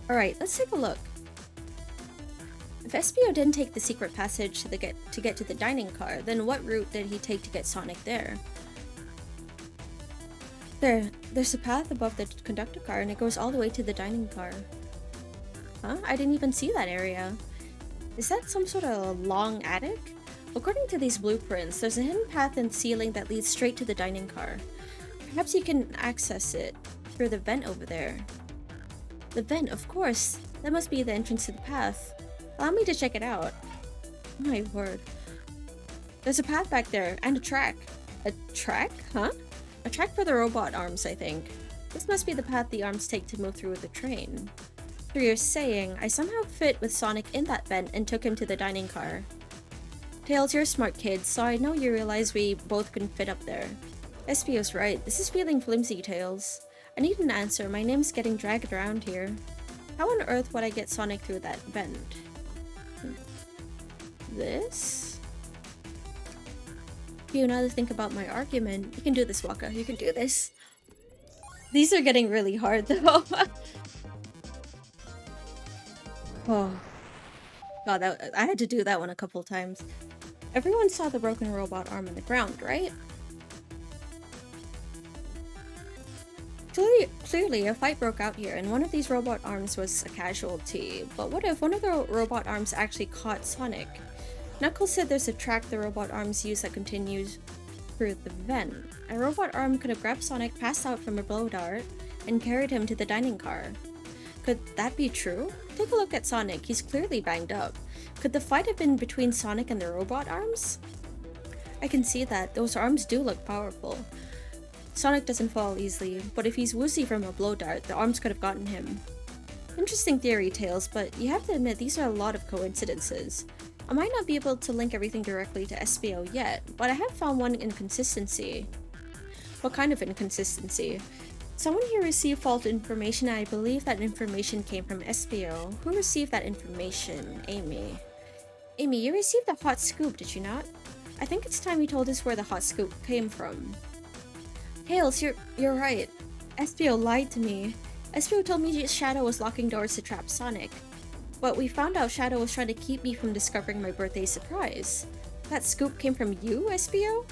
Alright, let's take a look. If SPO didn't take the secret passage to get to the dining car, then what route did he take to get Sonic there? There's a path above the conductor car and it goes all the way to the dining car. Huh? I didn't even see that area. Is that some sort of long attic? According to these blueprints, there's a hidden path in the ceiling that leads straight to the dining car. Perhaps you can access it through the vent over there. The vent, of course. That must be the entrance to the path. Allow me to check it out. My word. There's a path back there, and a track. A track? Huh? A track for the robot arms, I think. This must be the path the arms take to move through with the train. Through your saying, I somehow fit with Sonic in that vent and took him to the dining car. Tails, you're a smart kid, so I know you realize we both couldn't fit up there. SPO's right. This is feeling flimsy, Tails. I need an answer. My name's getting dragged around here. How on earth would I get Sonic through that vent? This? You now to think about my argument. You can do this, Waka. You can do this. These are getting really hard, though. Oh. God, I had to do that one a couple times. Everyone saw the broken robot arm on the ground, right? Clearly, a fight broke out here, and one of these robot arms was a casualty. But what if one of the robot arms actually caught Sonic? Knuckles said there's a track the robot arms use that continues through the vent. A robot arm could have grabbed Sonic, passed out from a blow dart, and carried him to the dining car. Could that be true? Take a look at Sonic. He's clearly banged up. Could the fight have been between Sonic and the robot arms? I can see that. Those arms do look powerful. Sonic doesn't fall easily, but if he's woozy from a blow dart, the arms could have gotten him. Interesting theory, Tails, but you have to admit these are a lot of coincidences. I might not be able to link everything directly to SPO yet, but I have found one inconsistency. What kind of inconsistency? Someone here received false information and I believe that information came from SPO. Who received that information? Amy. Amy, you received the hot scoop, did you not? I think it's time you told us where the hot scoop came from. Tails, you're right. SPO lied to me. SPO told me Shadow was locking doors to trap Sonic. But we found out Shadow was trying to keep me from discovering my birthday surprise. That scoop came from you, SPO?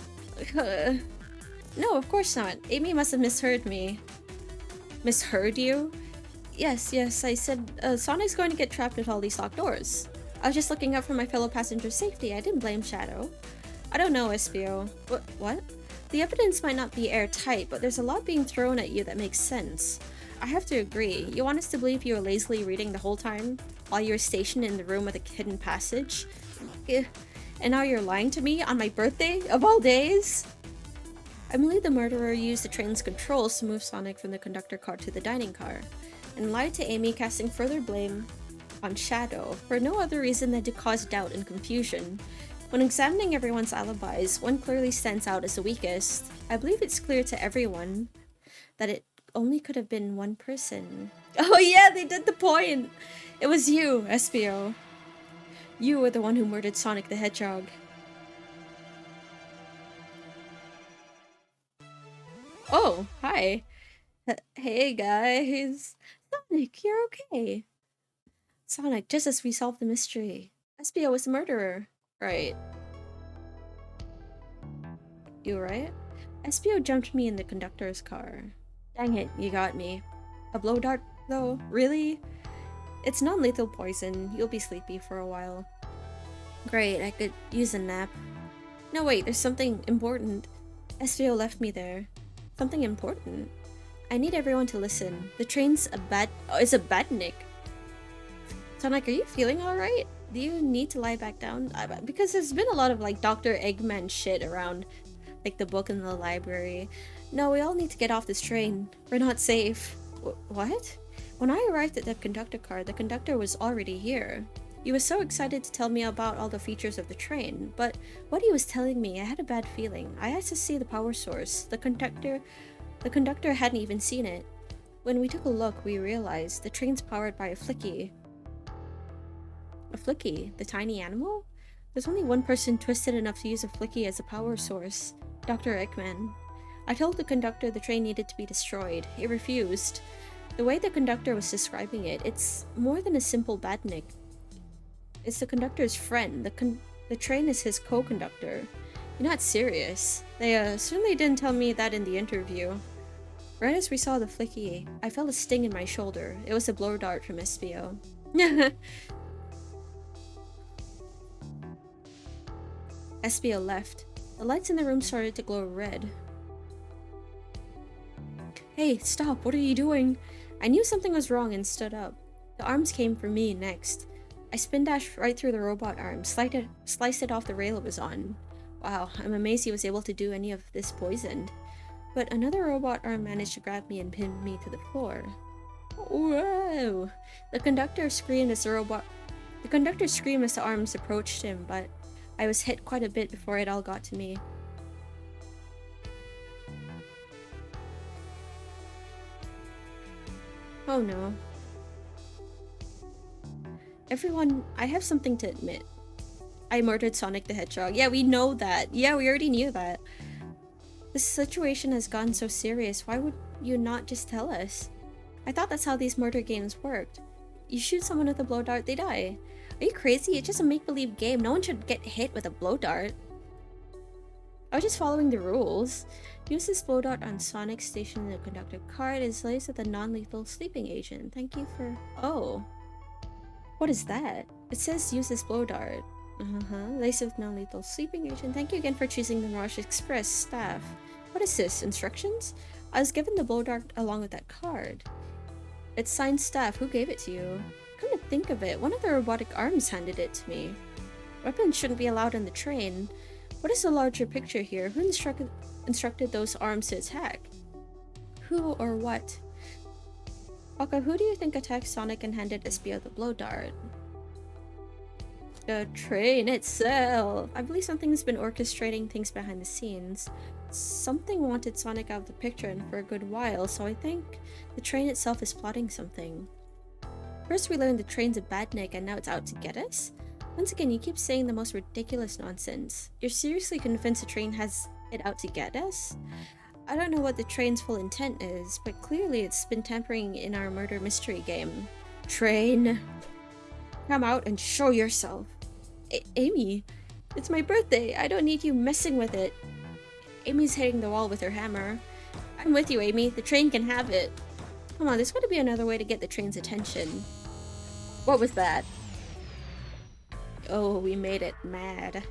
No, of course not. Amy must have misheard me. Misheard you? Yes, I said, Sonic's going to get trapped with all these locked doors. I was just looking out for my fellow passenger's safety. I didn't blame Shadow. I don't know, SPO. What? The evidence might not be airtight, but there's a lot being thrown at you that makes sense. I have to agree. You want us to believe you were lazily reading the whole time? While you were stationed in the room with a hidden passage? And now you're lying to me on my birthday? Of all days? I believe the murderer used the train's controls to move Sonic from the conductor car to the dining car, and lied to Amy, casting further blame on Shadow, for no other reason than to cause doubt and confusion. When examining everyone's alibis, one clearly stands out as the weakest. I believe it's clear to everyone that it only could have been one person. Oh yeah, they did the point! It was you, SPO. You were the one who murdered Sonic the Hedgehog. Oh, hi. Hey, guys. Sonic, you're okay. Sonic, just as we solved the mystery. SBO was the murderer. Right. You right? SBO jumped me in the conductor's car. Dang it, you got me. A blow dart, though? Really? It's non-lethal poison. You'll be sleepy for a while. Great, I could use a nap. No, wait, there's something important. SBO left me there. Something important? I need everyone to listen. The train's it's a badnik. Sonic, are you feeling alright? Do you need to lie back down? Because there's been a lot of like Dr. Eggman shit around, like the book in the library. No, we all need to get off this train. We're not safe. What? When I arrived at the conductor car, the conductor was already here. He was so excited to tell me about all the features of the train, but what he was telling me, I had a bad feeling. I had to see the power source. The conductor hadn't even seen it. When we took a look, we realized the train's powered by a flicky. A flicky? The tiny animal? There's only one person twisted enough to use a flicky as a power source. Dr. Eggman. I told the conductor the train needed to be destroyed. He refused. The way the conductor was describing it, it's more than a simple badnik. It's the conductor's friend. The train is his co-conductor. You're not serious. They certainly didn't tell me that in the interview. Right as we saw the flicky, I felt a sting in my shoulder. It was a blow dart from SBO. SBO left. The lights in the room started to glow red. Hey, stop, what are you doing? I knew something was wrong and stood up. The arms came for me next. I spin dashed right through the robot arm, sliced it off the rail it was on. Wow, I'm amazed he was able to do any of this poisoned. But another robot arm managed to grab me and pin me to the floor. Whoa! The conductor screamed as the arms approached him, but I was hit quite a bit before it all got to me. Oh no. Everyone, I have something to admit. I murdered Sonic the Hedgehog. Yeah, we know that. Yeah, we already knew that. This situation has gotten so serious. Why would you not just tell us? I thought that's how these murder games worked. You shoot someone with a blow dart, they die. Are you crazy? It's just a make-believe game. No one should get hit with a blow dart. I was just following the rules. Use this blow dart on Sonic stationed in the conductor car. It is laced with a non-lethal sleeping agent. Thank you for... Oh. What is that? It says use this blow dart. Laced with non-lethal sleeping agent. Thank you again for choosing the Mirage Express staff. What is this? Instructions? I was given the blow dart along with that card. It's signed staff. Who gave it to you? Come to think of it, one of the robotic arms handed it to me. Weapons shouldn't be allowed on the train. What is the larger picture here? Who instructed those arms to attack? Who or what? Waka, who do you think attacked Sonic and handed SBO the blow dart? The train itself! I believe something's been orchestrating things behind the scenes. Something wanted Sonic out of the picture and for a good while, so I think the train itself is plotting something. First we learned the train's a badnik and now it's out to get us? Once again, you keep saying the most ridiculous nonsense. You're seriously convinced the train has it out to get us? I don't know what the train's full intent is, but clearly it's been tampering in our murder mystery game. Train! Come out and show yourself! Amy! It's my birthday! I don't need you messing with it! Amy's hitting the wall with her hammer. I'm with you, Amy. The train can have it. Come on, there's gotta be another way to get the train's attention. What was that? Oh, we made it mad.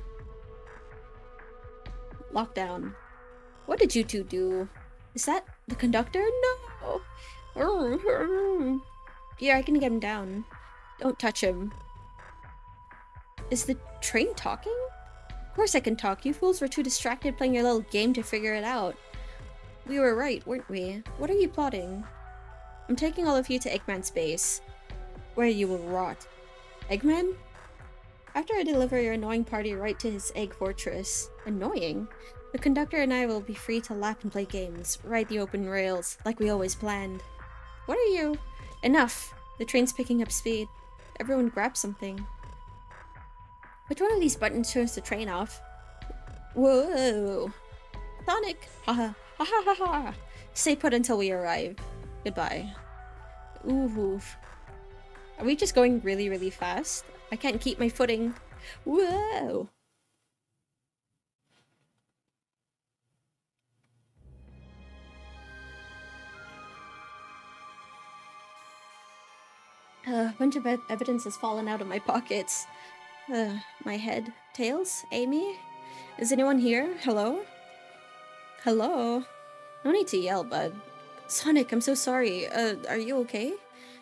Lockdown. What did you two do? Is that the conductor? No! Here, I can get him down. Don't touch him. Is the train talking? Of course I can talk. You fools were too distracted playing your little game to figure it out. We were right, weren't we? What are you plotting? I'm taking all of you to Eggman's base, where you will rot. Eggman? After I deliver your annoying party right to his egg fortress. Annoying? The conductor and I will be free to laugh and play games, ride the open rails, like we always planned. What are you? Enough! The train's picking up speed. Everyone grab something. Which one of these buttons turns the train off? Whoa! Sonic! Ha ha ha ha ha! Stay put until we arrive. Goodbye. Ooh. Are we just going really, really fast? I can't keep my footing. Whoa! A bunch of evidence has fallen out of my pockets. My head. Tails? Amy? Is anyone here? Hello? Hello? No need to yell, bud. Sonic, I'm so sorry. Are you okay?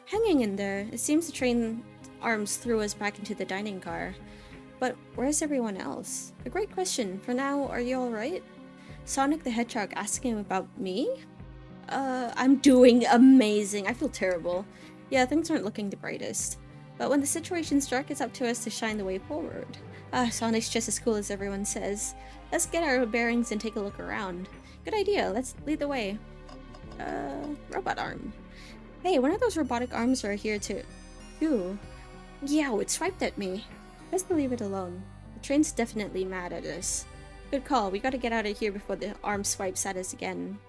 Hanging in there. It seems the train arms threw us back into the dining car. But where's everyone else? A great question. For now, are you alright? Sonic the Hedgehog asking about me? I'm doing amazing. I feel terrible. Yeah, things aren't looking the brightest. But when the situation struck, it's up to us to shine the way forward. Sonic's just as cool as everyone says. Let's get our bearings and take a look around. Good idea. Let's lead the way. Robot arm. Hey, one of those robotic arms are here too. Yeah, it swiped at me. Best to leave it alone. The train's definitely mad at us. Good call. We gotta get out of here before the arm swipes at us again.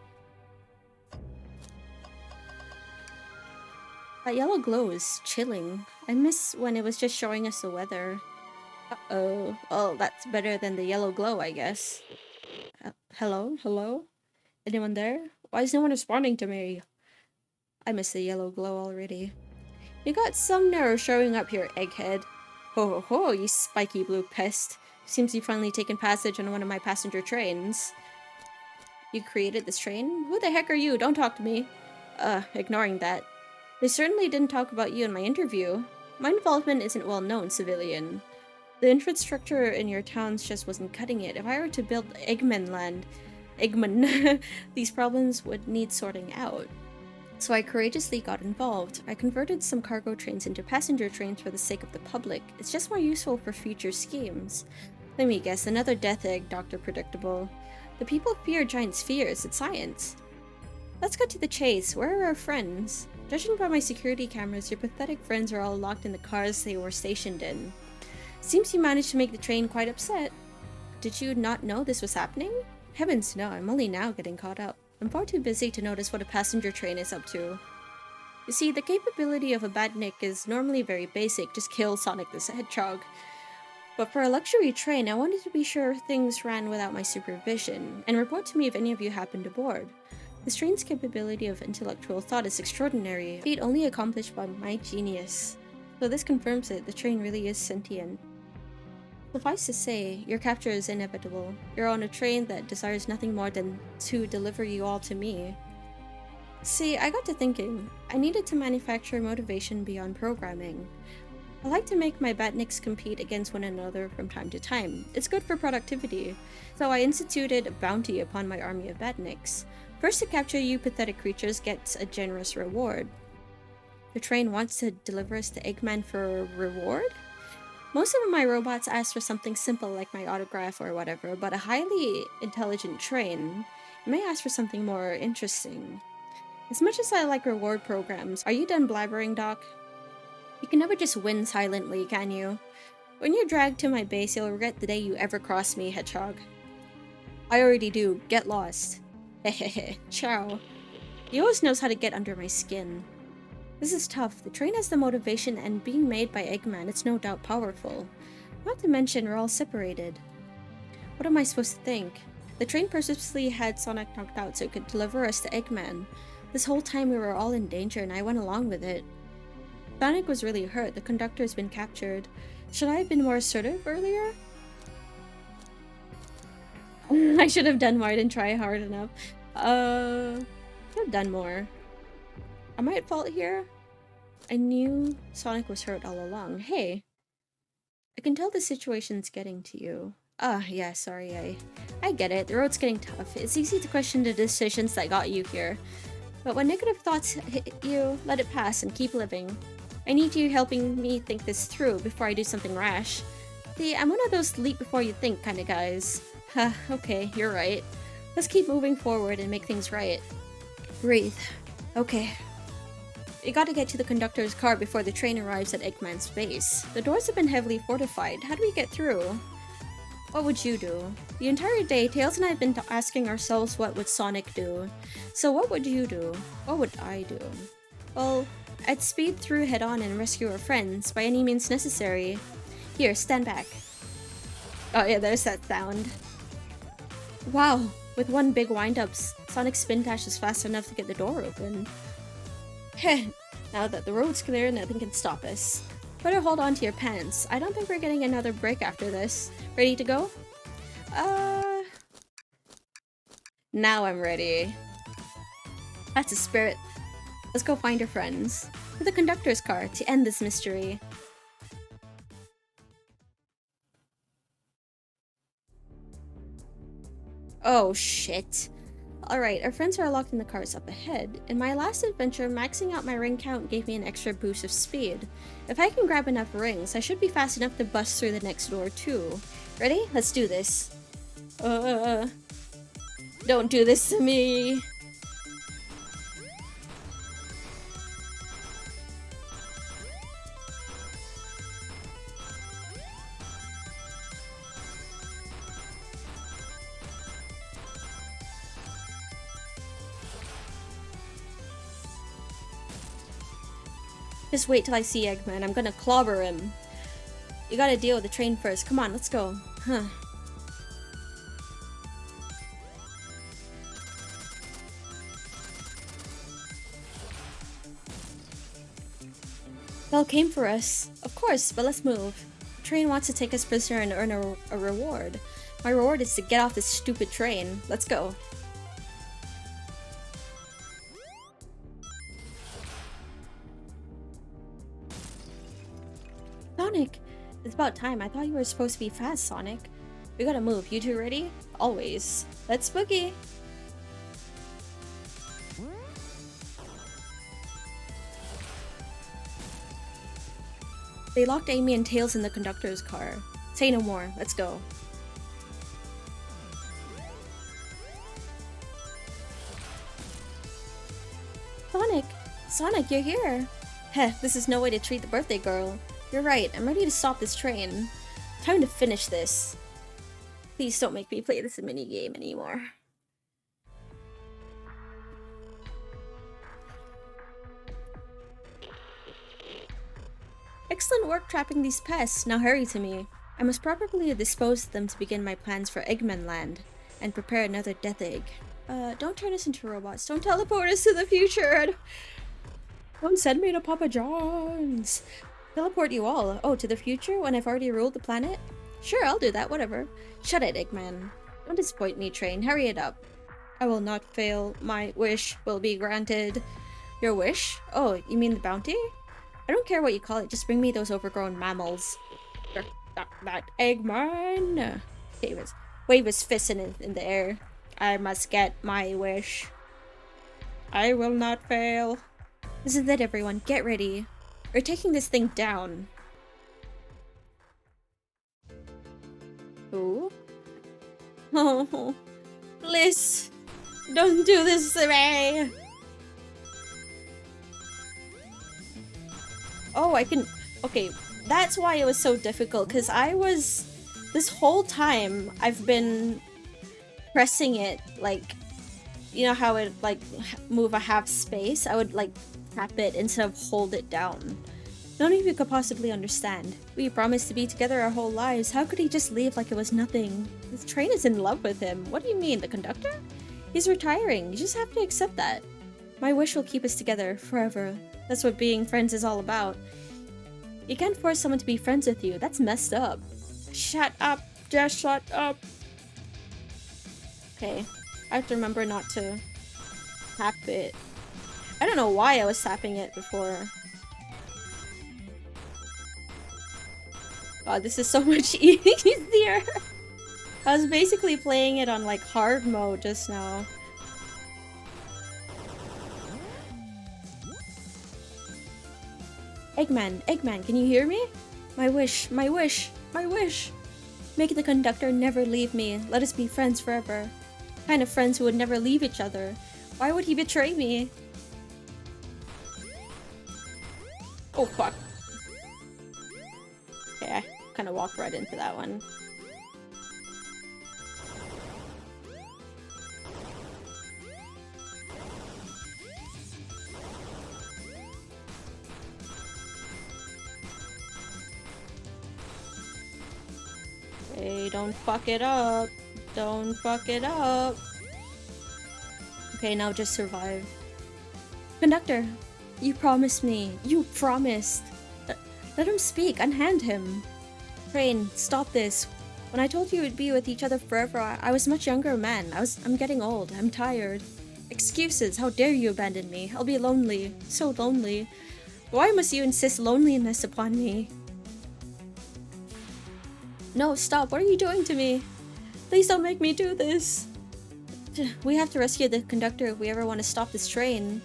That yellow glow is chilling. I miss when it was just showing us the weather. Uh-oh. Oh, that's better than the yellow glow, I guess. Hello? Hello? Anyone there? Why is no one responding to me? I miss the yellow glow already. You got some nerve showing up here, egghead. Ho ho ho, you spiky blue pest. Seems you've finally taken passage on one of my passenger trains. You created this train? Who the heck are you? Don't talk to me. Ignoring that. They certainly didn't talk about you in my interview. My involvement isn't well known, civilian. The infrastructure in your towns just wasn't cutting it. If I were to build Eggman, these problems would need sorting out. So I courageously got involved. I converted some cargo trains into passenger trains for the sake of the public. It's just more useful for future schemes. Let me guess, another death egg, Dr. Predictable. The people fear giant spheres. It's science. Let's cut to the chase. Where are our friends? Judging by my security cameras, your pathetic friends are all locked in the cars they were stationed in. Seems you managed to make the train quite upset. Did you not know this was happening? Heavens no, I'm only now getting caught up. I'm far too busy to notice what a passenger train is up to. You see, the capability of a badnik is normally very basic, just kill Sonic the Hedgehog. But for a luxury train, I wanted to be sure things ran without my supervision, and report to me if any of you happened aboard. This train's capability of intellectual thought is extraordinary, a feat only accomplished by my genius. So this confirms it, the train really is sentient. Suffice to say, your capture is inevitable. You're on a train that desires nothing more than to deliver you all to me. See, I got to thinking. I needed to manufacture motivation beyond programming. I like to make my badniks compete against one another from time to time. It's good for productivity. So I instituted a bounty upon my army of badniks. First to capture you pathetic creatures gets a generous reward. The train wants to deliver us to Eggman for a reward? Most of my robots ask for something simple like my autograph or whatever, but a highly intelligent train may ask for something more interesting. As much as I like reward programs, are you done blabbering, Doc? You can never just win silently, can you? When you're dragged to my base, you'll regret the day you ever crossed me, Hedgehog. I already do. Get lost. Hehehe. Ciao. He always knows how to get under my skin. This is tough. The train has the motivation, and being made by Eggman, it's no doubt powerful. Not to mention, we're all separated. What am I supposed to think? The train purposely had Sonic knocked out so it could deliver us to Eggman. This whole time we were all in danger, and I went along with it. Sonic was really hurt. The conductor's been captured. Should I have been more assertive earlier? I should have done more. I didn't try hard enough. Should have done more. Am I at fault here? I knew Sonic was hurt all along. Hey, I can tell the situation's getting to you. Yeah, sorry, I get it. The road's getting tough. It's easy to question the decisions that got you here. But when negative thoughts hit you, let it pass and keep living. I need you helping me think this through before I do something rash. See, I'm one of those leap before you think kind of guys. Okay, you're right. Let's keep moving forward and make things right. Breathe. Okay. We gotta get to the conductor's car before the train arrives at Eggman's base. The doors have been heavily fortified. How do we get through? What would you do? The entire day, Tails and I have been asking ourselves what would Sonic do. So what would you do? What would I do? Well, I'd speed through head-on and rescue our friends by any means necessary. Here, stand back. Oh yeah, there's that sound. Wow, with one big wind-up, Sonic's spin dash is fast enough to get the door open. Heh, now that the road's clear, nothing can stop us. Better hold on to your pants. I don't think we're getting another break after this. Ready to go? Now I'm ready. That's a spirit. Let's go find our friends. To the conductor's car to end this mystery. Oh shit. Alright, our friends are locked in the cars up ahead. In my last adventure, maxing out my ring count gave me an extra boost of speed. If I can grab enough rings, I should be fast enough to bust through the next door too. Ready? Let's do this. Don't do this to me. Just wait till I see Eggman. I'm gonna clobber him. You gotta deal with the train first. Come on, let's go. Huh. Belle came for us. Of course, but let's move. The train wants to take us prisoner and earn a reward. My reward is to get off this stupid train. Let's go. Sonic! It's about time. I thought you were supposed to be fast, Sonic. We gotta move. You two ready? Always. Let's boogie! They locked Amy and Tails in the conductor's car. Say no more. Let's go. Sonic! Sonic, you're here! Heh, this is no way to treat the birthday girl. You're right, I'm ready to stop this train. Time to finish this. Please don't make me play this minigame anymore. Excellent work trapping these pests. Now hurry to me. I must properly dispose of them to begin my plans for Eggman Land and prepare another death egg. Don't turn us into robots. Don't teleport us to the future. Don't send me to Papa John's. Teleport you all. Oh, to the future when I've already ruled the planet? Sure, I'll do that, whatever. Shut it, Eggman. Don't disappoint me, train. Hurry it up. I will not fail. My wish will be granted. Your wish? Oh, you mean the bounty? I don't care what you call it, just bring me those overgrown mammals. That Eggman! Wave his fist in the air. I must get my wish. I will not fail. This is it, everyone. Get ready. We're taking this thing down. Who? Oh, Bliss! Don't do this to me! Oh, I can... Okay, that's why it was so difficult, because this whole time, I've been pressing it, like, you know how it, like, move a half space? I would, like, tap it instead of hold it down. None of you could possibly understand. We promised to be together our whole lives. How could he just leave like it was nothing? This train is in love with him. What do you mean, the conductor? He's retiring. You just have to accept that. My wish will keep us together forever. That's what being friends is all about. You can't force someone to be friends with you. That's messed up. Shut up. Just shut up. Okay. I have to remember not to tap it. I don't know why I was tapping it before. God, this is so much easier. I was basically playing it on like hard mode just now. Eggman, can you hear me? My wish, my wish, my wish. Make the conductor never leave me. Let us be friends forever. Kind of friends who would never leave each other. Why would he betray me? Oh fuck. Okay, I kind of walked right into that one. Hey, don't fuck it up. Don't fuck it up. Okay, now just survive. Conductor, you promised me. You promised. Let him speak. Unhand him. Train, stop this. When I told you we'd be with each other forever, I was a much younger man. I'm getting old. I'm tired. Excuses. How dare you abandon me? I'll be lonely. So lonely. Why must you insist loneliness upon me? No, stop. What are you doing to me? Please don't make me do this. We have to rescue the conductor if we ever want to stop this train.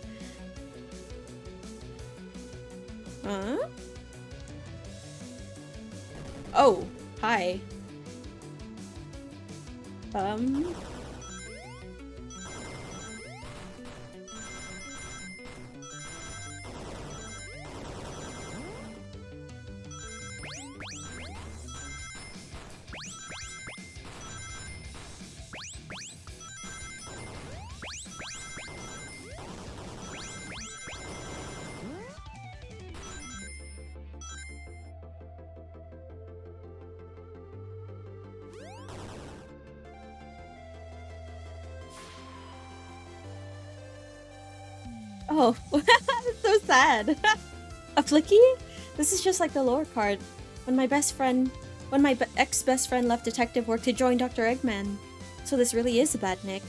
Huh? Oh, hi. Oh, that's so sad. A flicky? This is just like the lore card. When my ex-best friend left detective work to join Dr. Eggman. So this really is a bad Nick.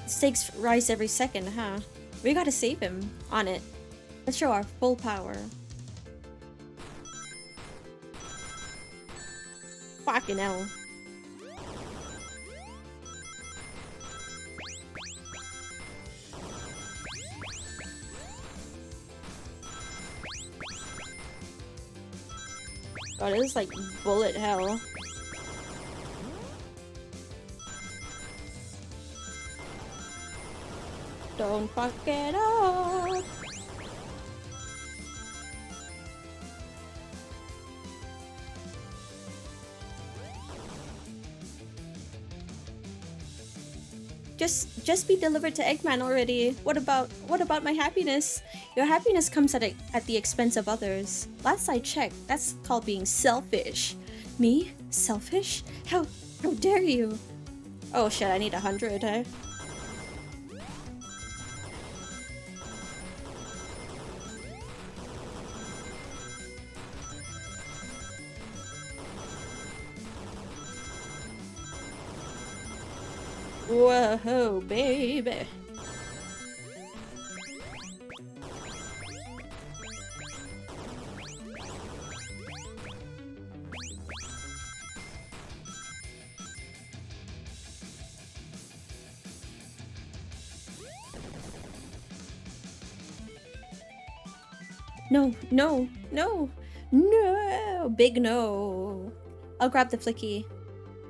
The stakes rise every second, huh? We gotta save him. On it. Let's show our full power. Fucking hell. God, this is like bullet hell. Don't fuck it up. Just be delivered to Eggman already. What about my happiness? Your happiness comes at the expense of others. Last I checked, that's called being selfish. Me? Selfish? How dare you? Oh shit, I need 100, eh? Whoa, baby. No, no, no, no, big no. I'll grab the flicky.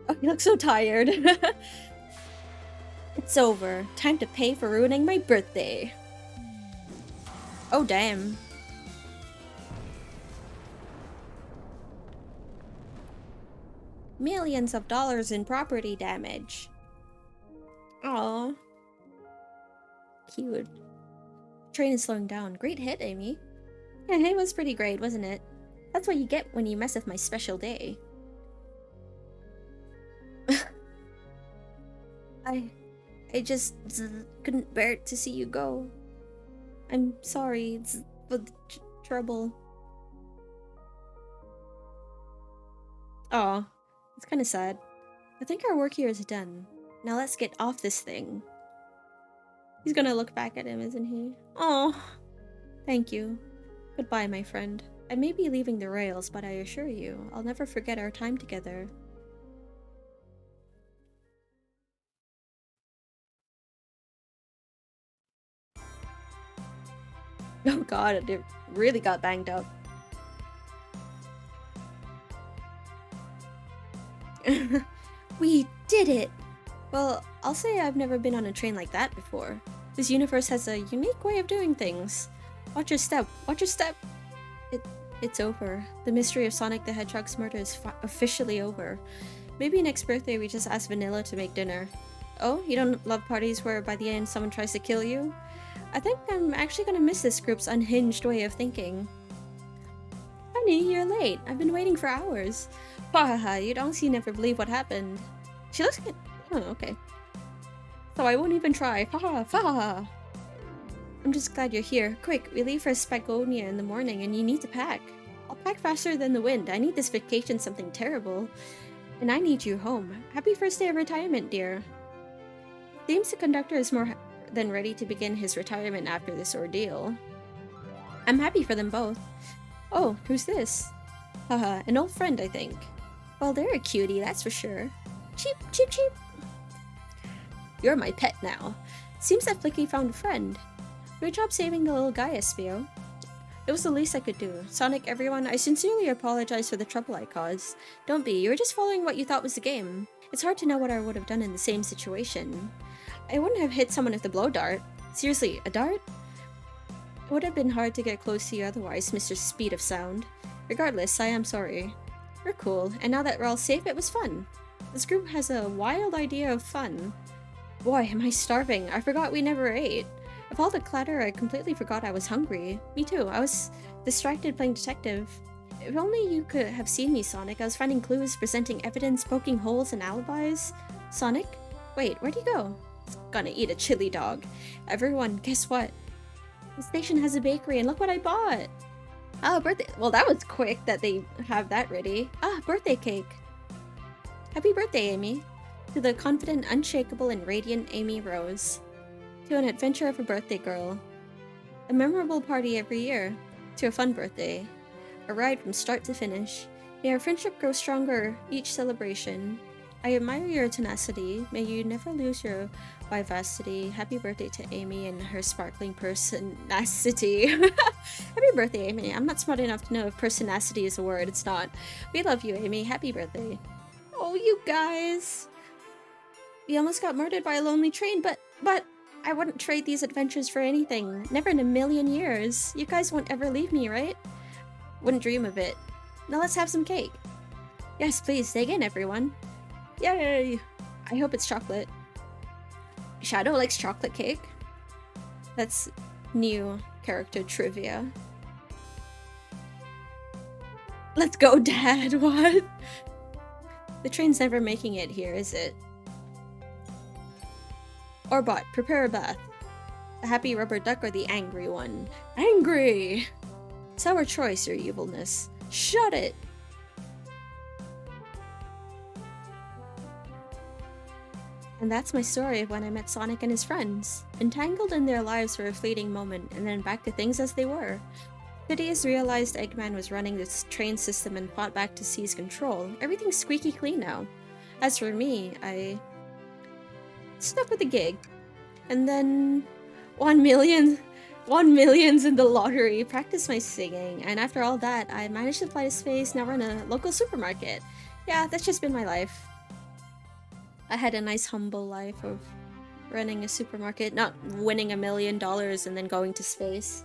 Oh, you look so tired. It's over. Time to pay for ruining my birthday. Oh, damn. Millions of dollars in property damage. Aww. Cute. Train is slowing down. Great hit, Amy. Yeah, it was pretty great, wasn't it? That's what you get when you mess with my special day. I just couldn't bear it to see you go. I'm sorry for the trouble. Aw, it's kinda sad. I think our work here is done. Now let's get off this thing. He's gonna look back at him, isn't he? Oh, thank you. Goodbye, my friend. I may be leaving the rails, but I assure you, I'll never forget our time together. Oh god, it really got banged up. We did it! Well, I'll say I've never been on a train like that before. This universe has a unique way of doing things. Watch your step, watch your step! It's over. The mystery of Sonic the Hedgehog's murder is officially over. Maybe next birthday we just ask Vanilla to make dinner. Oh, you don't love parties where by the end someone tries to kill you? I think I'm actually gonna miss this group's unhinged way of thinking. Honey, you're late. I've been waiting for hours. Haha, you'd honestly never believe what happened. She looks good. Oh, okay. So I won't even try. Haha, haha. I'm just glad you're here. Quick, we leave for Spagonia in the morning and you need to pack. I'll pack faster than the wind. I need this vacation something terrible. And I need you home. Happy first day of retirement, dear. Seems the conductor is more than ready to begin his retirement after this ordeal. I'm happy for them both. Oh, who's this? Haha, an old friend, I think. Well, they're a cutie, that's for sure. Cheep, cheep, cheep. You're my pet now. Seems that Flicky found a friend. Good job saving the little guy, Espio. It was the least I could do. Sonic, everyone, I sincerely apologize for the trouble I caused. Don't be, you were just following what you thought was the game. It's hard to know what I would have done in the same situation. I wouldn't have hit someone with a blow dart. Seriously, a dart? It would have been hard to get close to you otherwise, Mr. Speed of Sound. Regardless, I am sorry. We're cool, and now that we're all safe, it was fun. This group has a wild idea of fun. Boy, am I starving. I forgot we never ate. Of all the clatter, I completely forgot I was hungry. Me too, I was distracted playing detective. If only you could have seen me, Sonic. I was finding clues, presenting evidence, poking holes in alibis. Sonic? Wait, where'd you go? Gonna eat a chili dog. Everyone, guess what? The station has a bakery and look what I bought! Ah, birthday- well that was quick that they have that ready. Ah, birthday cake! Happy birthday, Amy! To the confident, unshakable, and radiant Amy Rose. To an adventure of a birthday girl. A memorable party every year. To a fun birthday. A ride from start to finish. May our friendship grow stronger each celebration. I admire your tenacity. May you never lose your vivacity. Happy birthday to Amy and her sparkling personacity. Happy birthday, Amy. I'm not smart enough to know if personacity is a word. It's not. We love you, Amy. Happy birthday. Oh, you guys. We almost got murdered by a lonely train, but I wouldn't trade these adventures for anything. Never in a million years. You guys won't ever leave me, right? Wouldn't dream of it. Now let's have some cake. Yes, please, dig in, everyone. Yay! I hope it's chocolate. Shadow likes chocolate cake. That's new character trivia. Let's go, Dad! What? The train's never making it here, is it? Orbot, prepare a bath. The happy rubber duck or the angry one? Angry! It's our choice, your evilness. Shut it! And that's my story of when I met Sonic and his friends. Entangled in their lives for a fleeting moment, and then back to things as they were. Phidias realized Eggman was running this train system and fought back to seize control. Everything's squeaky clean now. As for me, I stuck with the gig. And then 1 million's in the lottery, practiced my singing, and after all that, I managed to fly to space, now run a local supermarket. Yeah, that's just been my life. I had a nice humble life of running a supermarket, not winning $1 million and then going to space.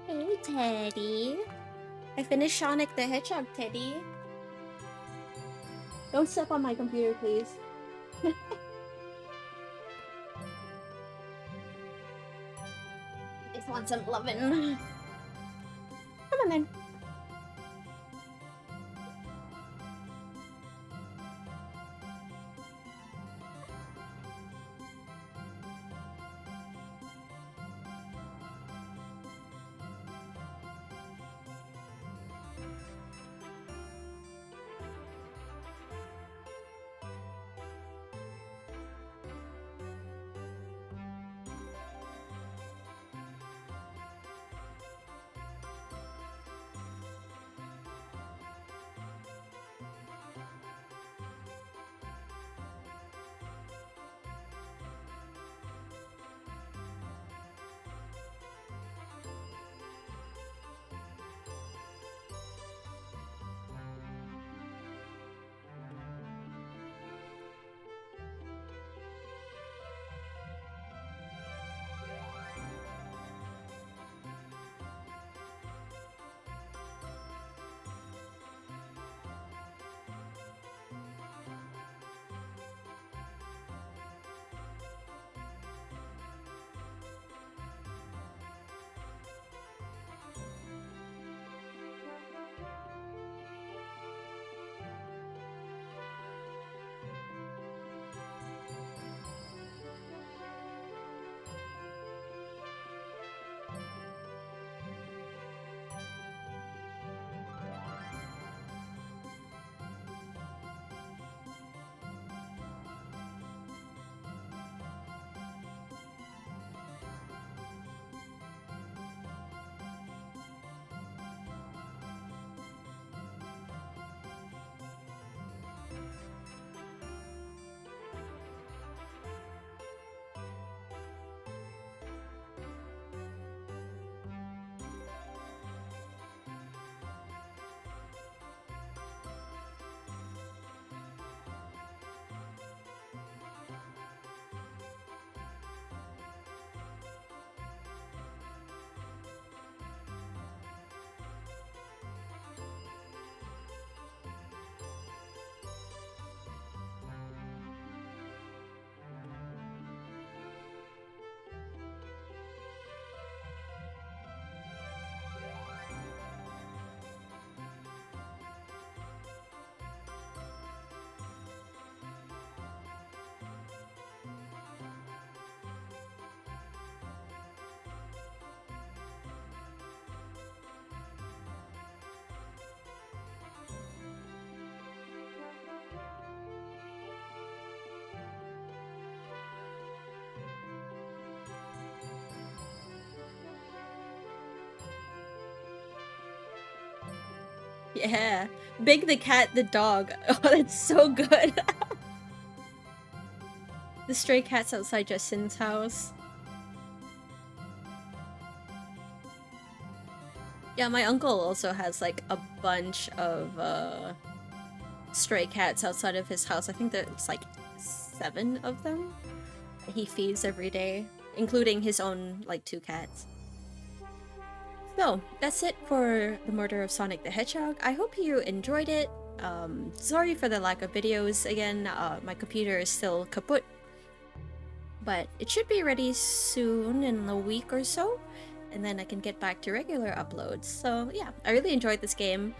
Hey, Teddy. I finished Sonic the Hedgehog, Teddy. Don't step on my computer, please. I just want some lovin'. Come on then. Yeah. Big the cat, the dog. Oh, that's so good. The stray cats outside Justin's house. Yeah, my uncle also has like a bunch of stray cats outside of his house. I think there's like 7 of them he feeds every day, including his own like 2 cats. So that's it for the murder of Sonic the Hedgehog. I hope you enjoyed it. Sorry for the lack of videos again. My computer is still kaput, but it should be ready soon in a week or so, and then I can get back to regular uploads. So yeah, I really enjoyed this game.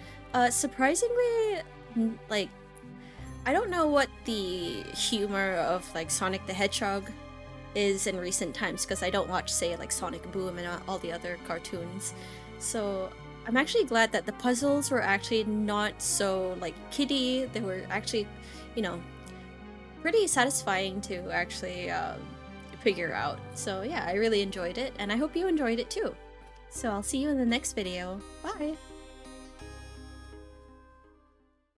Surprisingly, like, I don't know what the humor of like Sonic the Hedgehog is in recent times, because I don't watch, say, like Sonic Boom and all the other cartoons. So I'm actually glad that the puzzles were actually not so like kiddie. They were actually, you know, pretty satisfying to actually figure out. So yeah, I really enjoyed it, and I hope you enjoyed it too. So I'll see you in the next video. Bye!